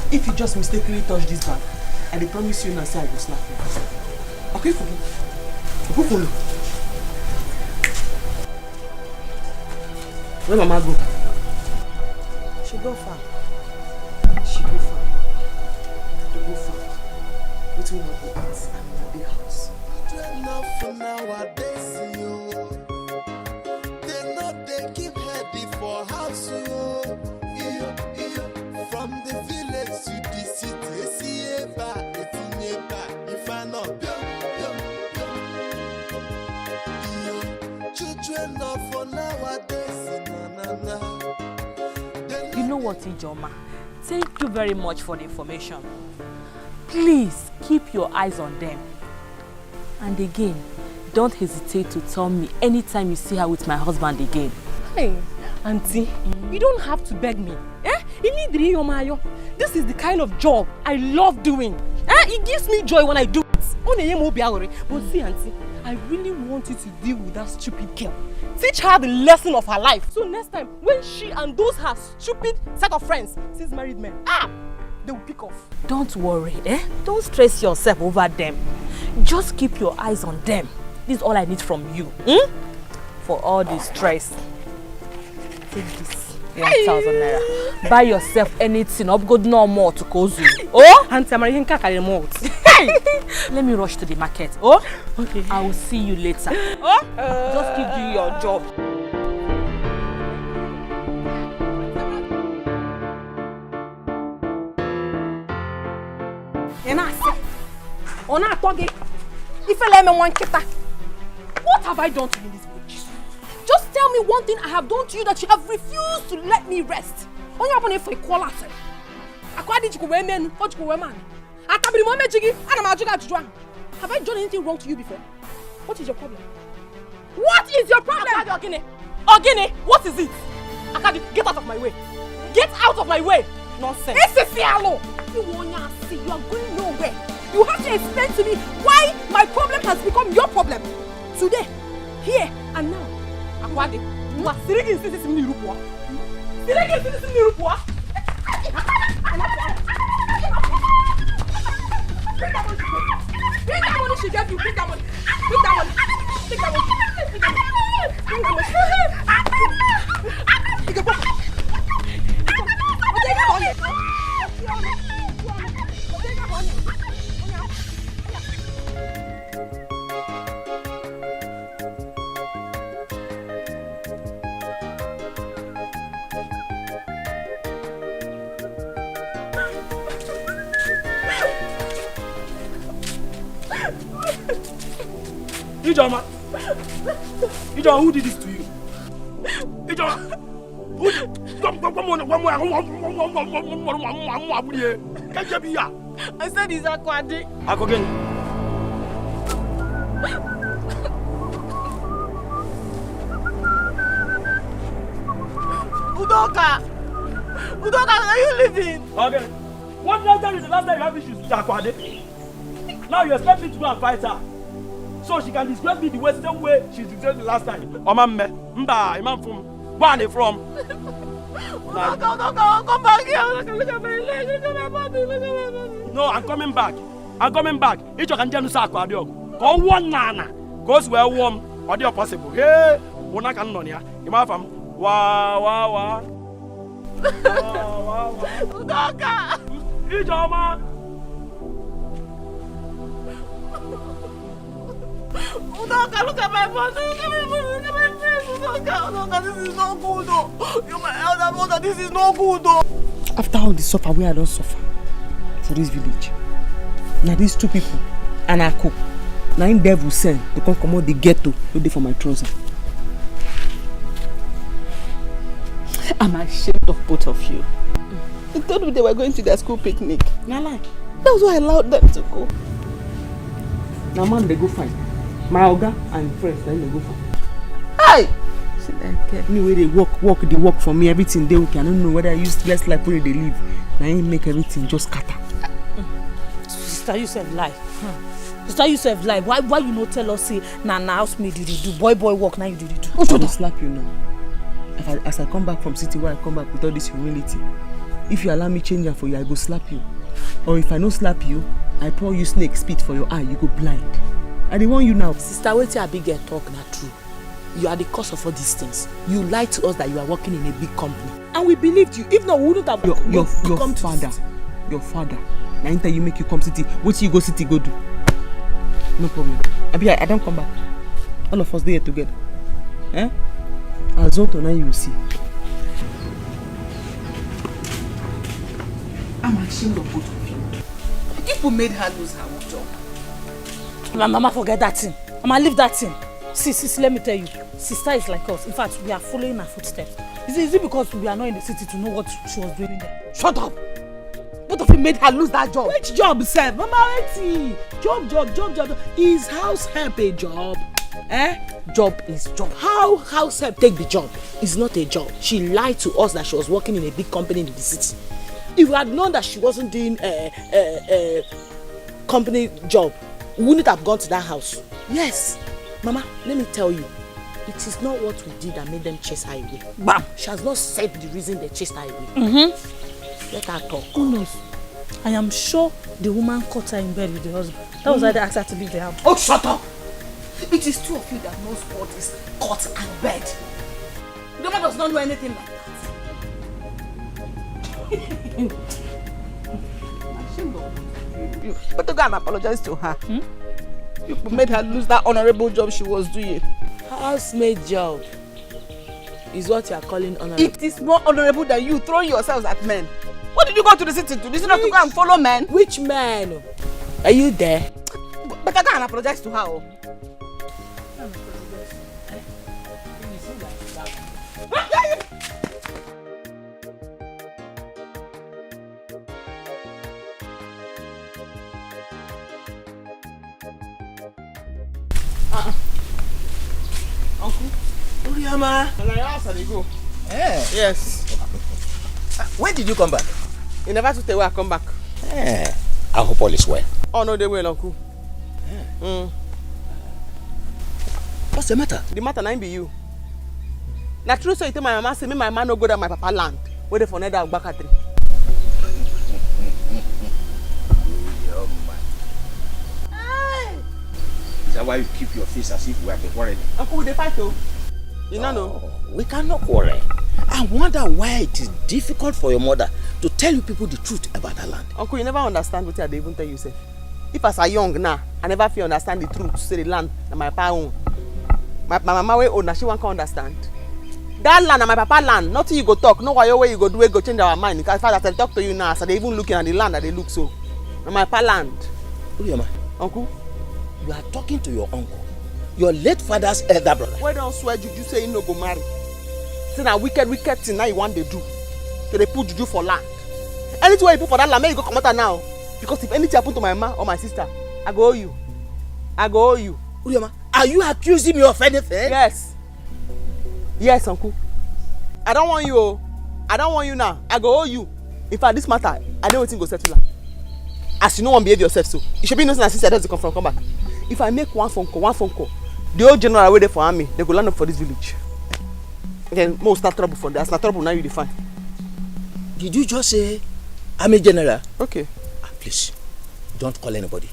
If you just mistakenly touch this bag, I dey promise you now say I go slap you. Okay, for me. Go for me. Where Mama go? She go far. She go far. To go far. What will not go out? I'm in a big house. Enough for nowadays, yo. They know they keep heady for house, yo. From the village to the city, see if I not children not for nowadays, na. You know what, Ijoma? Thank you very much for the information. Please keep your eyes on them. And again, don't hesitate to tell me anytime you see her with my husband again. Hey, Auntie, you don't have to beg me. This is the kind of job I love doing. It gives me joy when I do it. But see, Auntie, I really want you to deal with that stupid girl. Teach her the lesson of her life. So next time, when she and those her stupid set of friends sees married men, they will pick off. Don't worry, Don't stress yourself over them. Just keep your eyes on them. This is all I need from you. For all the stress. Take this. 1,000 naira. Buy yourself anything. Up good no more to Kozu. Oh? Auntie, Let me rush to the market. Oh? Okay. I will see you later. Oh? Just keep doing your job. What have I done to you in this village? Just tell me one thing I have done to you that you have refused to let me rest. Only happen if I call out. Have I done anything wrong to you before? What is your problem? What is your problem? Ogene, what is it? Akadi, get out of my way. Get out of my way. Nonsense. You are going nowhere. You have to explain to me why my problem has become your problem. Today, here, and now. Akwade, you are sitting in citizen Nirupua. Sitting in citizen Nirupua. Bring that money. Bring that money she gave you. Bring that money. Bring that money. Bring that money. Bring that money. Bring that money. Bring that money. Ijoma, who did this to you? Ijoma, who did? I said he's Akwade. Akogen. Udoka, are you leaving? Okay. What did I tell you the last time you have issues with Akwade? Now you expect me to go and fight her. So she can disgrace me the same way she disgraced me last time. Omame, Mba, Imam from where are they from? Come back here. Look at my leg. Look at my body. Look at my body. No, I'm coming back. Each can just say Go one nana. Goes where warm. What is possible? Hey, Wona can know ya. Imam from wa. Udoka. Ijoma. Udoka, look at my body. Look at my body. Look at my face. Udoka, this is not good, though. You're my elder brother. This is not good, though. After all the suffer, I don't suffer for this village. Now these two people, and I cook. Now in devil send to come out the ghetto to do for my trouser. I'm ashamed of both of you. They told me they were going to their school picnic. Now lie. That was why I allowed them to go. Now man, they go find. My oga and friends, then they go find. Hi! Anyway, they work for me, everything they okay. I don't know whether I use less like when they leave. Now I make everything just scatter. Sister, you said lie. Sister, you said lie. Why you not tell us say na housemaid you do? Boy work now you do. Who should slap you now? As I come back from city where I come back with all this humility. If you allow me change am for you, I go slap you. Or if I no slap you, I pour you snake spit for your eye, you go blind. I dey warn you now. Sister, wetin Abigail talk na true. You are the cause of all these things. You lied to us that you are working in a big company. And we believed you. If not, we wouldn't have your father. Your father. Na him tell you make you come city. Wetin you go city go do? No problem. Abi, I don't come back. All of us dey here together. Eh? As on to now you will see. I'm ashamed of both of you. People made her lose her job. My mama, forget that thing. Mama, leave that thing. See, let me tell you. Sister is like us. In fact, we are following her footsteps. Is it because we are not in the city to know what she was doing there? Shut up! Both of you made her lose that job. Which job, sir? Mama, wait. Job. Is house help a job? Job is job. How house help take the job? It's not a job. She lied to us that she was working in a big company in the city. If we had known that she wasn't doing a company job, we wouldn't have gone to that house. Yes. Mama, let me tell you, it is not what we did that made them chase her away. Bam! She has not said the reason they chased her away. Let her talk. Who knows? I am sure the woman caught her in bed with the husband. That was why they asked her to leave the house. Oh, shut up! It is two of you that knows what is caught and bed. The woman does not know anything like that. But to go and apologize to her. You made her lose that honorable job she was doing. Housemaid job is what you are calling honorable. It is more honorable than you throwing yourselves at men. What did you go to the city to? Did you not to go and follow men? Which man? Are you there? But I go and apologize to her. Uncle. Uriama. And I asked her to go. Yes. When did you come back? You never took away I come back. I hope all is well. Oh no, they will, Uncle. What's the matter? The matter now be you. Na true so you tell my mama say me my man no go to my papa land. Where they for Naija Agbakatri. Is that why you keep your face as if we have been quarreling? Uncle, they fight though. You know. We cannot quarrel. I wonder why it is difficult for your mother to tell you people the truth about her land. Uncle, you never understand what I even tell you, sir. If as a young now, I never feel understand the truth to say the land that my papa own. My mama way own, she won't understand. That land and my papa land, nothing you go talk, no why way you go do it, go change our mind. Because as I talk to you now, so they even looking at the land that they look so. And my papa land. Uriama. Uncle? You are talking to your uncle, your late father's elder brother. Why don't swear juju say you no go marry? Say na wicked thing now you want to do. So they put juju for land. Anything you put for that land, make you go come out now. Because if anything happen to my ma or my sister, I go owe you. Uriama, are you accusing me of anything? Yes. Yes, uncle. I don't want you. I don't want you now. I go owe you. In fact, this matter, I don't think go settle her. As you know, one behave yourself so. You should be innocent as sister doesn't come back. If I make one phone call, the old general waiting for army, they go land up for this village. Then most start trouble for that. Not trouble now you define. Did you just say army general? Okay. Please, don't call anybody.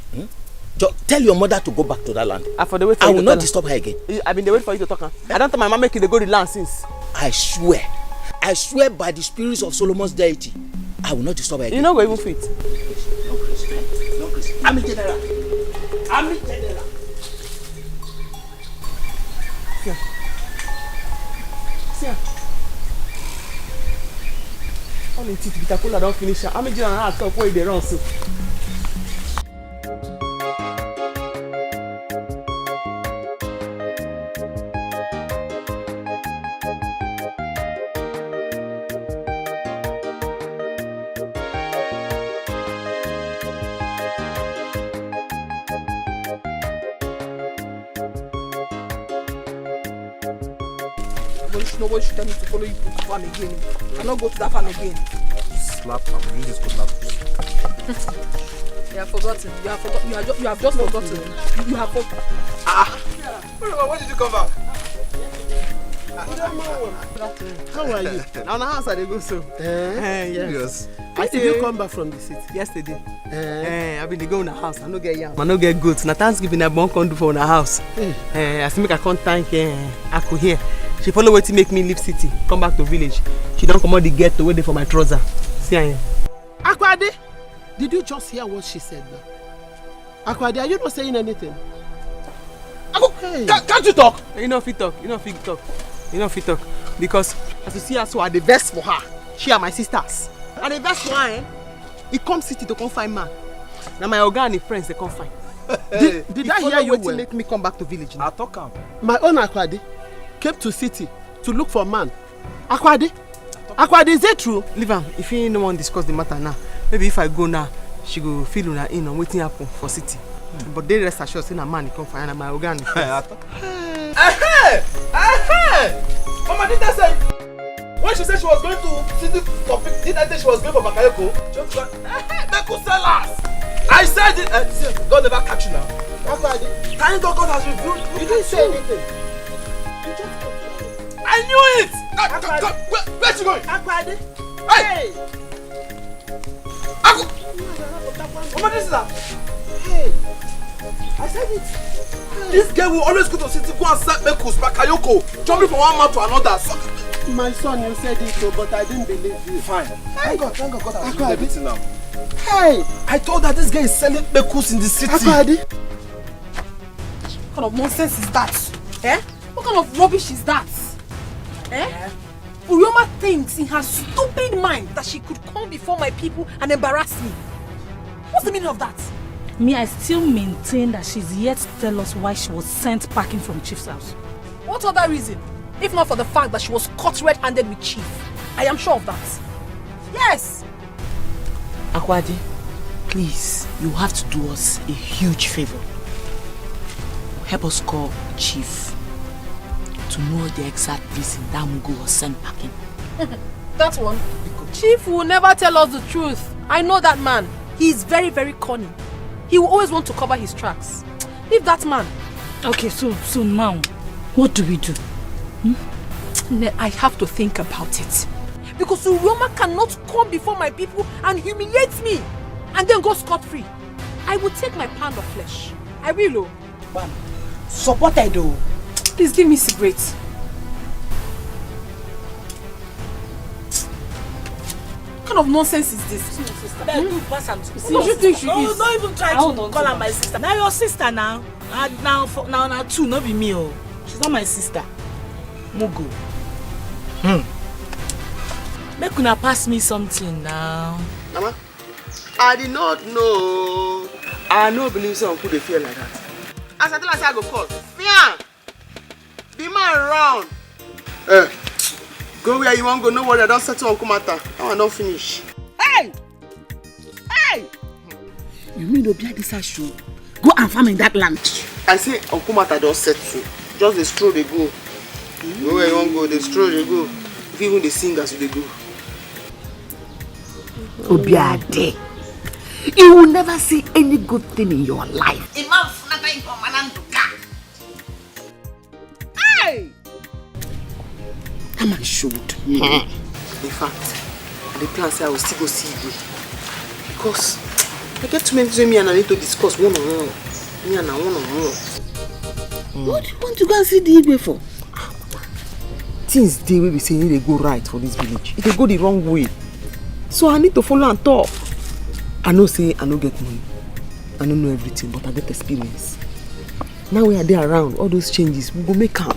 Just tell your mother to go back to that land. I will not disturb her again. I've been waiting for you to talk. I don't tell my mama make you go the land since. I swear by the spirits of Solomon's deity, I will not disturb her again. You know go even fit. No Chris. Army general. See. All the teeth bitter cola don't finish. Army general has talk where they run so. Nobody should tell me to follow you to the farm again. I'm not go to that farm again. Slap am. Use this cutlass. You have forgotten. You have just forgotten. You have forgotten. What did you come back? How are you? Now the house I dey go so. Yes. I see you come back from the city yesterday. I been dey go in the house. I no get yam. I no get goats. Na Thanksgiving I born come do for the house. I see make I come thank Aku here. She follow wetin make me leave city, come back to village. She don't come out the ghetto wait for my trouser. See her. Akwade, did you just hear what she said now? Akwade, are you not saying anything? Hey. Can't you talk? You know if you talk. Because as you see her, so I the best for her. She are my sisters. And the best for her, he come city to come find man. Now my oga and his friends they come find. Did I hear you well? Make me come back to village now. I talk him. My own Akwade came to city to look for man. Akwade, is that true? Leave am. If you no one discuss the matter now, maybe if I go now, she go feel una in on waiting happen for city. But they rest assured say na man come find my organ. Mama, did I say when she said she was going to city topic? Did I say she was going for Bakayoko? Just like Beko sellers. I said it. God never catch you now. Thank God has revealed. You didn't say anything. I knew it. Where's she going? Hey. Mama, this is her. Hey. I said it. Hey. This girl will always go to city, go and set Mekus, Bakayoko, jumping from one man to another. So, my son, you said it, but I didn't believe you. Fine. Thank God has revealed everything now. Hey! I told her this girl is selling Mekus in the city. Akwade. What kind of nonsense is that? What kind of rubbish is that? Uyoma thinks in her stupid mind that she could come before my people and embarrass me. What's the meaning of that? Me, I still maintain that she's yet to tell us why she was sent packing from Chief's house. What other reason? If not for the fact that she was caught red-handed with Chief. I am sure of that. Yes! Akwade, please, you have to do us a huge favor. Help us call Chief to know the exact reason that Mugu was sent packing. That one? Chief will never tell us the truth. I know that man. He is very, very cunning. He will always want to cover his tracks. Leave that man. Okay, so now, what do we do? I have to think about it. Because Uroma cannot come before my people and humiliate me and then go scot-free. I will take my pound of flesh. I will. Ma'am, supported though. Please give me cigarettes. What kind of nonsense is this? Sister, do pass am to me. What do you think she is? Don't even try to call her my sister. Now your sister now. Now two, not be me. Oh, she's not my sister. Mugu. Make una pass me something now. Mama, I did not know. I no believe someone could feel like that. As I tell her, I go call. Fear. The man around. Go where you want go. No worry, I don't settle on Kumata. Now I don't finish. Hey! You mean to be at this show? Go and farm in that land. I say on Kumata don't settle. Just the stroll they go. Go where you want go. The stroll they go. If even the singers they go. Obiade, you will never see any good thing in your life. Hey! I'm assured. In fact, the plan say I will still go see you. Because I get too many things with me and I need to discuss one on one. Me and I one on one. What do you want to go and see the Igwe for? Things they will be saying they go right for this village. If they go the wrong way. So I need to follow and talk. I know say I don't get money. I don't know everything, but I get experience. Now we are there around, all those changes, we go make up.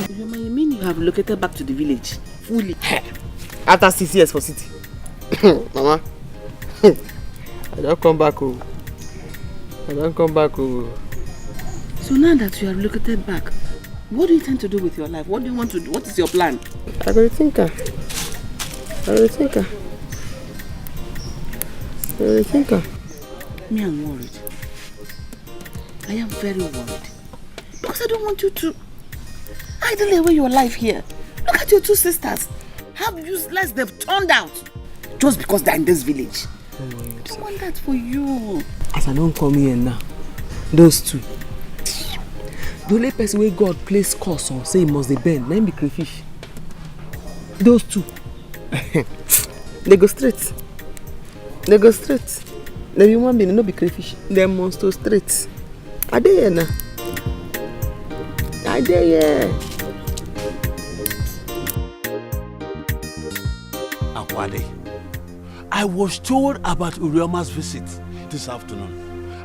You mean you have relocated back to the village? Fully? After 6 years for city. Mama, I don't come back. I don't come back. So now that you have relocated back, what do you intend to do with your life? What do you want to do? What is your plan? I go think. Me, I'm worried. I am very worried. Because I don't want you to idle away your life here. Look at your two sisters. How useless they've turned out. Just because they're in this village. I don't want that for you. As I don't come here now, those two, The only person where God place curse on say he must bend, name be crayfish. Those two. They go straight. They go straight. The human being no be crayfish. They must go straight. Are they here now? Are they here? Akwade, I was told about Urioma's visit this afternoon.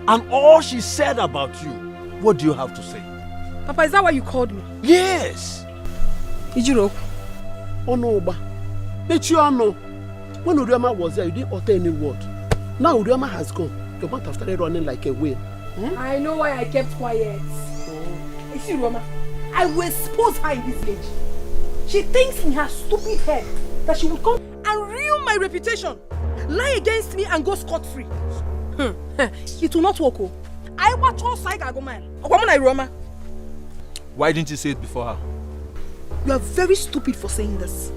And all she said about you, what do you have to say? Papa, is that why you called me? Yes. Ijiro. Oh no, Oba. But you know, when Urioma was there, you didn't utter any word. Now Urioma has gone. Your mouth have started running like a whale. I know why I kept quiet. You see, Urioma, I will expose her in this village. She thinks in her stupid head that she will come and ruin my reputation, lie against me and go scot-free. It will not work. I watch all side Urioma. Why didn't you say it before her? You are very stupid for saying this.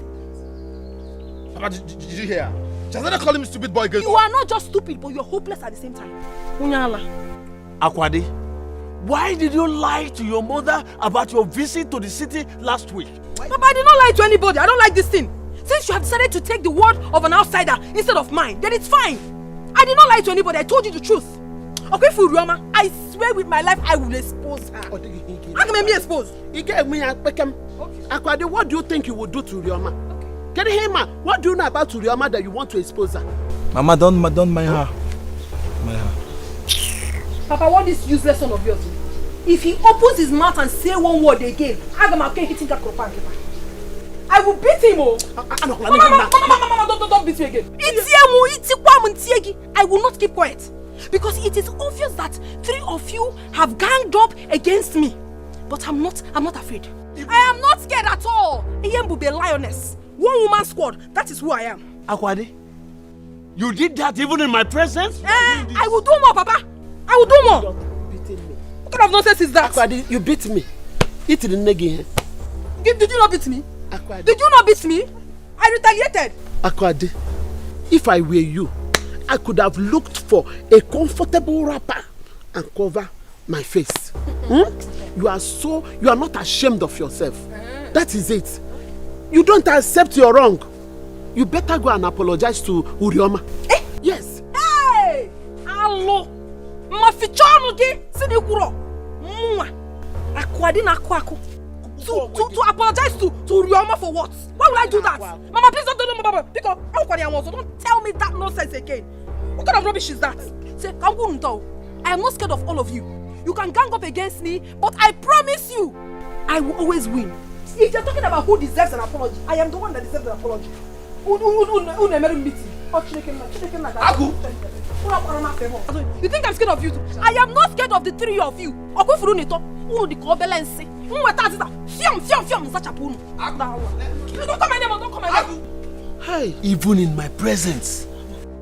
Papa, did you hear her? She started calling me stupid boy girl. You are not just stupid, but you are hopeless at the same time. Akwade, why did you lie to your mother about your visit to the city last week? Papa, I did not lie to anybody. I don't like this thing. Since you have decided to take the word of an outsider instead of mine, then it's fine. I did not lie to anybody. I told you the truth. Okay, Urioma, I swear with my life I will expose her. How can I be exposed? Akwade, what do you think you would do to Urioma? Can you hear me? What do you know about Urioma that you want to expose her? Mama, don't mind her. Mind her. Papa, what this useless son of yours? If he opens his mouth and say one word again, I will beat him. Mama, don't beat me again. I will not keep quiet. Because it is obvious that 3 of you have ganged up against me. But I'm not afraid. I am not scared at all. I am a lioness. One woman squad. That is who I am. Akwade, you did that even in my presence? I will do more, Papa. I will do more. What kind of nonsense is that? Akwade, you beat me. Eat the negi. Did you not beat me? Akwade. Did you not beat me? I retaliated. Akwade, if I were you, I could have looked for a comfortable wrapper and cover my face. You are not ashamed of yourself. That is it. You don't accept your wrong. You better go and apologize to Urioma. Yes. Hey! Hello. Mafichonu ki sinikuro. Akwadi na kwako. To apologize to Urioma for what? Why would I do that? Mama, please don't do that, Mama. Because don't tell me that nonsense again. What kind of rubbish is that? Say, I am not scared of all of you. You can gang up against me, but I promise you, I will always win. If you're talking about who deserves an apology, I am the one that deserves an apology. You think I'm scared of you too? I am not scared of the 3 of you. Don't come my name. Hey, even in my presence,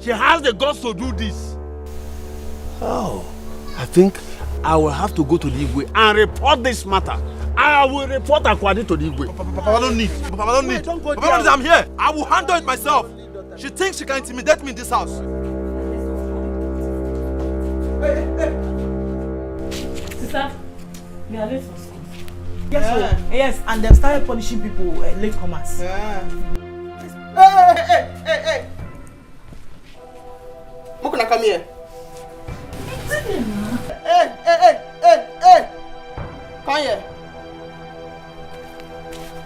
she has the guts to do this. Oh, I think I will have to go to the Igwe and report this matter. I will report Akwade to the Igwe. Papa, don't need. Papa, don't need. Papa, I'm here. I will handle it myself. She thinks she can intimidate me in this house. Sister, we are late for school. Yes, yes, and they started punishing people latecomers. Hey! Mukuna, come here. Hey! Come here.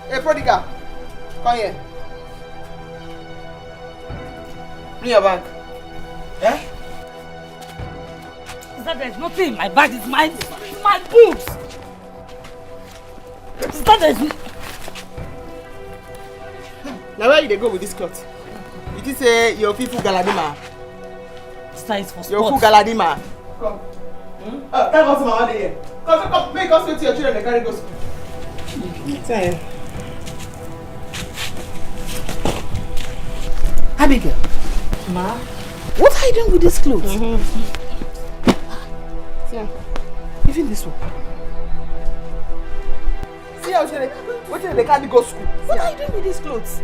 Hey, prodigal. Come here. Bring your bag. Yeah? Sister, there's nothing in my bag. It's my boobs. Sister, there's... Now where you go with this cloth? It is your people galadima. Sister, it's for sports. Your people galadima. Come. Can't go to my mother here. Come. Make us wait to your children and carry go school. Time. Abigail. Ma? What are you doing with these clothes? Yeah. Even this one. See how what they can't go school. What are you doing with these clothes?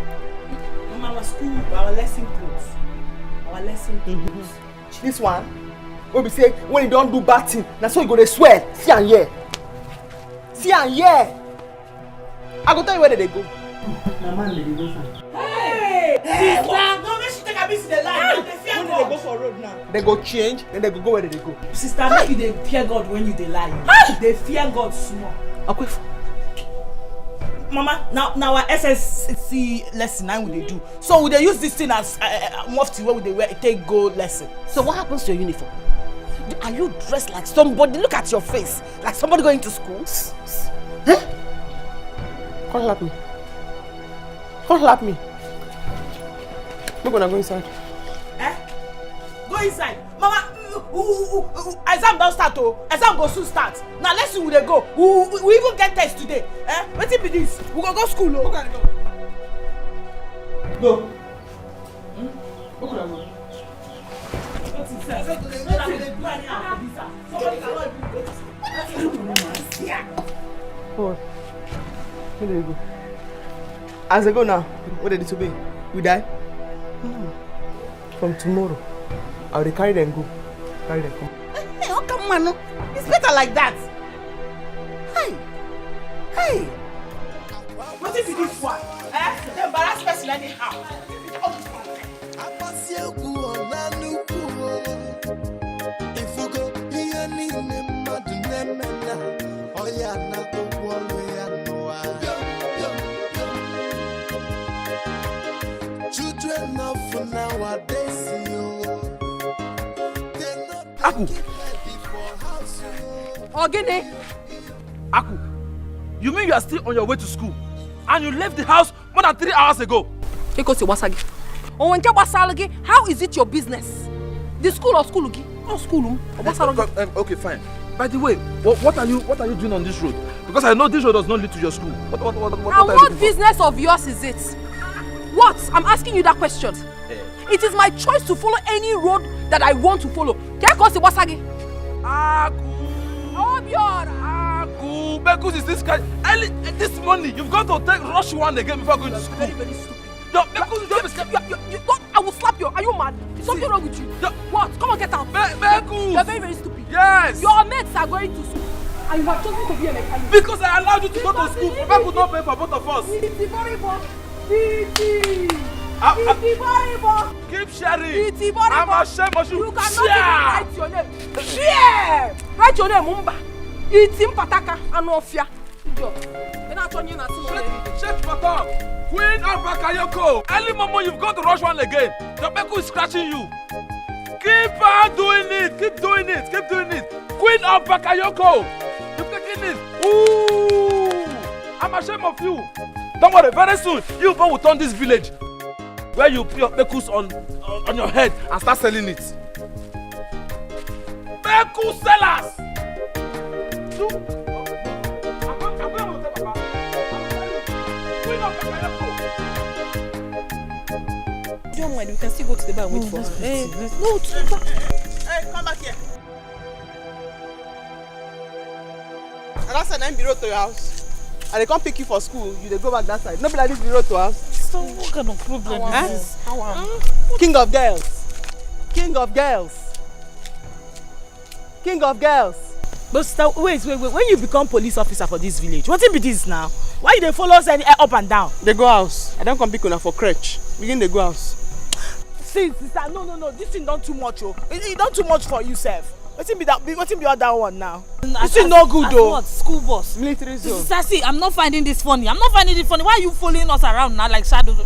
Mama, our school, our lesson clothes. Our lesson clothes. This one, when we say when you don't do bad thing, that's why you go to swear. See and hear. See and hear. I go tell you where they go. Mama, they go for. Hey! Sister! No, make she take a visit the line. They fear God. They go for road now. They go change, then they go where they go. Sister, make you dey fear God when you dey lie. They fear God small. Okay. Mama, now our SSC lesson 9 we dey do. So we dey use this thing as mufti where we dey wear take go lesson. So what happens to your uniform? Are you dressed like somebody? Look at your face, like somebody going to school. Huh? Come slap me. Come slap me. We're gonna go inside. Go inside. Mama, exam don't start oh. Exam go soon start. Now let's see where they go. We even get test today. Wetin be this? We go school oh. Okay, go. Where could I go? Oh, where did they go? As they go now, where did they disobey? We die? From tomorrow, I will carry them go. Carry them come. Hey, how come man? It's better like that. Hey. What if you this one? The embarrass person anyhow. Children of nowadays, Aku. Ogene. Aku, you mean you are still on your way to school and you left the house more than 3 hours ago? How is it your business? The school or school? Or school? Okay, fine. By the way, what are you doing on this road? Because I know this road does not lead to your school. What what business of yours is it? What? I'm asking you that question. It is my choice to follow any road that I want to follow. Aku. Bekus is this guy. Early this morning, you've got to take rush one again before going to school. Very, very stupid. I will slap you. Are you mad? Is something wrong with you? What? Come on, get out. Bekus. You're very, very stupid. Yes. Your mates are going to school. And you have chosen to be a mechanic. Because I allowed you to go to school. Papa could not pay for both of us. Keep sharing. I'm ashamed of you. You cannot even write your name. Share. Write your name, Mumba. Itim pataka anofia. Shut up. Queen of Bakayoko. Early mama, you've got to rush one again. The Beku is scratching you. Keep on doing it. Keep doing it. Keep doing it. Queen of Bakayoko. You're taking it. Ooh. I'm ashamed of you. Don't worry. Very soon, you will turn this village where you put your Bekus on your head and start selling it. Beku sellers. Don't mind, we can still go to the bar and wait for her. No, to the bar. Hey, come back here. And that's an empty road to your house. And they come pick you for school, you they go back that side. Nobody like this road to house. So what kind of problem is this? King of girls. King of girls. King of girls. But sister, wait. When you become police officer for this village, what be this now? Why you dey follow us up and down? They go house. I don't come pick una for crutch. Begin they go house. See, sister, no. This thing done too much, oh. It done too much for you, sef. What be the other one now? This is no good, though. What? School boss. Military zone. Sister, see, I'm not finding this funny. Why are you following us around now like shadows?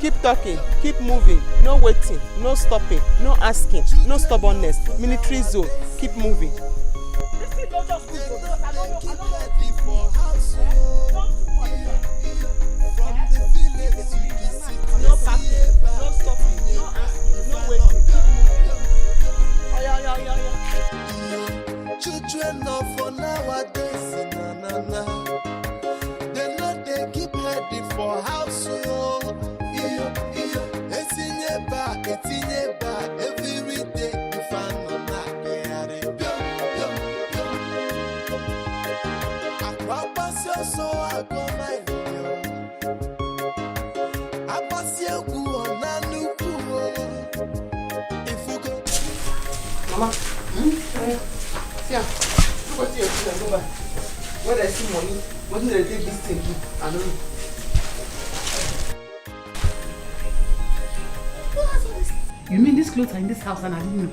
Keep talking. Keep moving. No waiting. No stopping. No asking. No stubbornness. Military zone. Keep moving. This thing don't just good, though. I don't know. No passing. No stopping. No asking. No waiting. Keep moving. Yeah. Children of nowadays, na. They know they keep heading for house. Etinye ba, every day you find on that Akwa so I go my Mama, yeah. Go see your children, go back. When I see money, what do they take this thing to? I don't know. You mean these clothes are in this house and I didn't know?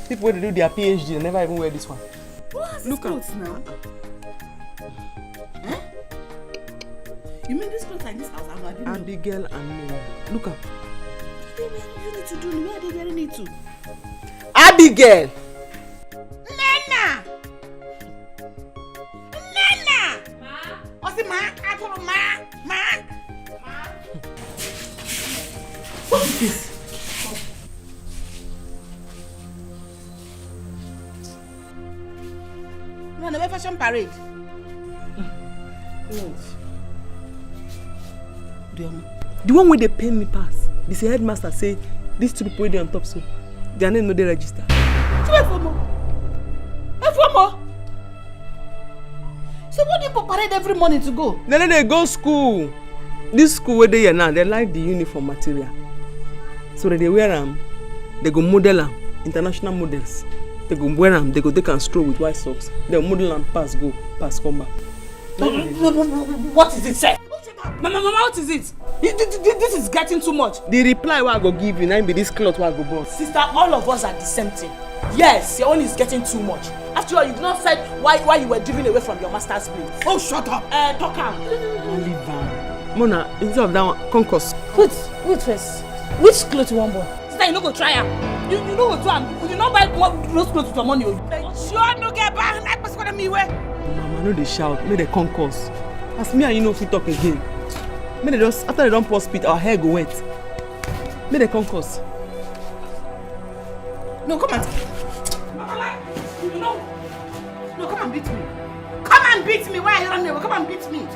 People when they do their PhD, they never even wear this one. Look clothes now. Eh? You mean these clothes are in this house and I didn't know? Abigail and me. Look at. What do you need to do? Where are they wearing it to? Abigail! Nana! Nana! Ma? What's the ma? I told her ma! Ma! Ma! What is this? You want a fashion parade? The one where they pay me pass. This headmaster say these two people they on top so their name no they register. So what do you parade every morning to go? Then they go school. This school where they here now, they like the uniform material. So that they wear them, they go model them, international models. They go wear them, they go take and stroll with white socks. They model them, pass come back. What is it, sir? Mama, what is it? This is getting too much. The reply what I go give you, now be this cloth what I go boss. Sister, all of us are the same thing. Yes, your own is getting too much. After all, you did not say why you were driven away from your master's place. Oh, shut up. Talk am. Mona, instead of that one, concourse. Wait first. Which clothes you want, boy? Sister, you no go try am. You no go do am. You no buy those clothes with your money. Sure, no get back. Like what's gonna me way? Mama, no they shout. Make the concourse. As me and you know if we talk again. Make they just after they don't pour spit, our hair go wet. Make the concourse. No, come and No, come and beat me. Come and beat me. Why are you running away? Come and beat me.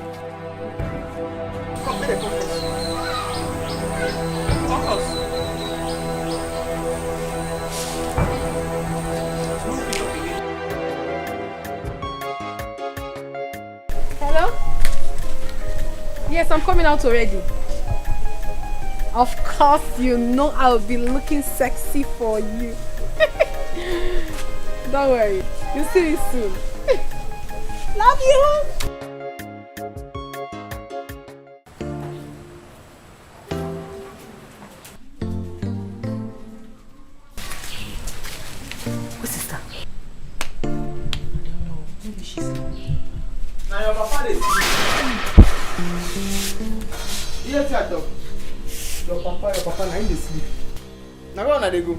Come, make the concourse. Hello? Yes, I'm coming out already. Of course, you know I'll be looking sexy for you. Don't worry, you'll see me soon. Love you! What's sister? I don't know. Maybe she's now your papa is yes, I talk. Your papa now in the sleep. Now where are they go?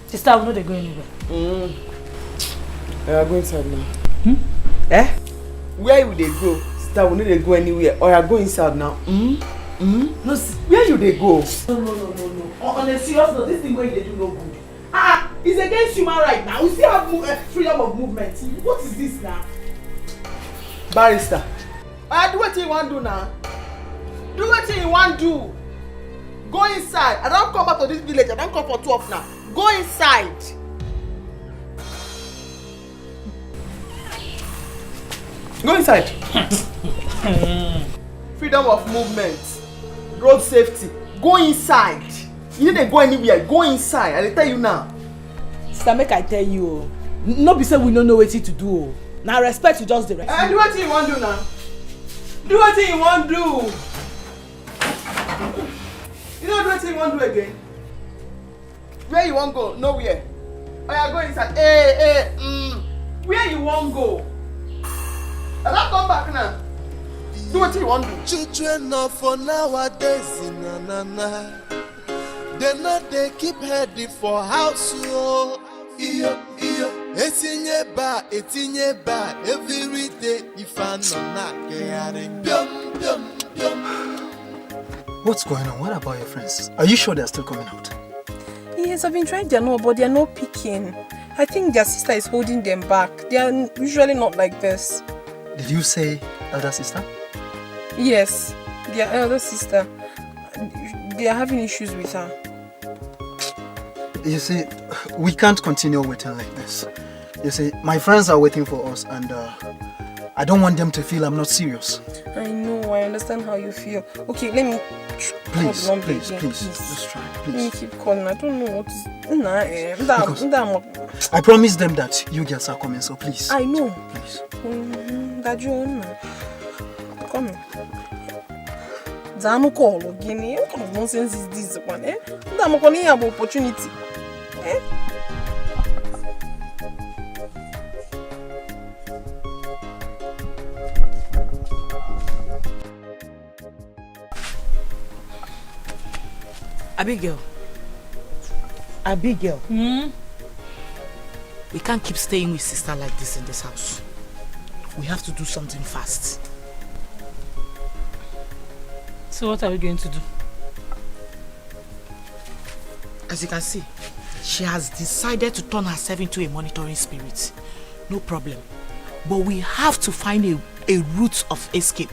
Sister, I know they go anywhere. I are going inside now. Eh? Where will they go? Sister, we know they go anywhere. Or you are going inside now. No, where you they go? No. On a serious note, this thing where they do no good. It's against human right now. We still have freedom of movement. What is this now? Barrister. Do what you want to do now. Do what you want to do. Go inside. I don't come back to this village. I don't come for 12 now. Go inside. Go inside. Freedom of movement. Road safety. Go inside. You need to go anywhere. Go inside. I tell you now. Sister, make I tell you. No be say we don't know what to do. Now respect you just the rest. Do what you want to do now. Do what you want to do. You know what you want to do again? Where you want to go? Nowhere. Oh, you go inside. Where you want to go? I don't come back now. Do what you want to do. Children of for nowadays, na. They keep heading for house. Etinye ba, every day if I not What's going on? What about your friends? Are you sure they're still coming out? Yes, I've been trying their number, but they're not picking. I think their sister is holding them back. They are usually not like this. Did you say elder sister? Yes, their elder sister. They are having issues with her. You see, we can't continue waiting like this. You see, my friends are waiting for us and I don't want them to feel I'm not serious. I know. I understand how you feel. Okay, let me call the number again. Please, just try. Let me keep calling. I don't know what is... I promised them that you girls are coming, so please. I know. Please. That you own. Come here. Zanu call again. What kind of nonsense is this one? I'm calling you about opportunity. Abigail. We can't keep staying with sister like this in this house. We have to do something fast. So what are we going to do? As you can see, she has decided to turn herself into a monitoring spirit. No problem. But we have to find a route of escape.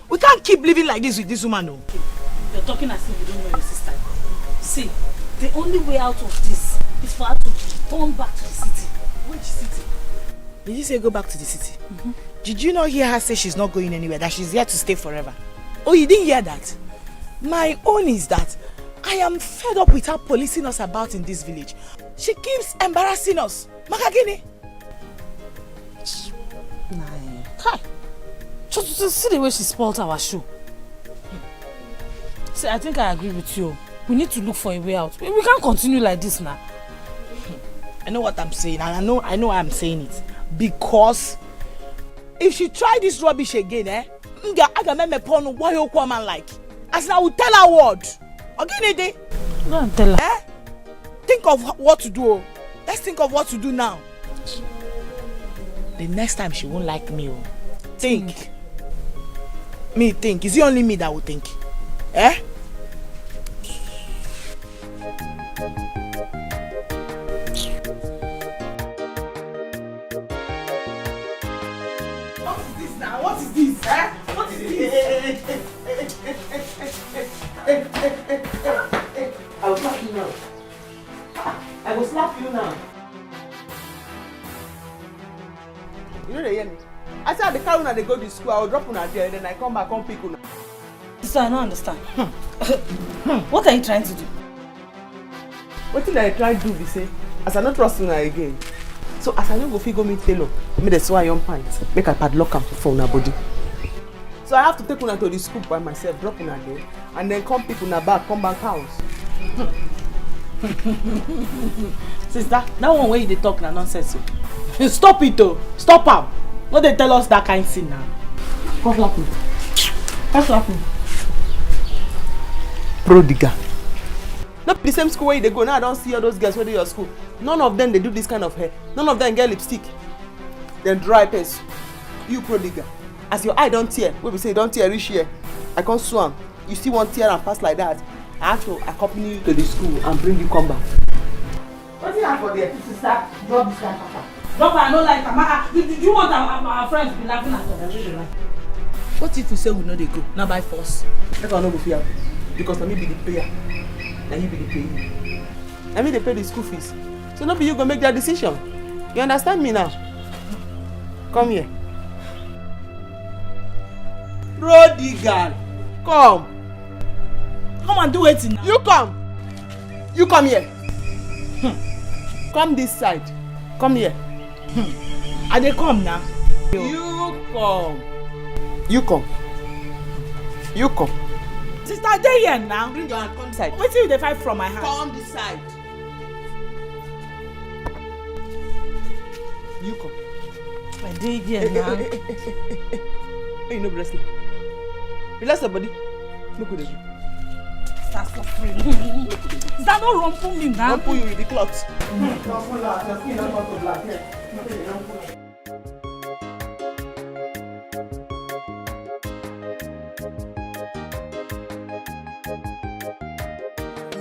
We can't keep living like this with this woman, no. You're talking as if you don't know your sister. See, the only way out of this is for her to return back to the city. Which city? Did you say go back to the city? Did you not hear her say she's not going anywhere, that she's here to stay forever? Oh, you didn't hear that? My own is that I am fed up with her policing us about in this village. She keeps embarrassing us. Makagini. Hi. Just see the way she spoiled our show. See, I think I agree with you. We need to look for a way out. We can't continue like this now. I know what I'm saying, and I know I'm saying it. Because if she try this rubbish again, I can make me porn why you come and like. As I will tell her what. Okay, go and tell her. Think of what to do. Let's think of what to do now. The next time she won't like me. Think. Me think. Is it only me that will think? What is this? What is this? I will slap you now. I will slap you now. You know they hear me? I said the car when they go to school, I will drop on there, then I come back, come pick on. Sister, I don't understand. What are you trying to do? What did I try to do, we say? As I not trust you again. So as I don't go figure me tailor, me the sew iron pants, make a padlock am for una body. So I have to take una to the school by myself, drop una there, and then come pick una back, come back house. Sister, that one way they talk na nonsense. Stop it though. Stop am. No they tell us that kind of thing now. Come slap me. Come slap me. Prodigal. Not the same school where they go. Now I don't see all those girls where they your school. None of them they do this kind of hair. None of them get lipstick. Then dry paste. You prodigal. As your eye don't tear, we say don't tear reach here. I can't swam. You still want tear and pass like that. I have to accompany you to the school and bring you come back. What's it for there? To start drop this guy, Papa. Drop her, I don't like her. Do you want our friends to be laughing at us? What if we say we know they go? Now by force. Let her not go fear. Because let me be the payer. And you be the payee. I mean they pay the school fees. So not be you go make that decision. You understand me now? Come here. Prodigal. Come. Come and do it now. You come. You come here. Come this side. Come here. Are they come now? You come. You come. You come. Sister, they here now. Bring your hand. Come this side. Wait till they fight from my hand. Come this side. You come. I did here now. Hey, you know wrestling. Relax your body. Look what they do. That's not free. Is that not rumple me now? Rumple you with the cloth.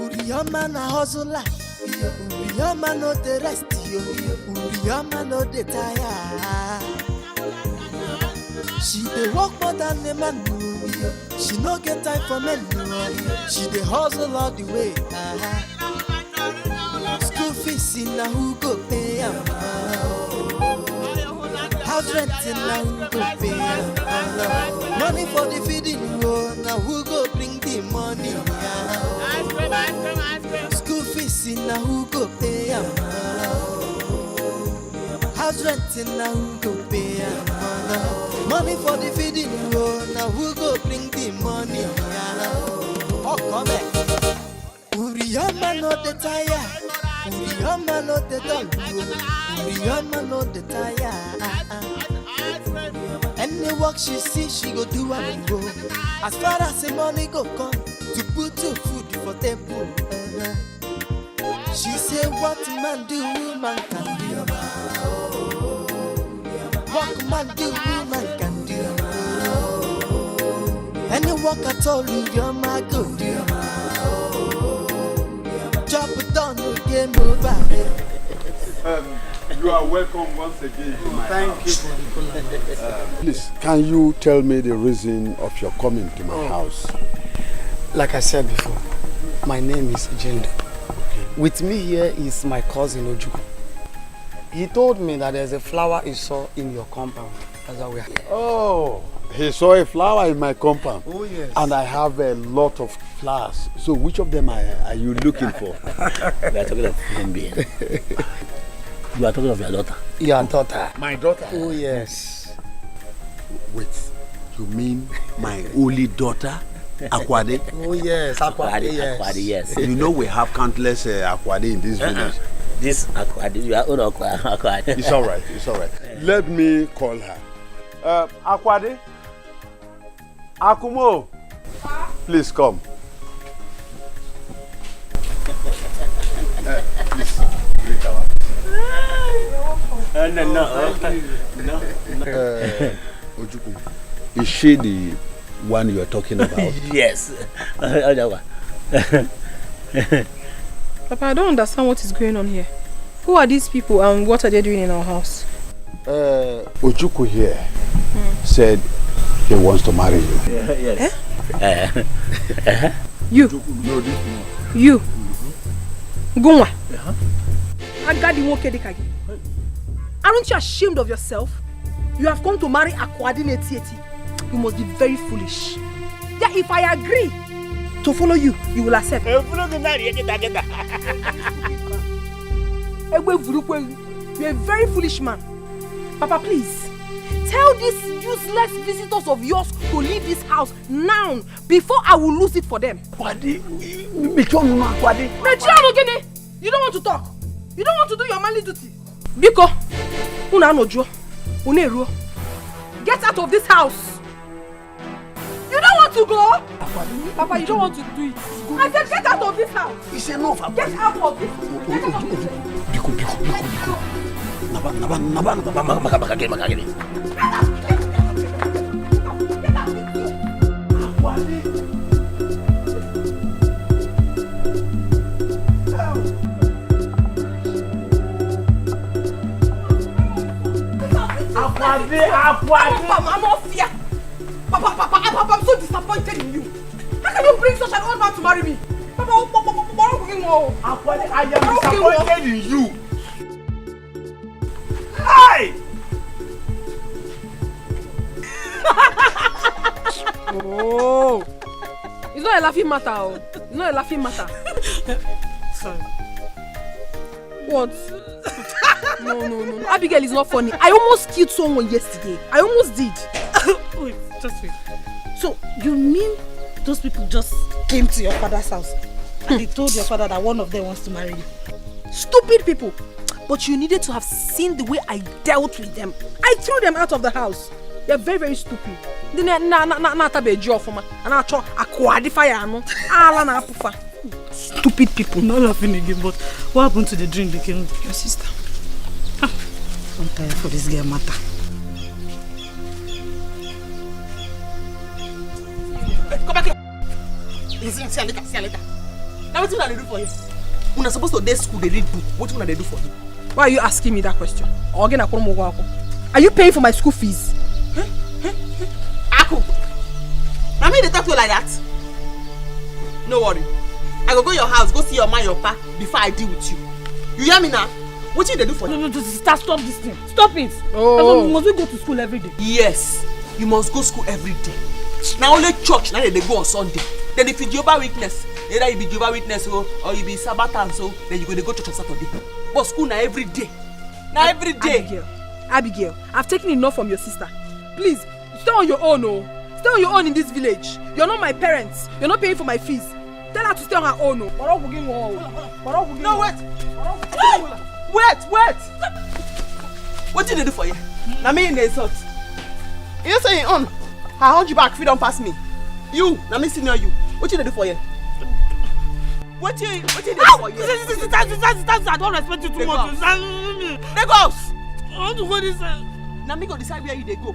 Uriyama na hustle life. Uriyama no the rest. Uriyama no the tire. She dey work more than a man. She no get time for men. She dey hustle all the way. School fees in a who go pay am. How House rent now who go pay am? Money for the feeding, oh, now who go bring the money? School fees now who go pay am? House rent now who go pay am? Money for the feeding, oh, now who go bring the money? Oh, come here. Uriyama no the tire, Uriyama no the dog, Uriyama no the tire. Any work she see, she go do and go. As far as the money go come, to put to food for table. She say what man do, woman can do. What man do, woman can do. Any work at all, Uriyama go do. Chop it down, game over. You are welcome once again. Thank you for the Please, can you tell me the reason of your coming to my house? Like I said before, my name is Jendo. With me here is my cousin Ojuku. He told me that there's a flower he saw in your compound. That's why we are here. Oh, he saw a flower in my compound. Oh, yes. And I have a lot of flowers. So which of them are you looking for? We are talking of Gambia. You are talking of your daughter. Your daughter. My daughter? Oh, yes. Wait, you mean my only daughter, Akwade? Oh, yes, Akwade, yes. Akwade, yes. You know we have countless Akwade in this village. This Akwade, you are own Akwade. It's all right, it's all right. Let me call her. Akwade? Akumo? Please come. Please, greet our. No. Ojuku, is she the one you are talking about? Yes. Papa, I don't understand what is going on here. Who are these people and what are they doing in our house? Ojuku here said he wants to marry you. Yes. You? You? Gunwa? Aren't you ashamed of yourself? You have come to marry Akwadi Netieti. You must be very foolish. Yeah, if I agree to follow you, you will accept. You're a very foolish man. Papa, please, tell these useless visitors of yours to leave this house now before I will lose it for them. You don't want to talk. You don't want to do your manly duty. Biko, get out of this house. You don't want to go? Papa, you don't want to do it. I said get out of this house. It's enough. Get out of this. Get out of this. Papa, I'm so disappointed in you. How can you bring such an old man to marry me? Papa, I am disappointed in you. Hey! Oh, it's not a laughing matter. Oh. It's not a laughing matter. Sorry. What? No. Abigail is not funny. I almost killed someone yesterday. I almost did. Wait, just wait. So, you mean those people just came to your father's house and they told your father that one of them wants to marry you? Stupid people. But you needed to have seen the way I dealt with them. I threw them out of the house. They're very, very stupid. Stupid people. Not laughing again, but what happened to the drink they came with your sister? I'm tired for this girl matter. Come back here. Listen, see you later. Now what do they do for you? When I'm supposed to day school, they read book. What do they do for you? Why are you asking me that question? Are you paying for my school fees? Aku, I mean they talk to you like that. No worry. I go your house, go see your man, your pa, before I deal with you. You hear me now? What did they do for you? No, stop this thing. Stop it. Oh. Must we go to school every day? Yes, you must go school every day. Now only church, now they go on Sunday. Then if you Jehovah Witness, either you be Jehovah Witness or you be Sabbath, so then you go to church on Saturday. But school now every day. Now every day. Abigail, I've taken enough from your sister. Please, stay on your own, oh. Stay on your own in this village. You're not my parents. You're not paying for my fees. Tell her to stay on her own, oh. No, wait. Wait. What did they do for you? Now me in the insult. You say you own. I hold you back if you don't pass me. You, now me senior you. What did they do for you? What did they do for you? I don't respect you too much. They go house. I want to go this side. Now me go decide where you they go.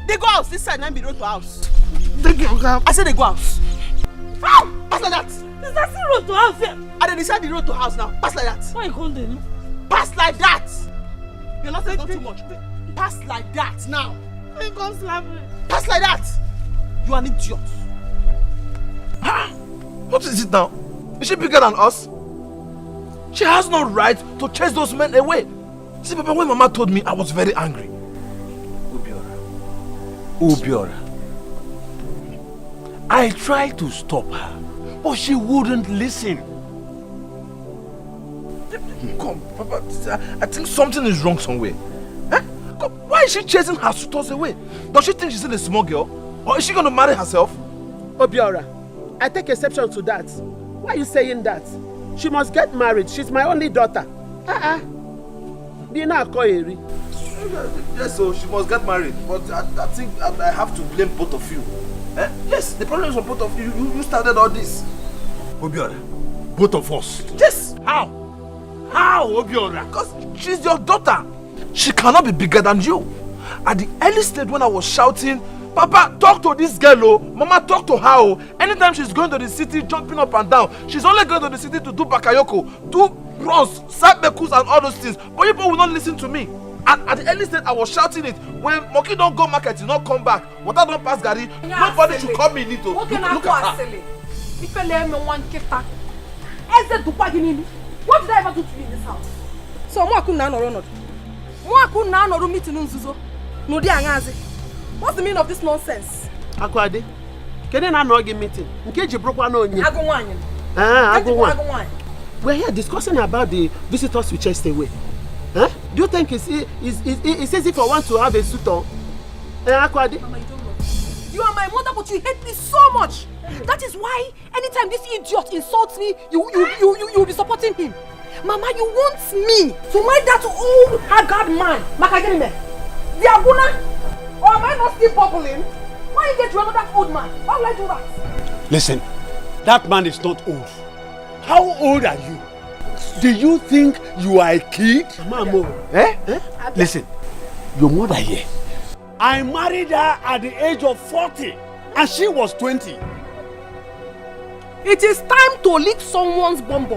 They go house this side, now be road to house. Thank you, Uncle. I said they go house. How? Pass like that. Is that still road to house here? I then decide the road to house now. Pass like that. Why you call them? Pass like that. You're not saying too much. Pass like that now. You can't slap me. Pass like that. You are an idiot. What is it now? Is she bigger than us? She has no right to chase those men away. See, Papa, when Mama told me, I was very angry. Obiora. I tried to stop her, but she wouldn't listen. Come, Papa, I think something is wrong somewhere. Eh? Come, why is she chasing her suitors away? Does she think she's still a small girl? Or is she going to marry herself? Obiora, I take exception to that. Why are you saying that? She must get married. She's my only daughter. Dina Koyeri. Yes, so she must get married. But I think I have to blame both of you. Eh? Yes, the problem is on both of you. You started all this. Obiora, both of us. Yes. How? How, Obiora? Because she's your daughter. She cannot be bigger than you. At the early stage when I was shouting, Papa, talk to this girl, oh. Mama, talk to her, oh. Anytime she's going to the city, jumping up and down, she's only going to the city to do bakayoko, do runs, sabekus and all those things. But people will not listen to me. And at the early stage, I was shouting it. When Monkey don't go market, he not come back. Water don't pass Gary. Nobody should come in it. Look at her. What did I ever do to you in this house? So Mwaku na noro not. Mwaku na noro meeting nzuzo. No di angazi. What's the meaning of this nonsense? Akwade. Kene na no meeting. Nkeji brokwa na onye. Agunwanyi. Agunwanyi. We're here discussing about the visitors we chased away. Huh? Do you think it's easy for one to have a suitor? Akwade? Mama, you don't know. You are my mother, but you hate me so much. That is why anytime this idiot insults me, you'll be supporting him. Mama, you want me to marry that old haggard man, Makagenime, the Aguna? Or am I not still bubbling? Why you get to another old man? Why would I do that? Listen, that man is not old. How old are you? Do you think you are a kid? Mamo. Listen, your mother here. I married her at the age of 40 and she was 20. It is time to lick someone's bum.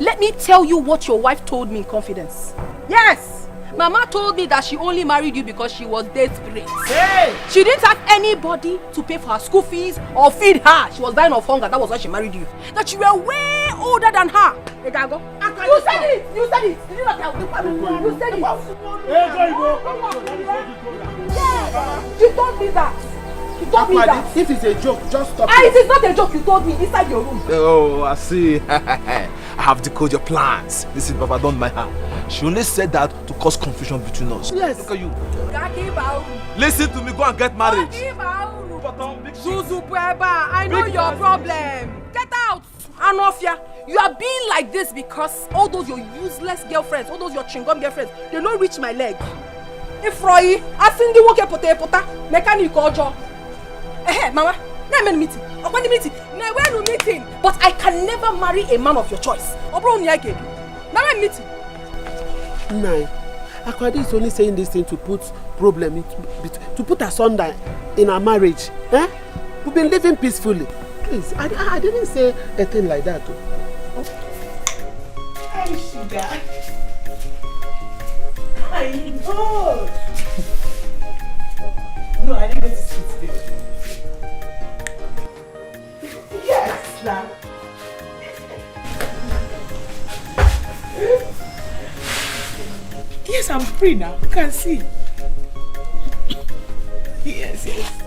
Let me tell you what your wife told me in confidence. Yes! Mama told me that she only married you because she was desperate. Hey! She didn't have anybody to pay for her school fees or feed her. She was dying of hunger. That was why she married you. That you were way older than her. You said it! You said it! Did you not tell me? You said it! Yeah! You told me that! You told me that! If it's a joke, just stop it is not a joke, you told me inside your room. Oh, I see. I have decoded your plans. Listen, Papa, don't mind her. She only said that to cause confusion between us. Yes. Look at you. Listen to me, go and get married. I know your problem. Get out! Anofia, you are being like this because all those your useless girlfriends, all those your chingom girlfriends, they don't reach my leg. If Roy, I think they won't pota, mechanic ojo. Mama, now I'm meeting. Now we're meeting. But I can never marry a man of your choice. Now I'm meeting. No, Akwadi is only saying this thing to put problem to put asunder in our marriage. We've been living peacefully. Please, I didn't say a thing like that. Hey, sugar. I know. No, I didn't go to sleep today. Yes, now. free now. You can see. Yes, yes.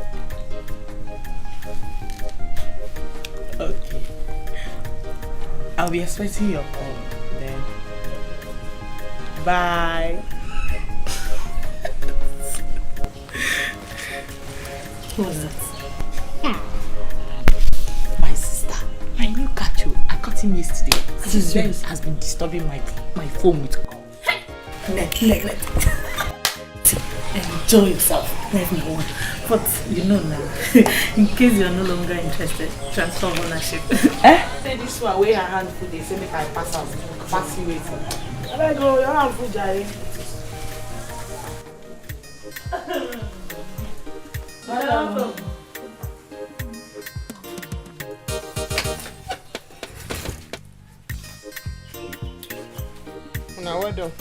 Okay. I'll be expecting your call then. Bye. What's that? My sister. I knew catch you. I caught him yesterday. His friends has been disturbing my phone with calls. Let. Enjoy yourself. Let me on. But you know now, in case you are no longer interested, transfer ownership. Say this one where her hand food, they say make I pass out. Pass you waiting. I go, your hand food, Jare. Now well done.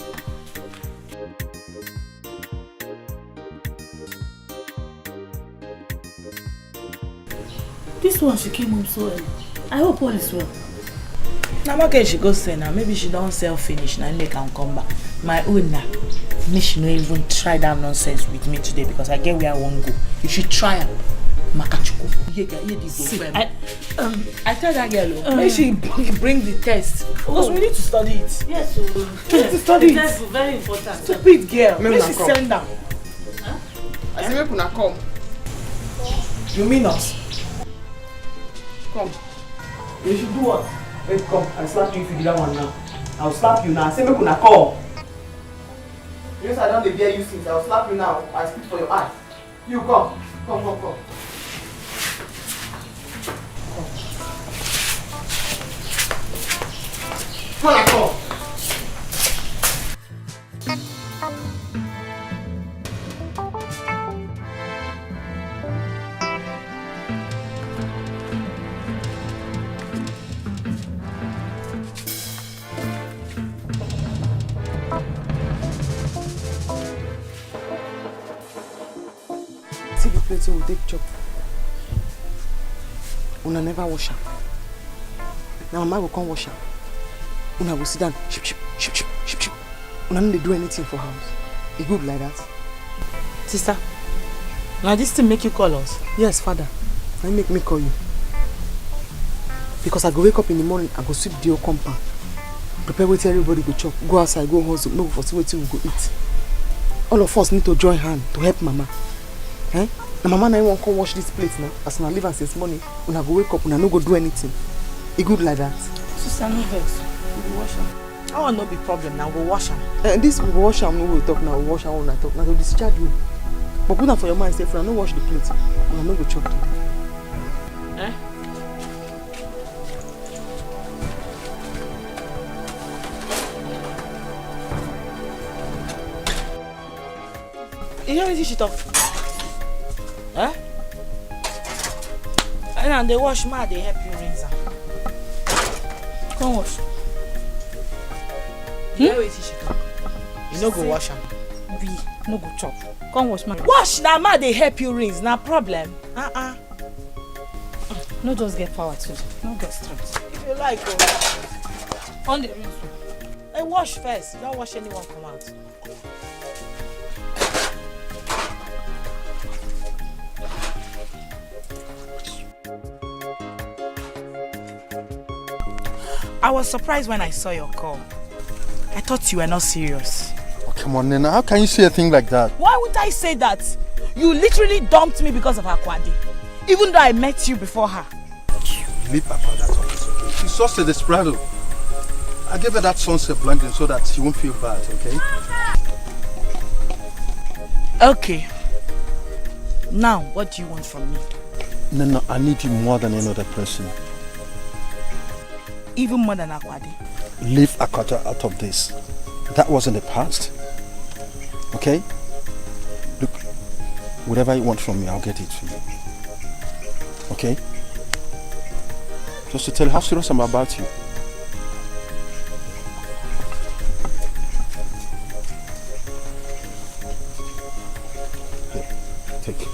This one, she came home so early. I hope all is well. Now, okay, she go say now. Maybe she don't sell finish now. Make her come back. My own now. Me she no even try that nonsense with me today because I get where I want to go. If she try her, Makachuku. I tell that girl, make she bring the test because we need to study it. Yes, we need to study it. The test is very important. Stupid girl. Make she send down. Huh? I say make una come. You mean us? Come. You should do what? Wait, come. I slap you if you do that one now. I'll slap you now. I say make una come. Yes, I don't bear you since. I'll slap you now. I speak for your eye. You come. Come. Come. Come. See the plate so we take chop. Una never wash her. Now mama will come wash her. Una will sit down. Ship. Una no dey do anything for house. E good like that. Sister, now this thing make you call us? Yes, father. I make me call you. Because I go wake up in the morning, I go sweep the whole compound. Prepare wetin everybody go chop. Go outside, go hustle, no for see wetin we go eat. All of us need to join hand to help mama. Eh? Na mama na won't come wash this plate now. As una leave am since morning, una go wake up, una no go do anything. E good like that. Sister, no vex. We go wash am. That will not be problem now. We'll wash am. This we go wash am, no we talk now. We wash am when I talk. Now to discharge you. But put am for your mind, say, "Friend, no wash the plate. Una no go chop today." Eh? You hear anything she talk? Eh? And they wash ma, they help you rinse am. Come wash. You hear anything she talk? You no go wash am. We no go chop. Come wash ma. Wash na ma, they help you rinse. Na problem. No just get power too. No get strength. If you like, go. On the rinse. Hey, wash first. Don't wash anyone come out. I was surprised when I saw your call. I thought you were not serious. Oh, come on, Nena. How can you say a thing like that? Why would I say that? You literally dumped me because of Akwadi. Even though I met you before her. Leave about that office, okay? She's just a desperado. I gave her that sunset blending so that she won't feel bad, okay? Okay. Now, what do you want from me? Nena, I need you more than any other person. Even more than Akwadi. Leave Akata out of this. That was in the past. Okay? Look, whatever you want from me, I'll get it for you. Okay? Just to tell you how serious I'm about you. Here, take it.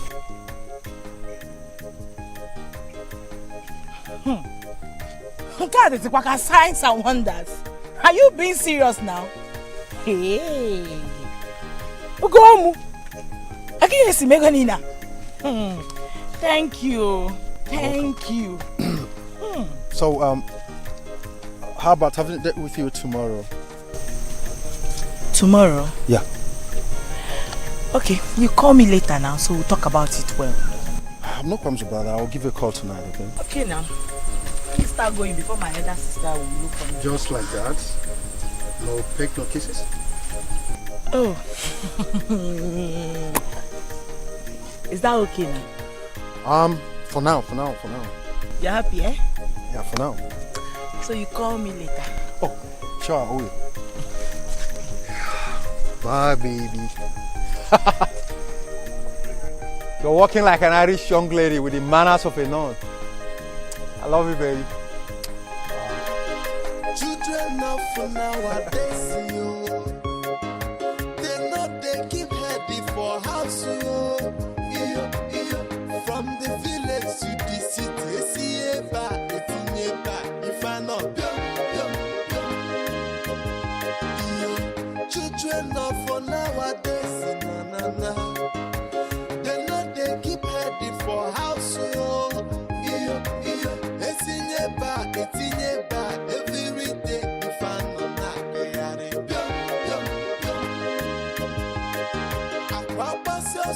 God, it's like signs and wonders. Are you being serious now? Hey, Como? Again, see Meganina. Thank you. Thank you. So, how about having a date with you tomorrow? Tomorrow? Yeah. Okay, you call me later now, so we'll talk about it well. I have no problems about that. I'll give you a call tonight, okay? Okay now. Let me start going before my elder sister will look for me. Just like that? No peck, no kisses? Oh. Is that okay now? For now. You're happy, eh? Yeah, for now. So you call me later? Oh, sure, I will. Bye, baby. You're walking like an Irish young lady with the manners of a nun. I love you, baby. Children of nowadays, they know they keep heady for house. From the village to the city, if I not children of nowadays, they know they keep heady for house. Every day, if I not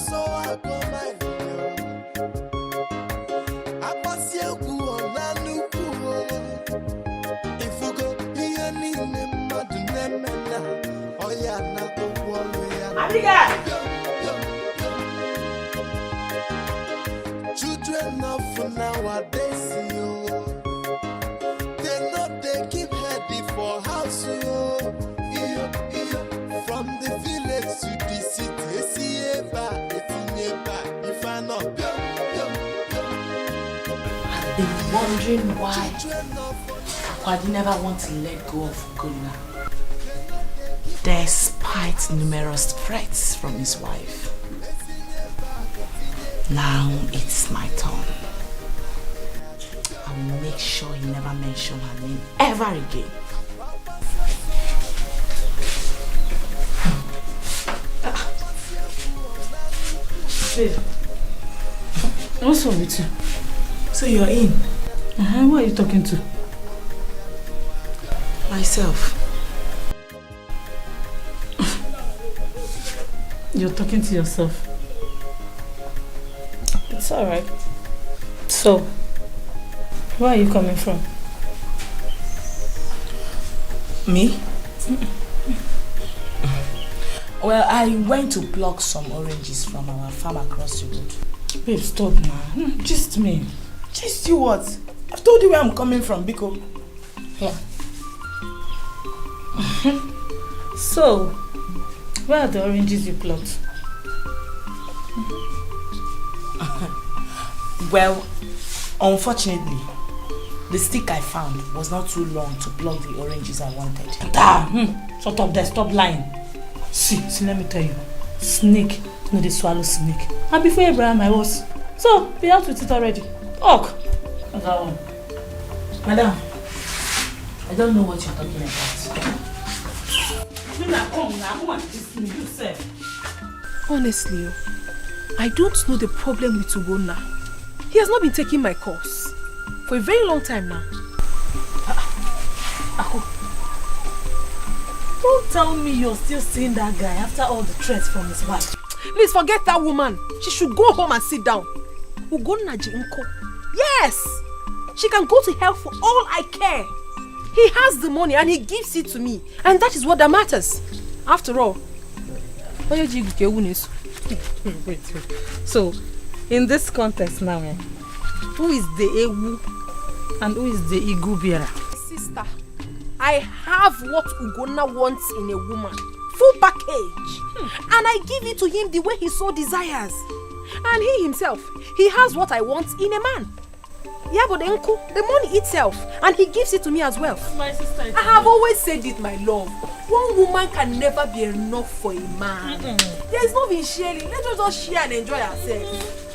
so I go my if you go here, oh yeah, not the children of nowadays, they know they keep heady for house. From the village to the city, if I not I've been wondering why Akwadi never want to let go of Ugonna, despite numerous threats from his wife. Now it's my turn. I will make sure he never mention her name ever again. Babe, what's wrong with you? So you're in? Who are you talking to? Myself. You're talking to yourself. It's alright. So, where are you coming from? Me? Well, I went to pluck some oranges from our farm across the road. Babe, stop now. Just me. Just you what? I've told you where I'm coming from, Biko. Yeah. So, where are the oranges you plucked? Well, unfortunately, the stick I found was not too long to pluck the oranges I wanted. Shut up there, stop lying. See, let me tell you. Snake, no, they swallow snake. And before Abraham, I was. So, be out with it already. Talk. That one. Madam, I don't know what you're talking about. Honestly, I don't know the problem with Ugonna. He has not been taking my course for a very long time now. Ako, don't tell me you're still seeing that guy after all the threats from his wife. Please forget that woman. She should go home and sit down. Ugonna Jinko. Yes! She can go to hell for all I care. He has the money and he gives it to me. And that is what that matters. After all. Wait. So, in this context now, who is the Ewu and who is the Igubiara? Sister, I have what Ugonna wants in a woman. Full package. And I give it to him the way he so desires. And he himself, he has what I want in a man. Yeah, but the money itself, and he gives it to me as well. My sister, I have always said it, my love. One woman can never be enough for a man. There is nothing sharing. Let us just share and enjoy ourselves.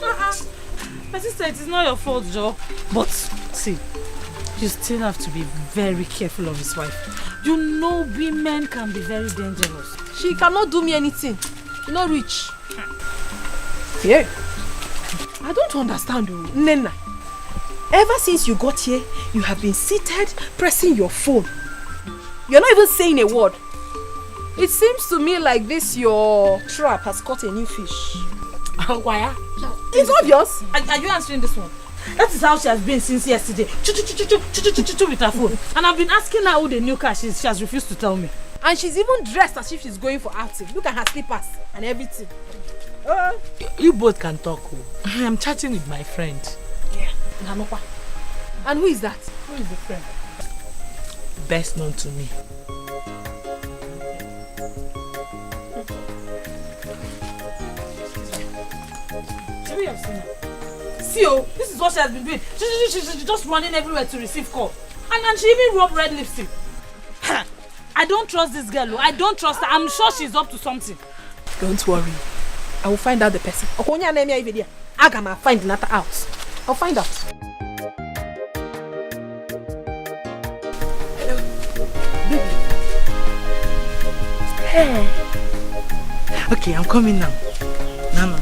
My sister, it is not your fault, Joe. But see, you still have to be very careful of his wife. You know women can be very dangerous. She cannot do me anything. You not rich. Yeah. I don't understand, Nena. Ever since you got here, you have been seated, pressing your phone. You're not even saying a word. It seems to me like this your trap has caught a new fish. Why? It's obvious. Are you answering this one? That is how she has been since yesterday. With her phone. And I've been asking her who the new car she has refused to tell me. And she's even dressed as if she's going for outing. Look at her slippers and everything. You both can talk. I'm chatting with my friend. Yeah. And who is that? Who is the friend? Best known to me. Maybe you have seen her. See, this is what she has been doing. She's just running everywhere to receive call. And she even rubbed red lipstick. I don't trust this girl. I don't trust her. I'm sure she's up to something. Don't worry. I will find out the person. I'm gonna find another out. I'll find out. Hello. Baby. Hey. Okay, I'm coming now. No.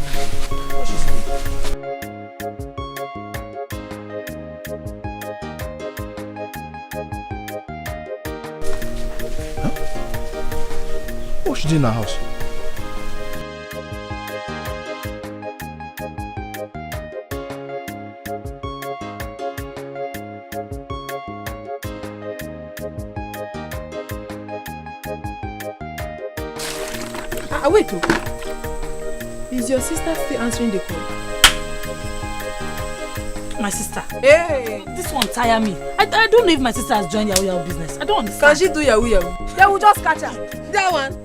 What's she doing in the house? Wait. Is your sister still answering the call? My sister? Hey! This one tire me. I don't know if my sister has joined Yahoo business. I don't understand. Can she do Yahoo? They will just catch her. That one.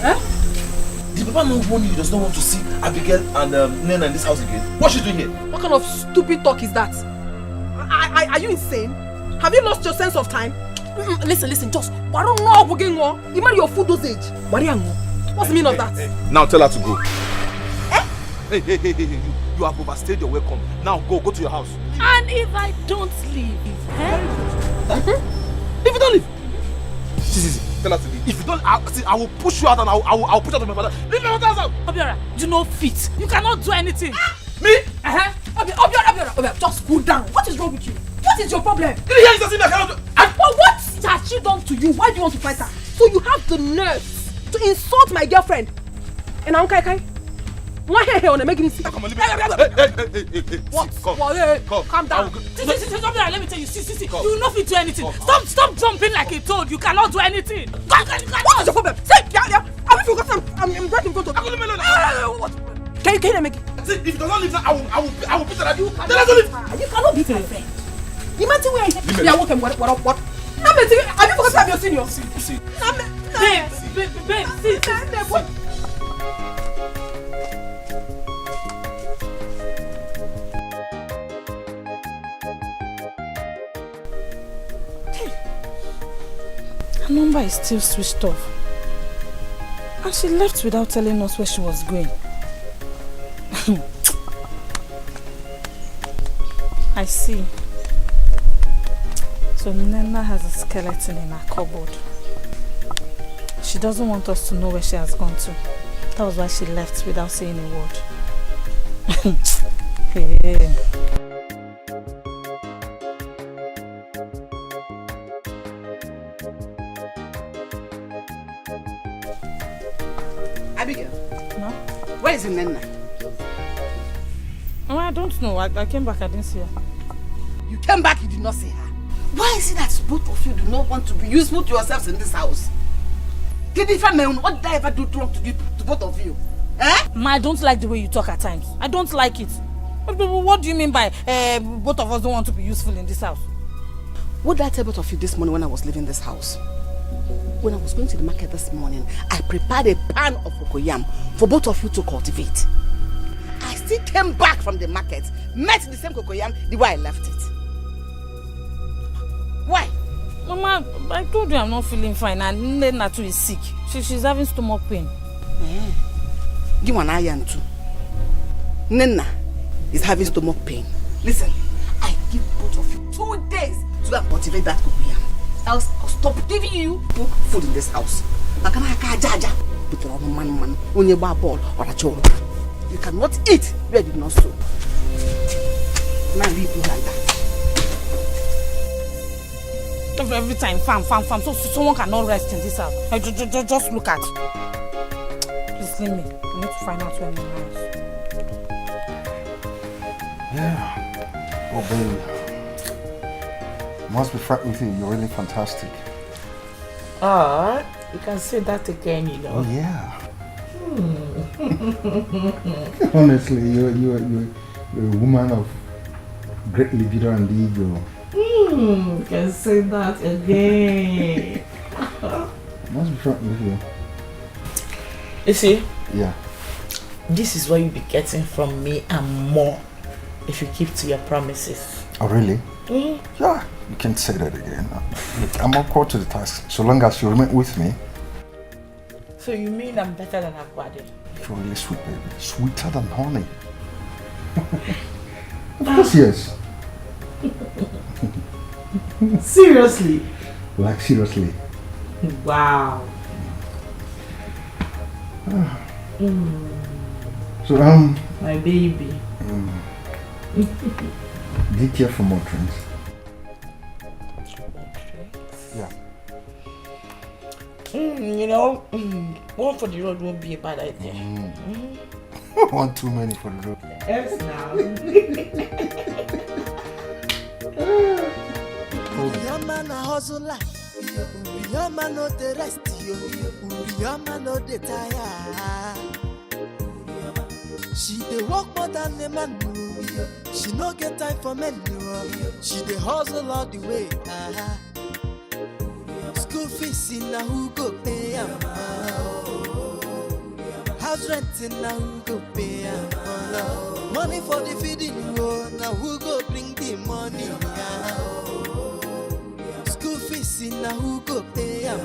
Huh? Did Papa not warn you he does not want to see Abigail and Nena in this house again? What's she doing here? What kind of stupid talk is that? Are you insane? Have you lost your sense of time? Listen, just you marry your full dosage. What's the meaning of that? Now tell her to go. Hey, you have overstayed your welcome. Now go to your house. And if I don't leave, If you don't leave, see, tell her to leave. If you don't, I will push you out and I will push out of my father. Leave my father's house. Obiora, you know fit. You cannot do anything. Me? Obiora, just cool down. What is wrong with you? What is your problem? Did you hear you say I cannot do? What has she done to you? Why do you want to fight her? So you have the nerves to insult my girlfriend. And I'm Kai. Why here on the making it? Come on, leave me. What? Calm down. Let me tell you, see. You will not fit do anything. Stop jumping like a toad. You cannot do anything. What is your problem? Say, yeah. Have you forgotten I'm right in front of you? What? Can you make it? See, if you don't leave now, I will beat her at you. Tell her to leave. You cannot beat my friend. Imagine where I walking. What? Have you forgotten I'm your senior? See. Babe, see. What? Her number is still switched off. And she left without telling us where she was going. I see. So Nena has a skeleton in her cupboard. She doesn't want us to know where she has gone to. That was why she left without saying a word. Hey. Abigail. No? Where is Nena? Oh, I don't know. I came back, I didn't see her. You came back, you did not see her. Why is it that both of you do not want to be useful to yourselves in this house? What did I ever do wrong to both of you? Ma, I don't like the way you talk at times. I don't like it. What do you mean by both of us don't want to be useful in this house? What did I tell both of you this morning when I was leaving this house? When I was going to the market this morning, I prepared a pan of cocoyam for both of you to cultivate. I still came back from the market, met the same cocoyam the way I left it. Why? Mama, I told you I'm not feeling fine and Nena too is sick. She's having stomach pain. Give one eye and two. Nena is having stomach pain. Listen, I give both of you 2 days to go and cultivate that cocoyam. Else I'll stop stop giving you food in this house. You cannot eat where you did not sow. Now leave me like that. Every time, farm. So someone cannot rest in this house. Just look at. Please leave me. I need to find out where my house. Yeah. Oh, baby. Must be frank with you. You're really fantastic. You can say that again, you know. Oh, yeah. Honestly, you're a woman of great libido and ego. You can say that again. Must be frank with you. You see? Yeah. This is what you'll be getting from me and more if you keep to your promises. Oh, really? Yeah. You can't say that again. I'm up to the task. So long as you remain with me. So you mean I'm better than Akwade? You're really sweet, baby. Sweeter than honey. Of course, yes. Seriously? Like, seriously. Wow. So, my baby. Do you care for more drinks? Yeah. You know, one for the road won't be a bad idea. One too many for the road. Yes, now. Your man a hustle like your man no the rest you. Your man no the tire. She dey work more than the man do. She no get time for men do. She dey hustle all the way. School fees in na who go pay am. House rent in na who go pay am. Money for the feeding na who go bring the money. School fees in na who go pay am.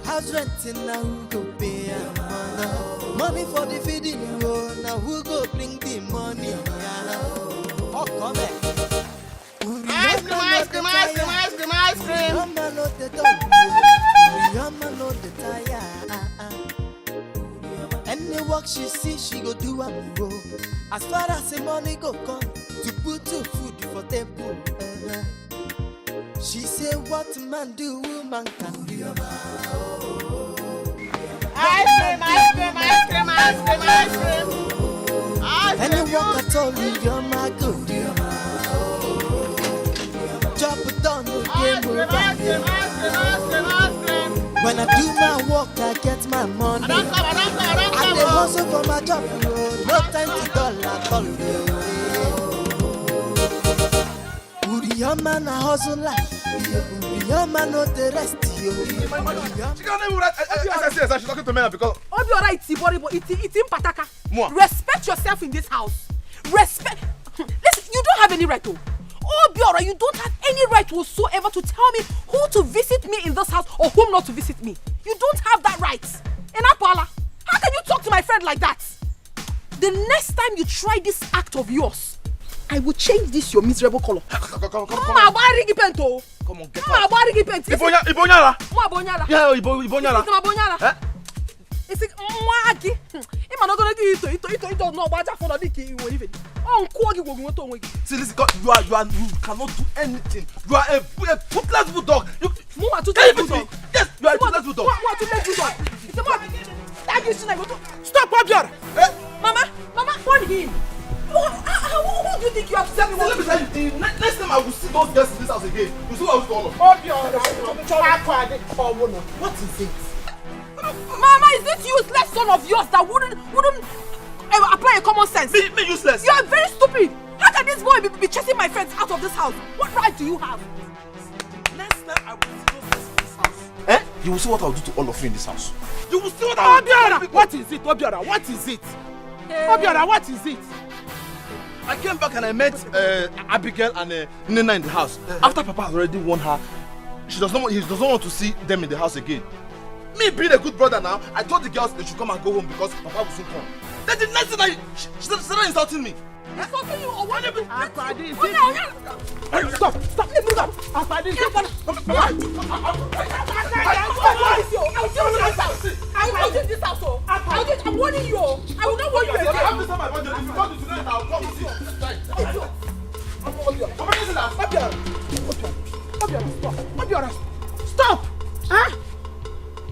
House rent in na who go pay am. Money for the feeding na who go bring the money. Oh, come here. Ice cream. Mama no the dog. Mama no the tire. Any work she see, she go do am go. As far as the money go come, to put to food for table. She say what man do, woman can do. Ice cream. Any work at all, you're my good. Chop it down, no game over. When I do my work, I get my money. I dey hustle for my job, no time to dull at all. Your man a hustle like your man no the rest. She can't even write. She's talking to me because. Obi alright, it's in Pataka. Respect yourself in this house. Respect. Listen, you don't have any right to. Obi alright, you don't have any right whatsoever to tell me who to visit me in this house or whom not to visit me. You don't have that right. Enapala, how can you talk to my friend like that? The next time you try this act of yours, I will change this your miserable color. Come on, get out. Ibonyala. Yeah, Ibonyala. It's like mwagi. Ima no gonna give ito no baja for the diki you even. On kwagi go to won. See, listen, you cannot do anything. You are a toothless bulldog. You want to tell bulldog. Yes, you are a toothless bulldog. What to let bulldog? It's a what? That is not go to. Stop, Obiora. Mama, warn him. Who do you think you have said? Let me tell you, next time I will see those girls in this house again, you see what I will do all of them. What is it? Mama, is this useless son of yours that wouldn't apply a common sense? Me useless? You are very stupid. How can this boy be chasing my friends out of this house? What right do you have? Next time I will see those girls in this house. You will see what I will do to all of you in this house. You will see what I will do. Obiora, what is it? Obiora, what is it? Obiora, what is it? I came back and I met Abigail and Nena in the house. After Papa has already won her, he doesn't want to see them in the house again. Me being a good brother now, I told the girls they should come and go home because Papa will soon come. Then the next thing she started insulting me. Insulting you or what? Akpadi, stop! Stop! Leave me alone! Akpadi, I'll do this house. I'm warning you. I will not warn you again. I have to tell my budget. If you want to tonight, I'll come with you. Stop! Huh?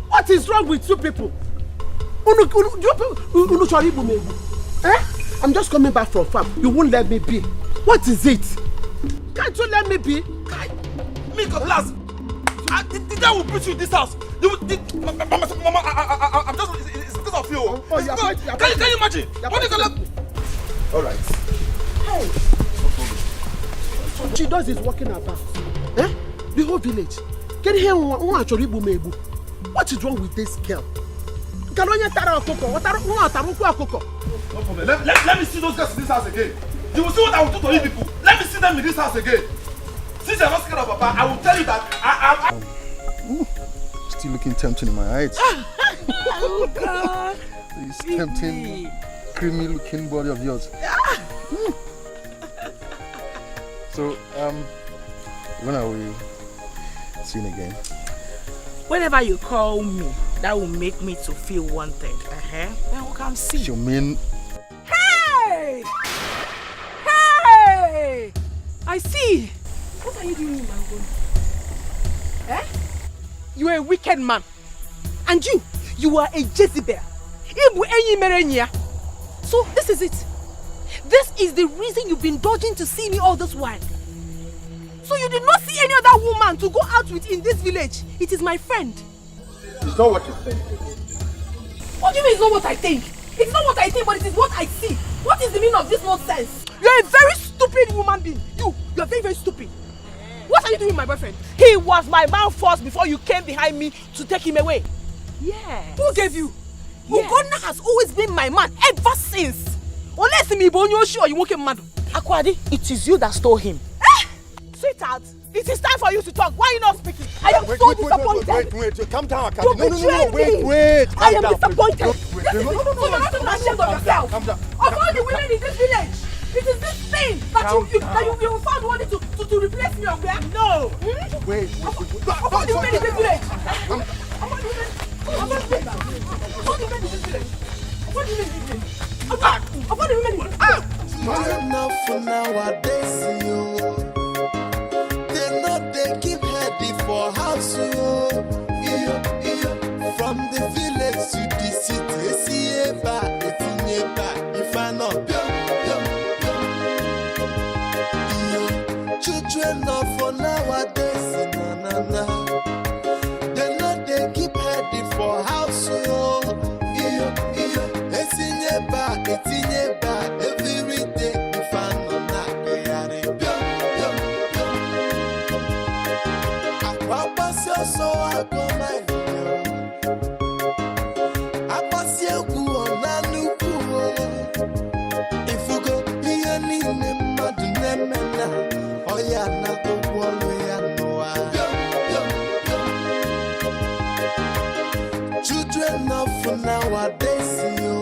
What is wrong with you people? I'm just coming back from farm. You won't let me be. What is it? Can't you let me be? Me, God bless. The guy will put you in this house. Mama, I'm just. It's because of you. Can you imagine? What is the? All right. Hey. She does is walking about. Eh? The whole village. Can you hear what is wrong with this girl? Let me see those guys in this house again. You will see what I will do to you people. Let me see them in this house again. Since you're not scared of Papa, I will tell you that Still looking tempting in my eyes. Oh God. This tempting, creamy looking body of yours. So, when are we seeing again? Whenever you call me, that will make me to feel wanted. Then we'll come see. You mean? Hey! Hey! I see. What are you doing in my home? Eh? You are a wicked man. And you are a Jezebel. So this is it. This is the reason you've been dodging to see me all this while. So you did not see any other woman to go out with in this village. It is my friend. It's not what you think. What do you mean it's not what I think? It's not what I think, but it is what I see. What is the meaning of this nonsense? You are a very stupid woman being. You are very, very stupid. What are you doing with my boyfriend? He was my man first before you came behind me to take him away. Yeah. Who gave you? Yes. Ugonna has always been my man ever since. Unless me bonyoshi or you won't get mad. Akwadi, it is you that stole him. Sweetheart, it is time for you to talk. Why are you not speaking? I am so disappointed. Wait, calm down, You betrayed me. wait. I am disappointed. No, you're not even ashamed of yourself. Of all the women in this village, it is this thing that you found wanting to replace me on where? No. Wait. Of all the women in this village. Of all the women in this village. Enough for nowadays, you. They know they keep heady for house, you. From the village to the city, see if I know, children enough for nowadays, They know they keep heady for house, you. Every day we find on that they are I pass your so I go my I pass your good on a new if you go here, need them mad nemena. Oh, yeah, not the one way I know. Children of nowadays, you.